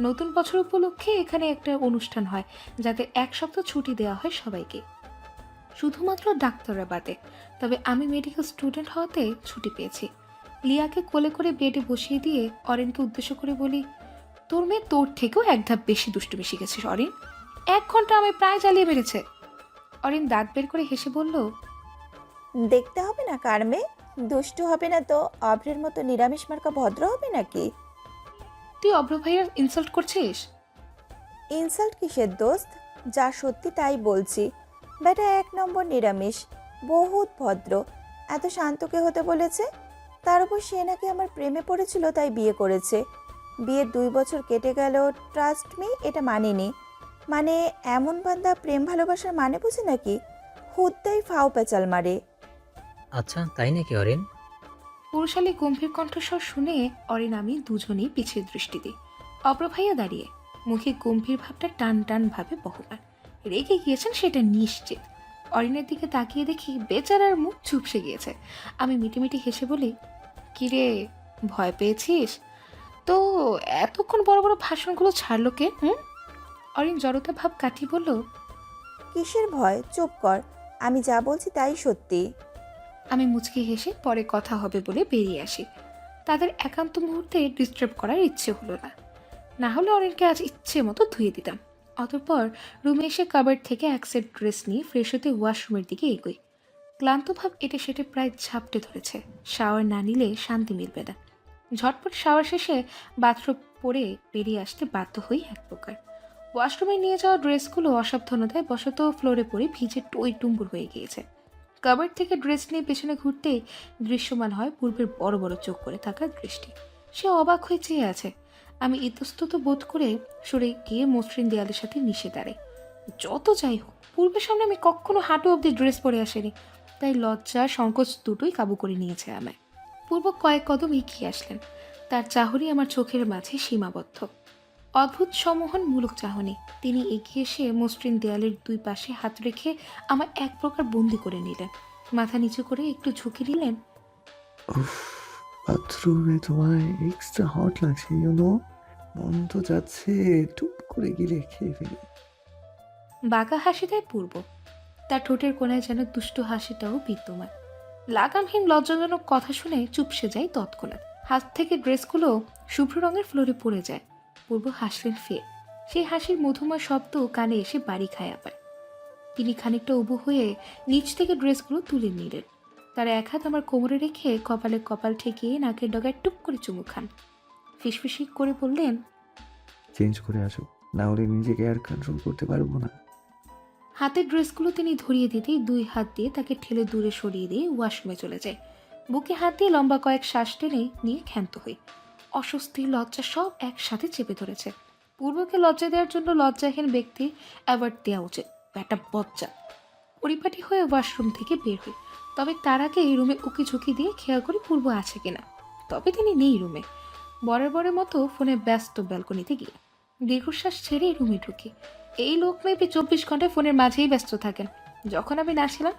Speaker 1: নতুন বছর উপলক্ষে এখানে একটা অনুষ্ঠান হয়, যাতে 1 সপ্তাহ ছুটি দেওয়া হয় সবাইকে, শুধুমাত্র ডাক্তাররা বাদে। তবে আমি মেডিকেল স্টুডেন্ট হওয়াতে ছুটি পেয়েছি। লিয়াকে কোলে করে বেডে বসিয়ে দিয়ে অরিনকে উদ্দেশ্য করে বলি, তোর মেয়ে তোর থেকেও 1 ধাপ বেশি দুষ্টুমি শিখেছিস অরিন। 1 ঘন্টা আমায় প্রায় জ্বালিয়ে মেরেছে। অরিন দাঁত বের করে হেসে বলল,
Speaker 4: দেখতে হবে না কার মেয়ে দুষ্টু হবে না তো অভ্রের মতো নিরামিষ মার্কা ভদ্র হবে নাকি?
Speaker 1: তুই অভ্র ভাইয়ার ইনসাল্ট করছিস?
Speaker 4: ইনসাল্ট কিসের দোস্ত? যা সত্যি তাই বলছি। বেটা 1 নম্বর নিরামিষ, বহুত ভদ্র। এত শান্তকে হতে বলেছে। তার উপর সে নাকি আমার প্রেমে পড়েছিল, তাই বিয়ে করেছে। বিয়ের 2 বছর কেটে গেল, ট্রাস্ট মি, এটা মানিনি। মানে এমন বান্দা প্রেম ভালোবাসার মানে বুঝে নাকি? হুদ্দাই ফাও পেঁচাল মারে।
Speaker 5: আচ্ছা তাই নাকি অরিন?
Speaker 1: পুরুষালী গম্ভীর কণ্ঠস্বর শুনে অরিন আমি দুজনেই পিছিয়ে দৃষ্টি দিই। অভ্র ভাইয়া দাঁড়িয়ে, মুখে গম্ভীর ভাবটা টান টান ভাবে বহমান। রেগে গিয়েছেন সেটা নিশ্চিত। অরিনের দিকে তাকিয়ে দেখি বেচারার মুখ চুপসে গিয়েছে। আমি মিটিমিটি হেসে বলি, কিরে ভয় পেয়েছিস? তো এতক্ষণ বড় বড় ভাষণগুলো ছাড়লো কে? অরিন জড়তা ভাব কাটিয়ে বলল,
Speaker 4: কিসের ভয়? চুপ কর, আমি যা বলছি তাই সত্যি।
Speaker 1: আমি মুচকি হেসে পরে কথা হবে বলে বেরিয়ে আসি। তাদের একান্ত মুহূর্তে ডিস্টার্ব করার ইচ্ছে হলো না, না হলে অনেককে আজ ইচ্ছে মতো ধুয়ে দিতাম। অতঃপর রুমে এসে কাবার্ড থেকে এক সেট ড্রেস নিয়ে ফ্রেশ হতে ওয়াশরুমের দিকে এগোই। ক্লান্ত ভাব এটে সেটে প্রায় ঝাপটে ধরেছে, শাওয়ার না নিলে শান্তি মিলবে না। ঝটপট শাওয়ার শেষে বাথরুম পরে বেরিয়ে আসতে বাধ্য হই এক প্রকার। ওয়াশরুমে নিয়ে যাওয়া ড্রেসগুলো অসাবধানতায় বশত ফ্লোরে পড়ে ভিজে টই টুম্বুর হয়ে গিয়েছে। কাবার্ড থেকে ড্রেস নিয়ে পেছনে ঘুরতে দৃশ্যমান হয় পূর্বের বড় বড় চোখ করে থাকা দৃষ্টি। সে অবাক হয়ে চেয়ে আছে। আমি ইতস্তত বোধ করে সরে গিয়ে মসৃণ দেয়ালের সাথে মিশে দাঁড়াই। যত যাই হোক, পূর্বের সামনে আমি কখনো হাঁটু অব্দি ড্রেস পরে আসিনি, তাই লজ্জা সংকোচ দুটোই কাবু করে নিয়েছে আমায়। পূর্ব কয়েক কদম এগিয়ে আসলেন, তার চাহনি আমার চোখের মাঝে সীমাবদ্ধ। অদ্ভুত সম্মোহনমূলক চাহনি। তিনি এগিয়ে এসে মসৃণ দেয়ালের দুই পাশে হাত রেখে আমার এক প্রকার বন্দি করে নিলেন। মাথা নিচু করে একটু ঝুঁকে নিলেন।
Speaker 3: বাথরুমে তোমায় এক্সট্রা হট লাগছে, ইউনো। মন তো যাচ্ছে টুপ করে গিলে খেয়ে ফেলি।
Speaker 1: বাঁকা হাসি দেয় পূর্ব, তার ঠোঁটের কোণায় যেন দুষ্ট হাসিটাও বিদ্যমান। লাগামহীন লজ্জাজনক কথা শুনে চুপসে যায় তৎক্ষণাৎ। হাত থেকে ড্রেসগুলো শুভ্র রঙের ফ্লোরে পড়ে যায়। পূর্ব হাসলেন ফের। সেই হাসির মধুময় শব্দ কানে এসে বাড়ি খায় আবার। তিনি খানিকটা উবু হয়ে নিচ থেকে ড্রেসগুলো তুলে নিলেন। তার এক হাত আমার কোমরে রেখে কপালে কপাল ঠেকিয়ে নাকের ডগায় টুক করে চুমু খান। ফিসফিসি করে বললেন,
Speaker 3: চেঞ্জ করে আসো, না হলে নিজেকে আর কন্ট্রোল করতে পারবো না।
Speaker 1: হাতের ড্রেসগুলো তিনি ধরিয়ে দিতেই দুই হাত দিয়ে তাকে ঠেলে দূরে সরিয়ে দিয়ে ওয়াশরুমে চলে যায়। বুকে হাত দিয়ে লম্বা কয়েক শ্বাস টেনে নিয়ে ক্ষান্ত হই। অস্বস্তি, লজ্জা সব একসাথে চেপে ধরেছে। পূর্বকে লজ্জা দেওয়ার জন্য লজ্জাহীন ব্যক্তি অ্যাওয়ার্ড দেওয়া উচিত, একটা বজ্জা। পরিপাটি হয়ে ওয়াশরুম থেকে বের হই, তবে তার আগে এই রুমে উকি ঝুঁকি দিয়ে খেয়াল করি পূর্ব আছে কিনা। তবে তিনি নেই রুমে। বরের মতো ফোনে ব্যস্ত ব্যালকনিতে গিয়ে দীর্ঘশ্বাস ছেড়ে রুমে ঢুকি। এই লোক মেপে 24 ঘন্টায় ফোনের মাঝেই ব্যস্ত থাকেন। যখন আমি না ছিলাম,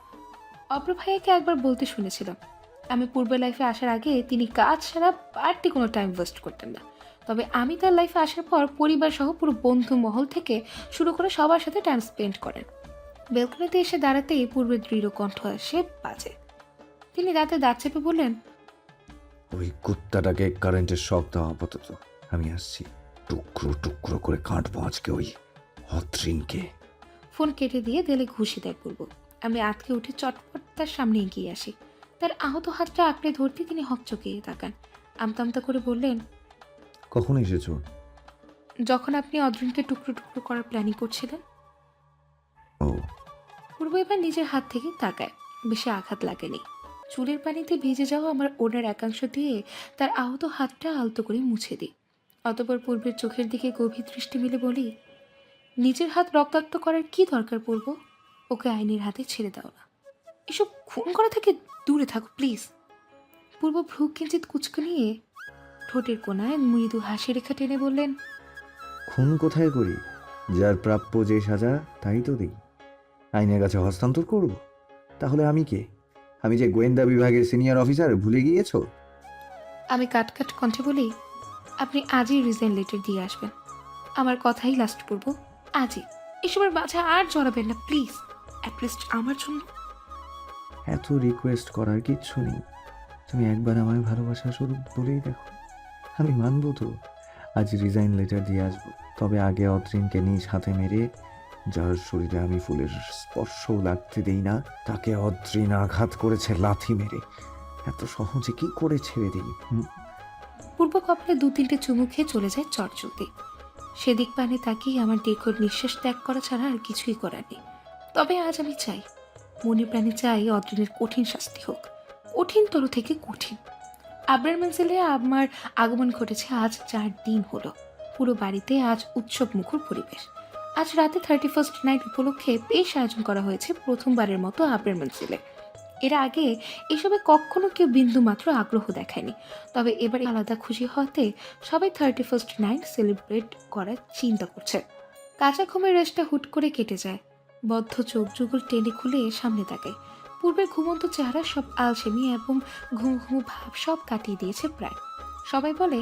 Speaker 1: অপ্র ভাইয়াকে একবার বলতে শুনেছিলাম, আমি পূর্বের লাইফে আসার আগে তিনি কাজ ছাড়া বাড়তি কোনো টাইম ওয়েস্ট করতেন না। তবে আমি তার লাইফে আসার পর পরিবার সহ পুরো বন্ধু মহল থেকে শুরু করে সবার সাথে টাইম স্পেন্ড করেন। বেলকনিতে এসে দাঁড়াতেই পূর্বের দৃঢ় কণ্ঠ আসে বাজে। তিনি দাঁতে দাঁত চেপে বললেন,
Speaker 3: ওই কুত্তাটাকে কারেন্টের শক দেওয়া আপাতত, আমি আসছি। টুকরো টুকরো করে কাটবো আজকে ওই অদ্রিনকে।
Speaker 1: ফোন কেটে দিয়ে দেলে ঘুষি দেয় পূর্ব। আমি আটকে উঠে চটপট তার সামনে এগিয়ে আসি। তার আহত হাতটা আঁকড়ে ধরতে তিনি হকচকিয়ে তাকান। আমতামতা করে বললেন,
Speaker 3: কখন এসেছো?
Speaker 1: যখন আপনি অদ্রিনকে টুকরো টুকরো করার প্ল্যানিং করছিলেন।
Speaker 3: ও।
Speaker 1: পূর্ব এবার নিজের হাত থেকে তাকায়। বেশি আঘাত লাগেনি। চুলের পানিতে ভিজে যাওয়া আমার ওড়নার একাংশ দিয়ে তার আহত হাতটা আলতো করে মুছে দিই। অতঃপর পূর্বের চোখের দিকে গভীর দৃষ্টি মিলে বলি, নিজের হাত রক্তাক্ত করার কি দরকার পূর্ব? ওকে আইনের হাতে ছেড়ে দাও না। এসব খুন করা থেকে দূরে থাকো প্লিজ। পূর্ব ভ্রু কিঞ্চিত কুচকে নিয়ে ঠোঁটের কোনায় মৃদু হাসি রেখা টেনে বললেন,
Speaker 3: খুন কোথায় করি? যার প্রাপ্য যে সাজা তাই তো দিই। আইনের কাছে হস্তান্তর করব? তাহলে আমি কে? আমি যে গোয়েন্দা বিভাগের সিনিয়র অফিসার, ভুলে গিয়েছো?
Speaker 1: আমি কাট কণ্ঠে বলি, আপনি আজই রিজাইন লেটার দিয়ে আসবেন। আমার কথাই লাস্ট পূর্ব, আজই। এসবের মাঝে আর জড়াবেন না প্লিজ, অ্যাটলিস্ট আমার জন্য।
Speaker 3: এত রিকোয়েস্ট করার কিচ্ছু নেই। তুমি একবার আমায় ভালোবাসা স্বরূপ বলেই দেখো, আমি মানবো তো। আজ রিজাইন লেটার দিয়ে আসবো, তবে আগে অদ্রিনকে নিজ হাতে মেরে, যার শরীরে আমি ফুলের স্পর্শও লাগতে দেই না, তাকে অদ্রিন আঘাত করেছে লাথি মেরে। এত সহজে কি করে ছেড়ে দিই?
Speaker 1: পূর্ব কপালে 2-3টে চুমু খেয়ে চলে যায় চটচলতি। সেদিক পানে তাকিয়ে আমার দীর্ঘ নিঃশ্বাস ত্যাগ করা ছাড়া আর কিছুই করার নেই। তবে আজ আমি চাই, মনে প্রাণে চাই অদ্রিনের কঠিন শাস্তি হোক, কঠিনতর থেকে কঠিন। আবরার মঞ্জিলে আমার আগমন ঘটেছে আজ 4 দিন হলো। পুরো বাড়িতে আজ উৎসব মুখর পরিবেশ। আজ রাতে 31st নাইট উপলক্ষে বেশ আয়োজন করা হয়েছে প্রথমবারের মতো আবরার মঞ্জিলে। এর আগে এসবে কখনো কেউ বিন্দু মাত্র আগ্রহ দেখায়নি। তবে এবার আলাদা খুশি হতে সবাই 31st নাইট সেলিব্রেট করার চিন্তা করছে। কাঁচা ঘুমের রেস্টটা হুট করে কেটে যায়। বদ্ধ চোখ যুগল টেনে খুলে সামনে তাকায়। পূর্বের ঘুমন্ত চেহারা সব আলসেমি এবং ঘুমঘুমু ভাব সব কাটিয়ে দিয়েছে প্রায়। সবাই বলে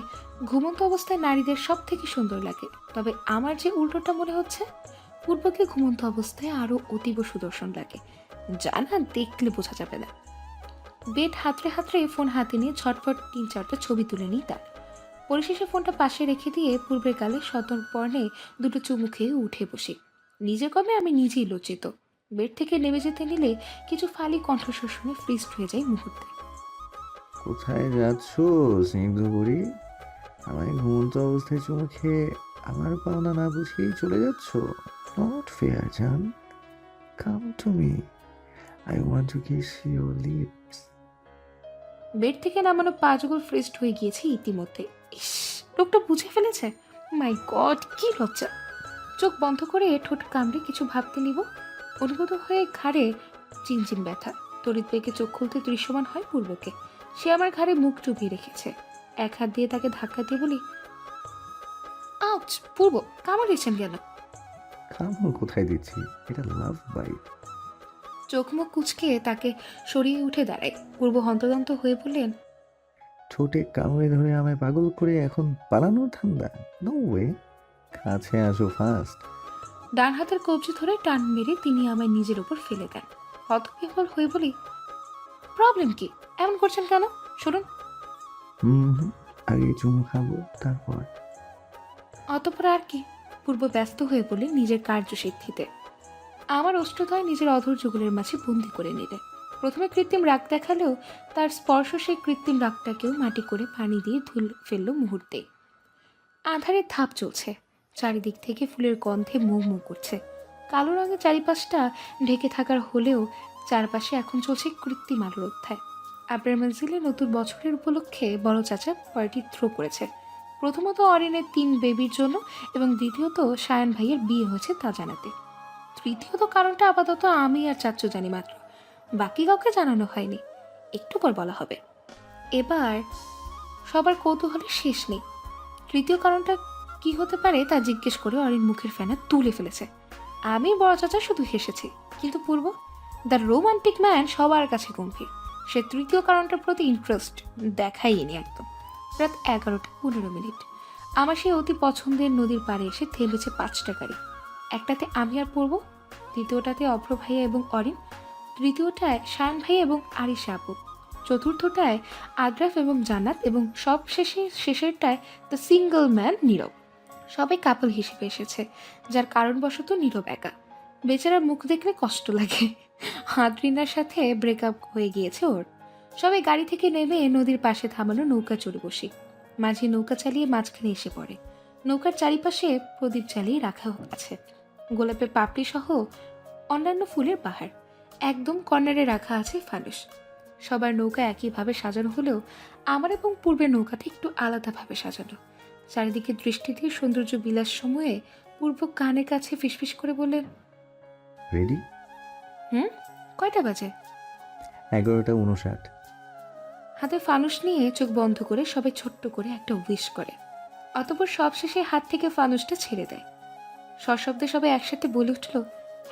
Speaker 1: ঘুমন্ত অবস্থায় নারীদের সব থেকে সুন্দর লাগে, তবে আমার যে উল্টোটা মনে হচ্ছে, পূর্বকে ঘুমন্ত অবস্থায় আরও অতীব সুদর্শন লাগে, যা না দেখলে বোঝা যাবে না। বেড হাতড়ে হাতড়ে ফোন হাতে নিয়ে ঝটফট 3-4টা ছবি তুলে নিই তার। পরিশেষে ফোনটা পাশে রেখে দিয়ে পূর্বের গালে সতর্পণে দুটো চুমু খেয়ে উঠে বসি। নিজের কবে আমি নিজেই লজ্জিত। বেড থেকে নেমে যেতে নিলে কিছু ফালি কণ্ঠস্বর শুনে ফ্রিজড হয়ে যায় মুহূর্তে।
Speaker 3: কোথায় যাচ্ছ স্নিগ্ধ বুড়ি? আমায় ঘুমন্ত অবস্থায় চুমু খেয়ে আমার পাওনা না বুঝিয়েই চলে যাচ্ছ? নট ফেয়ার জান, come to me, I want to kiss your lips.
Speaker 1: Bed থেকে নামানো পাঁচগুলো ফ্রিজড হয়ে গিয়েছে ইতিমধ্যে। ইস, লোকটা বুঝে ফেলেছে। মাই গড, কি লজ্জা। চোখ বন্ধ করে ঠোঁট কামড়ে কিছু ভাবতে নিব, অনুভূত হয়ে ঘাড়ে চিনচিন ব্যথা। তড়িৎ বেগে চোখ খুলতে দৃশ্যমান হয় পূর্বকে। সে আমার ঘাড়ে মুখ চুপিয়ে রেখেছে। এক হাত দিয়ে তাকে ধাক্কা দিয়ে বলি, আউচ! পূর্ব, কামড় দিয়েছেন কেন?
Speaker 3: কামড় কোথায় দিচ্ছি? এটা লাভ বাইট।
Speaker 1: চোখ মুখ কুচকে তাকে সরিয়ে উঠে দাঁড়ায়। পূর্ব হন্তদন্ত হয়ে বললেন,
Speaker 3: ঠোঁটে কামড়ে ধরে আমায় পাগল করে এখন পালানোর ধান্দা? নো ওয়ে, কাছে আসো ফাস্ট।
Speaker 1: ডান হাতের কবজি ধরে টান মেরে তিনি আমায় নিজের উপর ফেলে দেন। হতবিহ্বল হয়ে বলি, প্রবলেম কি? এমন করছেন কেন? শুনুন।
Speaker 3: আগে চুমু খাবো, তারপর।
Speaker 1: অতঃপর আর কি? পূর্ব ব্যস্ত হয়ে বলে নিজের কার্যসিদ্ধিতে। আমার অষ্টদয় নিজের অধৈর্য যুগলের মাঝে বন্দি করে নিলে। প্রথমে কৃত্রিম রাগ দেখালেও তার স্পর্শ সেই কৃত্রিম রাগটাকেও মাটি করে পানি দিয়ে ধুল ফেলল মুহূর্তে। আধারে ধাপ চলছে, চারিদিক থেকে ফুলের গন্ধে মৌ মৌ করছে। কালো রঙের চারিপাশটা ঢেকে থাকার হলেও চারপাশে এখন চলছে কৃত্রিম আলোর অধ্যায়। আবরার মঞ্জিলে নতুন বছরের উপলক্ষে বড় চাচা পার্টি থ্রো করেছে। প্রথমত অরিনের 3 বেবির জন্য এবং দ্বিতীয়ত সায়ন ভাইয়ের বিয়ে হয়েছে তা জানাতে। তৃতীয়ত কারণটা আপাতত আমি আর চাচ্চু জানি মাত্র, বাকি কাউকে জানানো হয়নি। একটু পর বলা হবে। এবার সবার কৌতূহলের শেষ নেই। তৃতীয় কারণটা কি হতে পারে তা জিজ্ঞেস করে অরিন মুখের ফেনা তুলে ফেলেছে। আমি বড় চাচা শুধু হেসেছি, কিন্তু পূর্ব, দ্য রোমান্টিক ম্যান, সবার কাছে গম্ভীর। সে তৃতীয় কারণটার প্রতি ইন্টারেস্ট দেখাইনি একদম। রাত 11:15। আমার সেই অতি পছন্দের নদীর পাড়ে এসে থেমেছে 5টা গাড়ি। একটাতে আমি আর পূর্ব, দ্বিতীয়টাতে অভ্র ভাইয়া এবং অরিন, তৃতীয়টায় শায়ন ভাইয়া এবং আরিশা আপু, চতুর্থটায় আদ্রাফ এবং জান্নাত এবং সব শেষেরটায় দ্য সিঙ্গল ম্যান নীরব। সবাই কাপল হিসেবে এসেছে, যার কারণবশত নীরব একা। বেচারার মুখ দেখলে কষ্ট লাগে। আদ্রিনার সাথে ব্রেকআপ হয়ে গিয়েছে ওর। সবাই গাড়ি থেকে নেমে নদীর পাশে থামানো নৌকা চড়ে বসি। মাঝি নৌকা চালিয়ে মাঝখানে এসে পড়ে। নৌকার চারিপাশে প্রদীপ জ্বালিয়ে রাখা আছে, গোলাপের পাপড়ি সহ অন্যান্য ফুলের বাহার। একদম কর্নারে রাখা আছে ফানুস। সবার নৌকা একইভাবে সাজানো হলেও আমার এবং পূর্বের নৌকাটা একটু আলাদাভাবে সাজানো। চারিদিকে দৃষ্টি দিয়ে সৌন্দর্য বিলাস সময়ে পূর্ব কানে কাছে ফিসফিস করে বললেন,
Speaker 3: রেডি?
Speaker 1: কয়টা বাজে?
Speaker 3: 11:59।
Speaker 1: হাতে ফানুস নিয়ে চোখ বন্ধ করে সবাই ছোট্ট করে একটা উইশ করে। অতঃপর সবশেষে হাত থেকে ফানুসটা ছেড়ে দেয়। সশব্দে সবাই একসাথে বলে উঠল,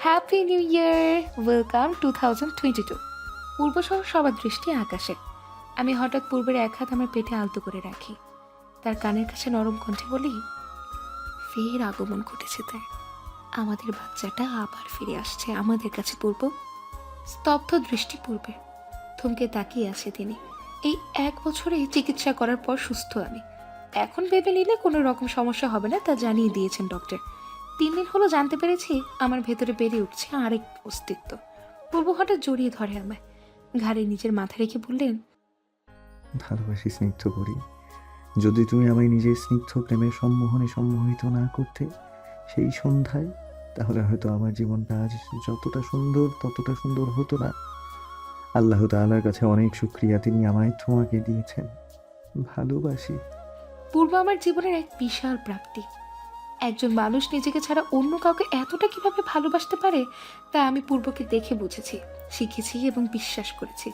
Speaker 1: হ্যাপি নিউ ইয়ার, ওয়েলকাম 2022। পূর্বসহ সবার দৃষ্টি আকাশে। আমি হঠাৎ পূর্বের এক হাত আমার পেটে আলতো করে রাখি। তার কানের কাছে নরম কণ্ঠে বলি, ফের আগমন ঘটেছে তার। আমাদের বাচ্চাটা আবার ফিরে আসছে আমাদের কাছে। পূর্ব স্তব্ধ দৃষ্টি পূর্বে, থমকে তাকিয়ে আছে তিনি। এই 1 বছরে চিকিৎসা করার পর সুস্থ আমি। এখন ভেবে নিলে কোনো রকম সমস্যা হবে না তা জানিয়ে দিয়েছেন ডক্টর। 3 দিন হলো জানতে পেরেছি আমার ভেতরে বেড়ে উঠছে আরেক অস্তিত্ব। পূর্ব হঠাৎ জড়িয়ে ধরে আমায়, ঘাড়ে নিজের মাথা রেখে বললেন,
Speaker 3: ভালোবাসি স্নিগ্ধ করি। যদি তুমি আমায় নিজের স্নিগ্ধ প্রেমের সম্মোহনে সম্মোহিত না করতে সেই সন্ধ্যায়, তাহলে হয়তো আমার জীবনটা আজ যতটা সুন্দর ততটা সুন্দর হতো না। আল্লাহ তাআলার কাছে অনেক শুকরিয়া, তিনি আমায় তোমাকে দিয়েছেন। ভালোবাসি।
Speaker 1: পূর্ব আমার জীবনের এক বিশাল প্রাপ্তি। একজন মানুষ নিজেকে ছাড়া অন্য কাউকে এতটা কিভাবে ভালোবাসতে পারে তা আমি পূর্বকে দেখে বুঝেছি, শিখেছি এবং বিশ্বাস করেছি।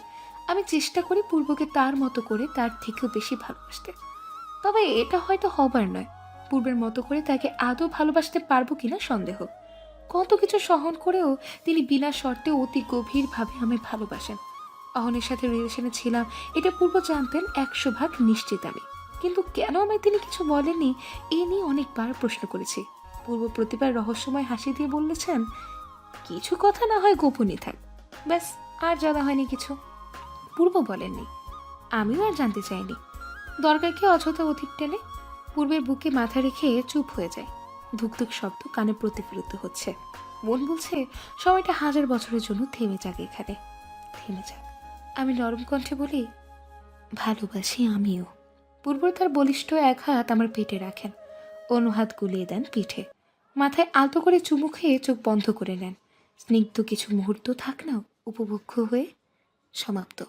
Speaker 1: আমি চেষ্টা করি পূর্বকে তার মতো করে তার থেকেও বেশি ভালোবাসতে। তবে এটা হয়তো হবার নয়। পূর্বের মতো করে তাকে আদৌ ভালোবাসতে পারবো কিনা সন্দেহ। কত কিছু সহন করেও তিনি বিনা শর্তে অতি গভীরভাবে আমায় ভালোবাসেন। অহনের সাথে রিলেশনে ছিলাম এটা পূর্ব জানতেন 100% নিশ্চিত আমি। কিন্তু কেন আমায় তিনি কিছু বলেননি এ নিয়ে অনেকবার প্রশ্ন করেছি। পূর্ব প্রতিবার রহস্যময় হাসি দিয়ে বলেছেন, কিছু কথা না হয় গোপনই থাক। ব্যাস, আর জানা হয়নি কিছু। পূর্ব বলেননি, আমিও আর জানতে চাইনি। দরকার কি অযথা অধিক টেনে? পূর্বের বুকে মাথা রেখে চুপ হয়ে যায়। ধুকধুক শব্দ কানে প্রতিফলিত হচ্ছে। মন বলছে সময়টা 1000 বছরের জন্য থেমে যাক এখানে, থেমে যাক। আমি নরম কণ্ঠে বলি, ভালোবাসি আমিও। পূর্ব তার বলিষ্ঠ এক হাত আমার পেটে রাখেন, অন্য হাত গুলিয়ে দেন পিঠে। মাথায় আলতো করে চুমু খেয়ে চোখ বন্ধ করে নেন। স্নিগ্ধ কিছু মুহূর্ত থাক না উপভোগ্য হয়ে সমাপ্ত।